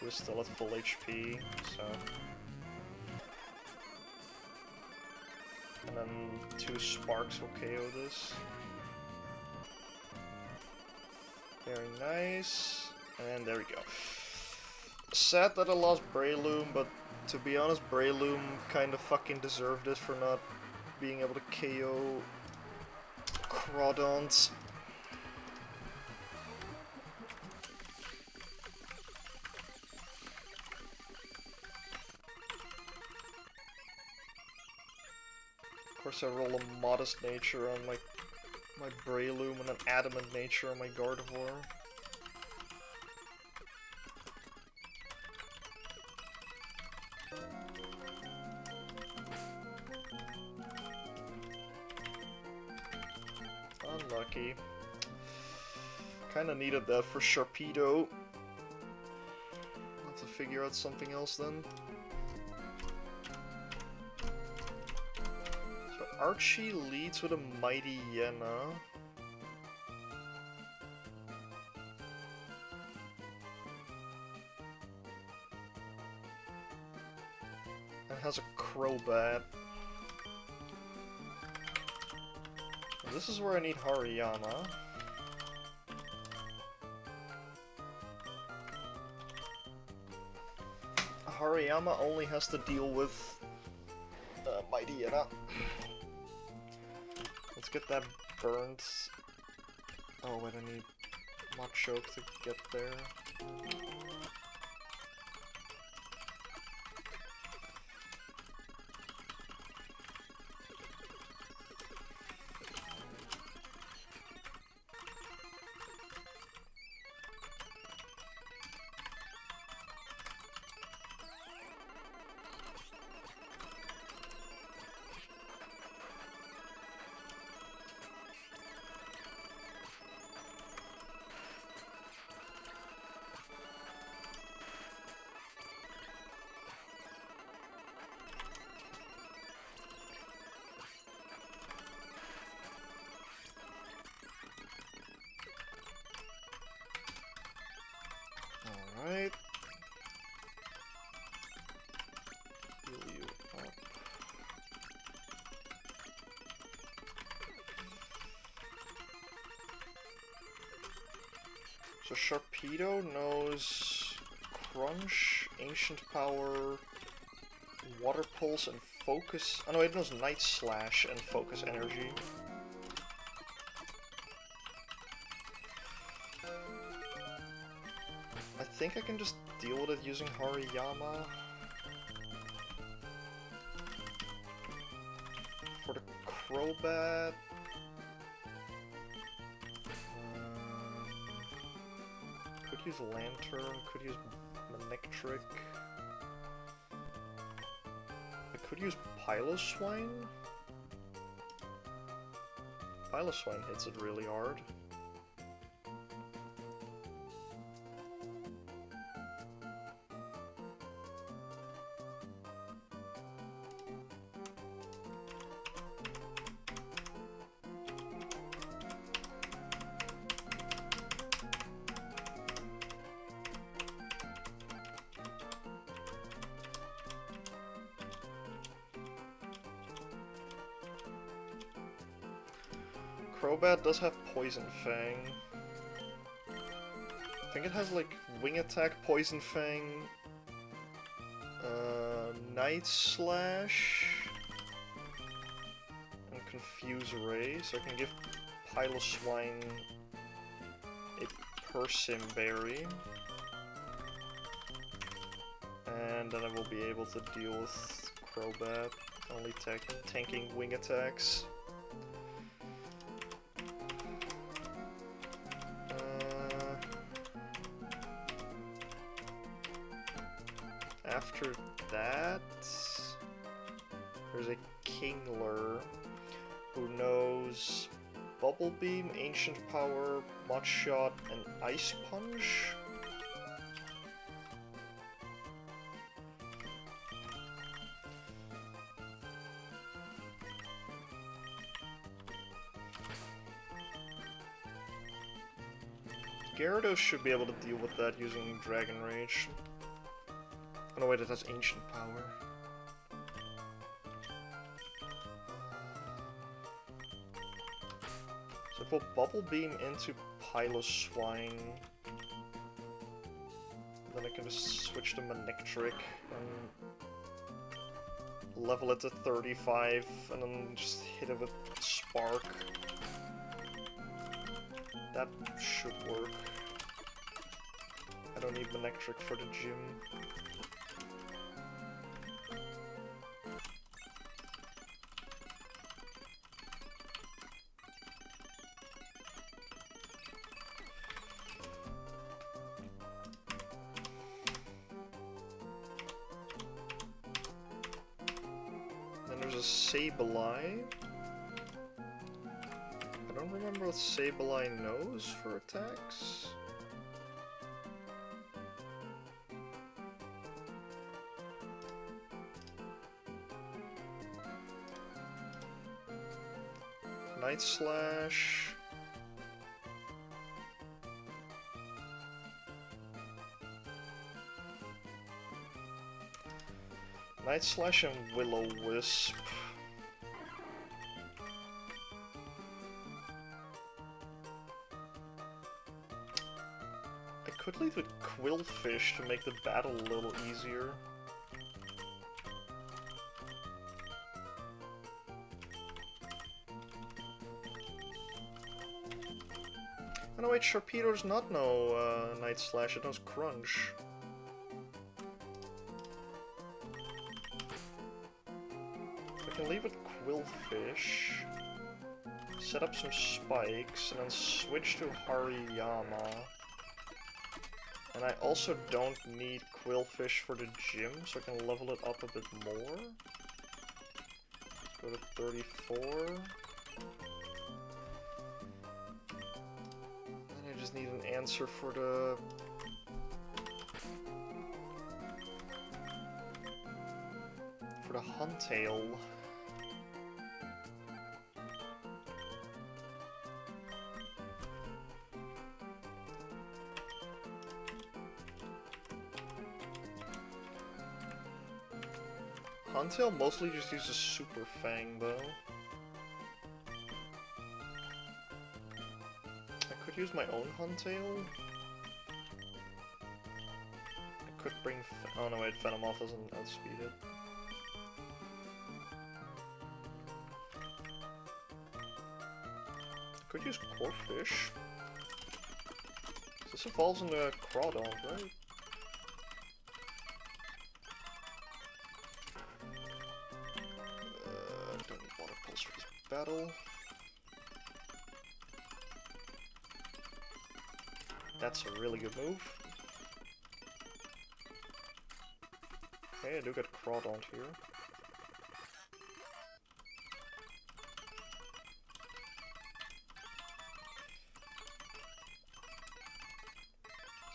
Who is still at full HP, so... And then 2 Sparks will KO this. Very nice. And there we go. Sad that I lost Breloom, but to be honest, Breloom kinda fucking deserved it for not being able to KO Crawdons. Of course I roll a Modest Nature on my Breloom and an Adamant Nature on my Gardevoir. Unlucky. Kinda needed that for Sharpedo. Have to figure out something else then. So Archie leads with a Mighty Yenna. And has a Crobat. This is where I need Hariyama. Hariyama only has to deal with Mighty Yenna. Let's get that burned. Oh wait, I need Machoke to get there. Alright. Heal you up. So Sharpedo knows Crunch, Ancient Power, Water Pulse, and Focus. Oh no, it knows Night Slash and Focus Energy. I think I can just deal with it using Hariyama. For the Crobat... could use Lantern, could use Manectric. I could use Piloswine? Piloswine hits it really hard. Crobat does have Poison Fang. I think it has like Wing Attack, Poison Fang, Night Slash, and Confuse Ray, so I can give Piloswine a Persim Berry. And then I will be able to deal with Crobat, only tanking Wing Attacks. After that, there's a Kingler who knows Bubble Beam, Ancient Power, Mud Shot, and Ice Punch. Gyarados should be able to deal with that using Dragon Rage. Oh no, wait, it has Ancient Power. So if we'll Bubble Beam into Piloswine, then I can just switch to Manectric and level it to 35, and then just hit it with Spark. That should work. I don't need Manectric for the gym. Then there's a Sableye. I don't remember what Sableye knows for attacks. Night Slash. Night Slash and Will-O-Wisp. I could lead with Quillfish to make the battle a little easier. Oh no, wait, Sharpedo does not know Night Slash, it knows Crunch. I can leave with Quillfish, set up some spikes, and then switch to Hariyama. And I also don't need Quillfish for the gym, so I can level it up a bit more. Let's go to 34. And I just need an answer for the... Huntail. Huntail mostly just uses Super Fang, though. I could use my own Huntail. I could bring... oh no, wait, Venomoth doesn't outspeed it. Could use Corphish. This evolves into Crawdon, right? Don't need Water Pulse for this battle. That's a really good move. Okay, I do get Crawdon here.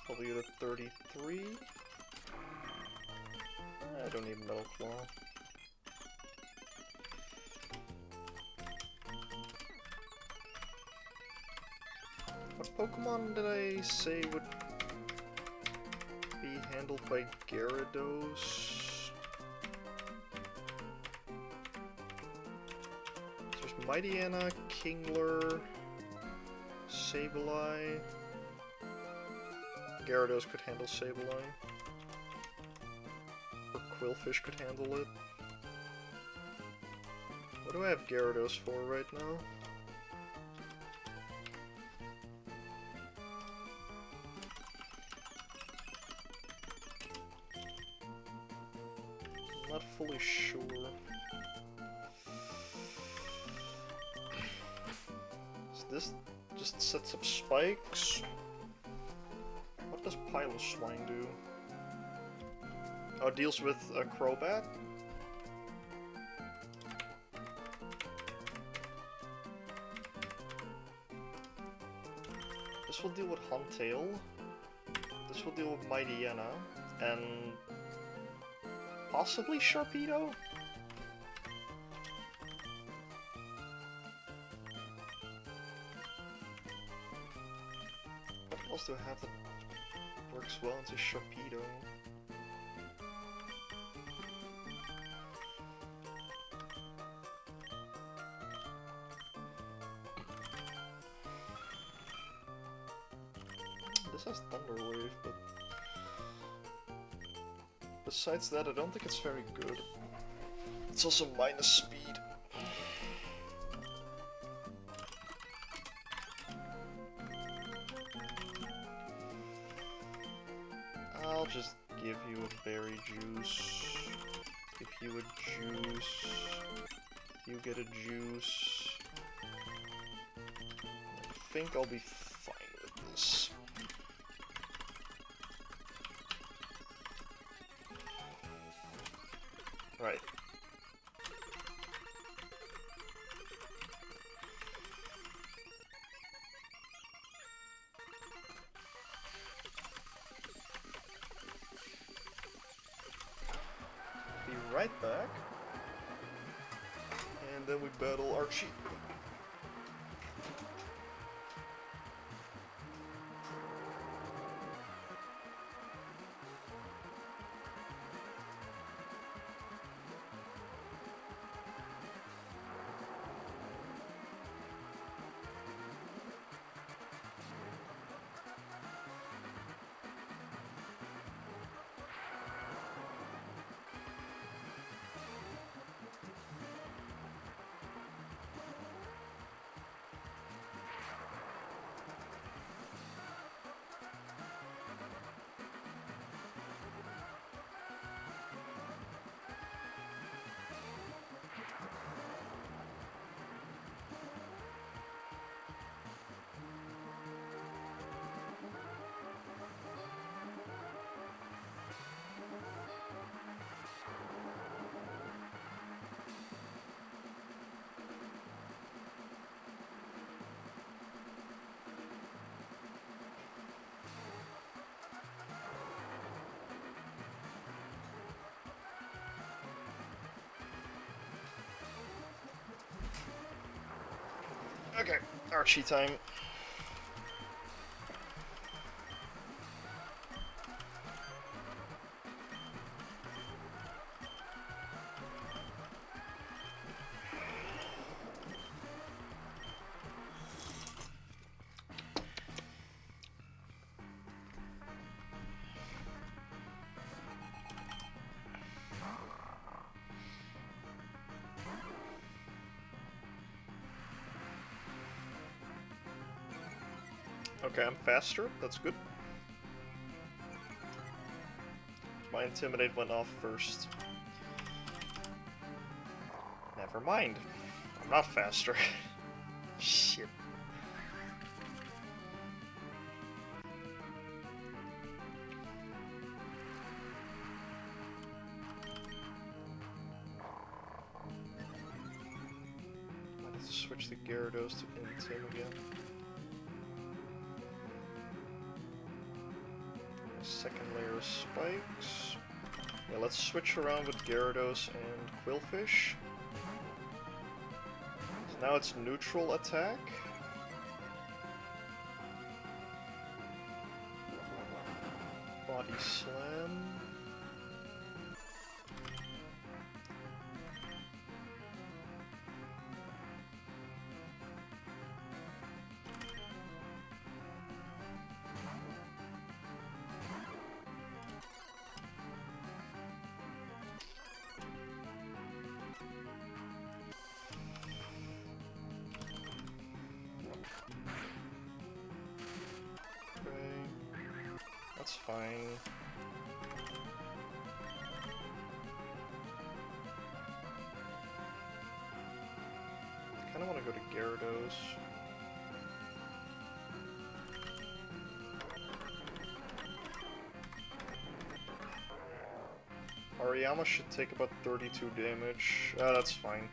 W to 33. I don't need Metal Claw. What Pokemon did I say would be handled by Gyarados? There's Mightyena, Kingler, Sableye. Gyarados could handle Sableye. Or Quillfish could handle it. What do I have Gyarados for right now? I'm not fully sure. So this just sets up spikes. What does Piloswine do? Oh, it deals with a Crobat? This will deal with Huntail. This will deal with Mightyena. And... possibly Sharpedo? What else do I have that works well into Sharpedo? This has Thunder Wave, but besides that, I don't think it's very good. It's also minus speed. I'll just give you a berry juice. Give you a juice. You get a juice. I think I'll be fine with this. Right. Be right back. And then we battle Archie. Okay, Archie time. Okay, I'm faster. That's good. My Intimidate went off first. Never mind. I'm not faster. Shit. I need to switch the Gyarados to Intim again. Second layer of spikes. Yeah, let's switch around with Gyarados and Quillfish. So now it's neutral attack. Body Slam. That's fine. I kinda wanna go to Gyarados. Ariyama should take about 32 damage. That's fine.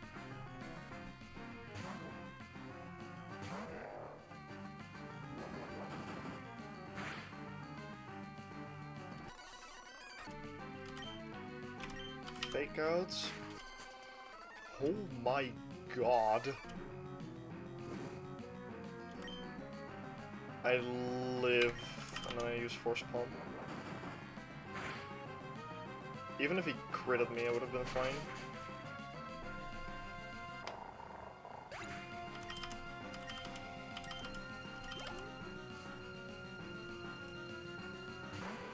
Fake outs. Oh my god. I live, and then I use Force Pump. Even if he critted me, I would have been fine.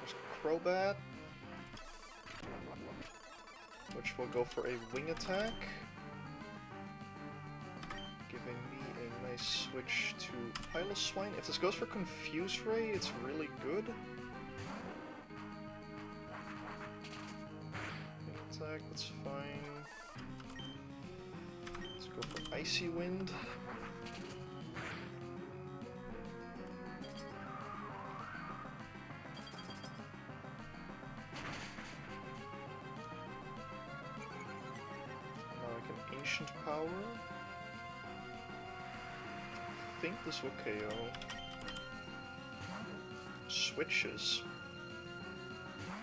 There's Crobat, which will go for a wing attack, giving me a nice switch to Piloswine. If this goes for Confuse Ray, it's really good. Wing attack, that's fine. Let's go for Icy Wind. Ancient Power. I think this will KO. Switches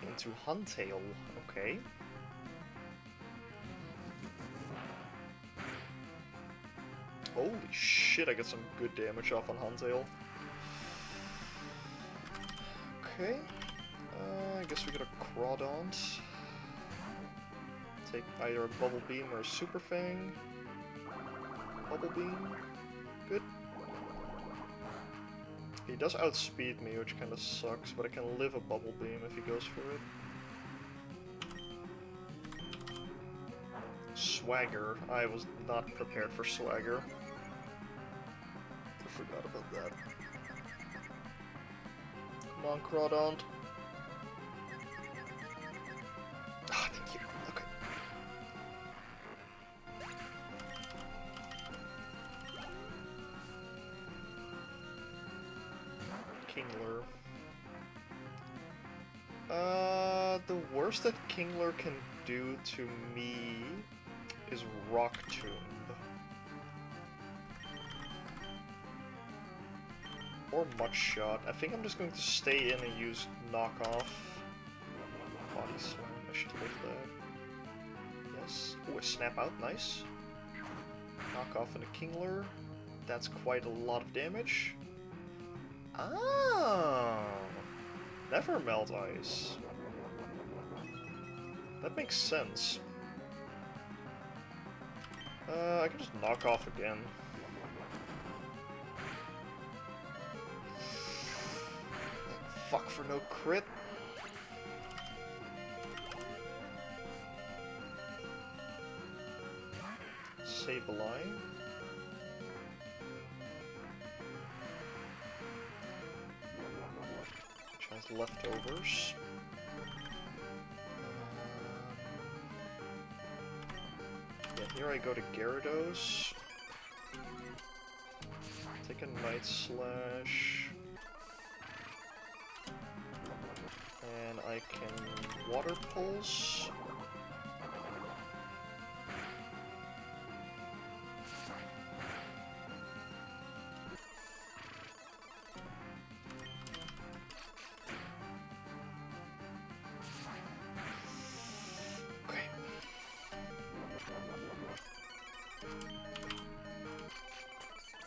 into Huntail. Okay. Holy shit, I get some good damage off on Huntail. Okay. I guess we get a Crawdaunt. Take either a Bubble Beam or a Super Fang. Bubble Beam. Good. He does outspeed me, which kind of sucks, but I can live a Bubble Beam if he goes for it. Swagger. I was not prepared for Swagger. I forgot about that. Come on, Crawdaunt. Ah, thank you. Okay. Kingler. The worst that Kingler can do to me is Rock Tomb. Or Much Shot. I think I'm just going to stay in and use Knockoff. Body Slam, I should live that. Yes. Oh, a Snap Out, nice. Knockoff and a Kingler. That's quite a lot of damage. Oh! Never Melt Ice. That makes sense. I can just knock off again. Fuck for no crit. Sableye. Which has leftovers. Yeah, here I go to Gyarados. Take a Night Slash. And I can Water Pulse. Okay.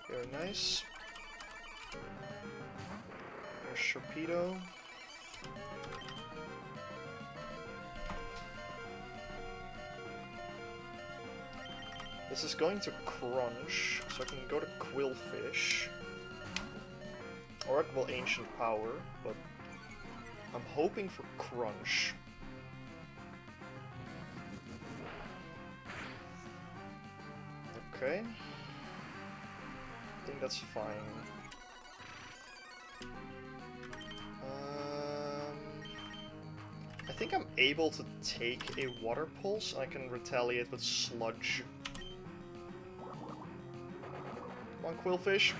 Very nice. There's Sharpedo. This is going to Crunch, so I can go to Quillfish. Or it will Ancient Power, but I'm hoping for Crunch. Okay. I think that's fine. I think I'm able to take a Water Pulse. I can retaliate with Sludge. Come on, Quillfish.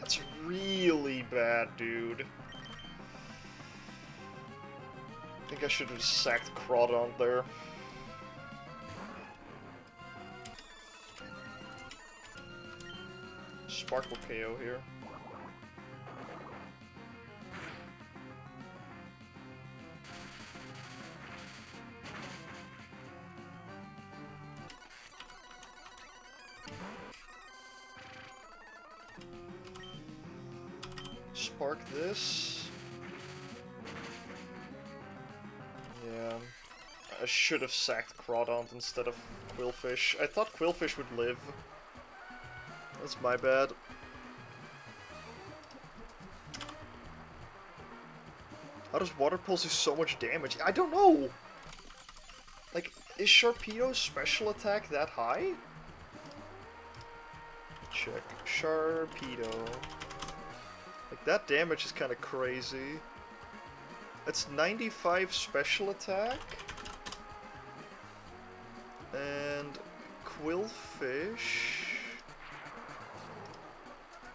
That's really bad, dude. I think I should have sacked Crawdaunt there. Sparkle KO here. Spark this. Yeah. I should have sacked Crawdont instead of Quillfish. I thought Quillfish would live. That's my bad. How does Water Pulse do so much damage? I don't know! Like, is Sharpedo's special attack that high? Check. Sharpedo. Like, that damage is kind of crazy. It's 95 special attack. And Quillfish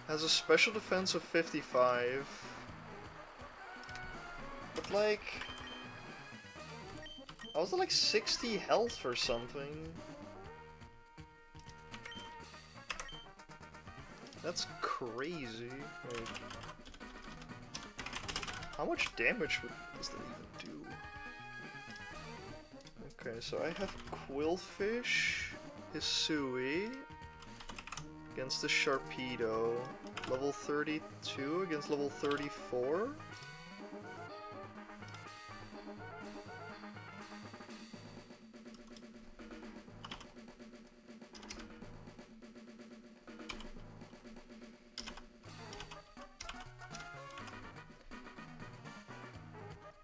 has a special defense of 55. But like, I was at like 60 health or something. That's crazy. Wait. How much damage does that even do? Okay, so I have Quillfish, Hisui against the Sharpedo. Level 32 against level 34.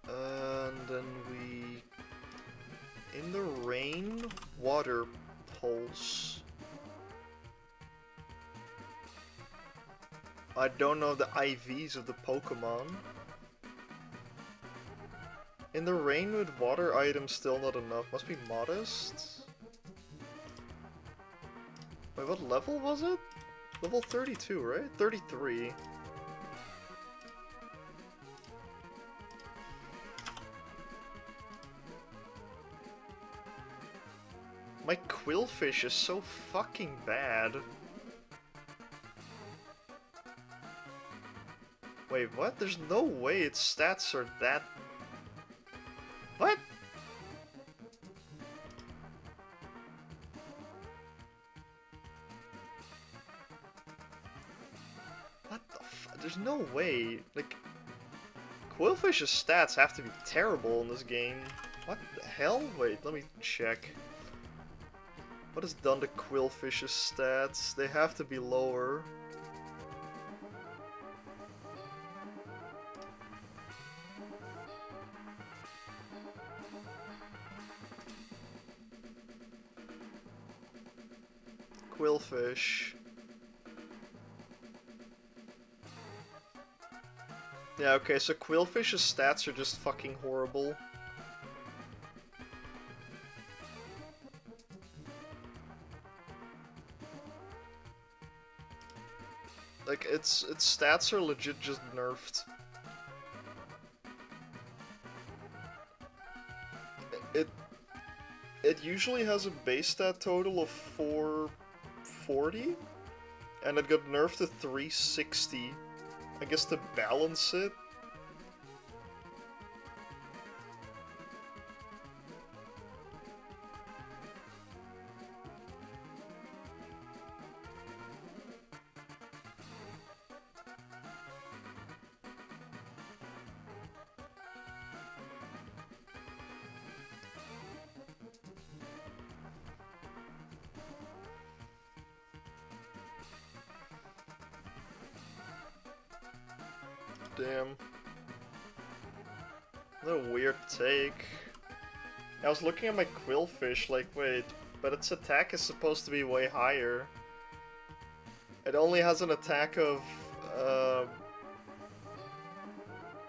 And then we... In the rain, Water Pulse. I don't know the IVs of the Pokémon. In the rain with water items still not enough. Must be modest. Wait, what level was it? Level 32, right? 33. My Quillfish is so fucking bad. Wait, what? There's no way its stats are that... What? What the f... There's no way. Like, Quillfish's stats have to be terrible in this game. What the hell? Wait, let me check. What has done to Quillfish's stats? They have to be lower. Quillfish. Yeah, okay, so Quillfish's stats are just fucking horrible. Like, its stats are legit just nerfed. It usually has a base stat total of 440, and it got nerfed to 360. I guess to balance it. Damn. What a weird take. I was looking at my Quillfish, like, wait, but its attack is supposed to be way higher. It only has an attack of,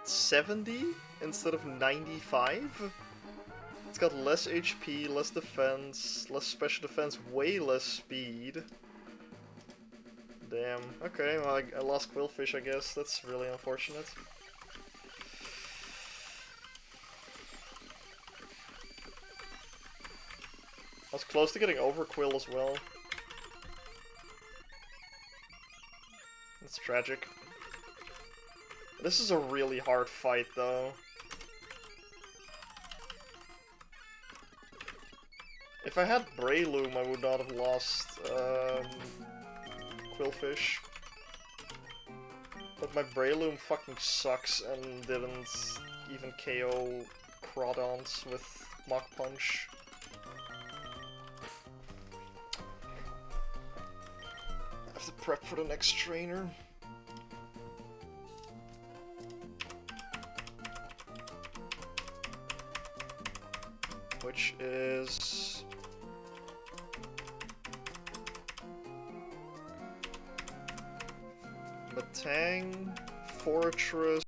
70 instead of 95? It's got less HP, less defense, less special defense, way less speed. Damn. Okay, well, I lost Quillfish, I guess. That's really unfortunate. I was close to getting over Quill as well. That's tragic. This is a really hard fight, though. If I had Breloom, I would not have lost, Quillfish. But my Breloom fucking sucks and didn't even KO Crawdons with Mach Punch. I have to prep for the next trainer. Which is... Matang, Fortress,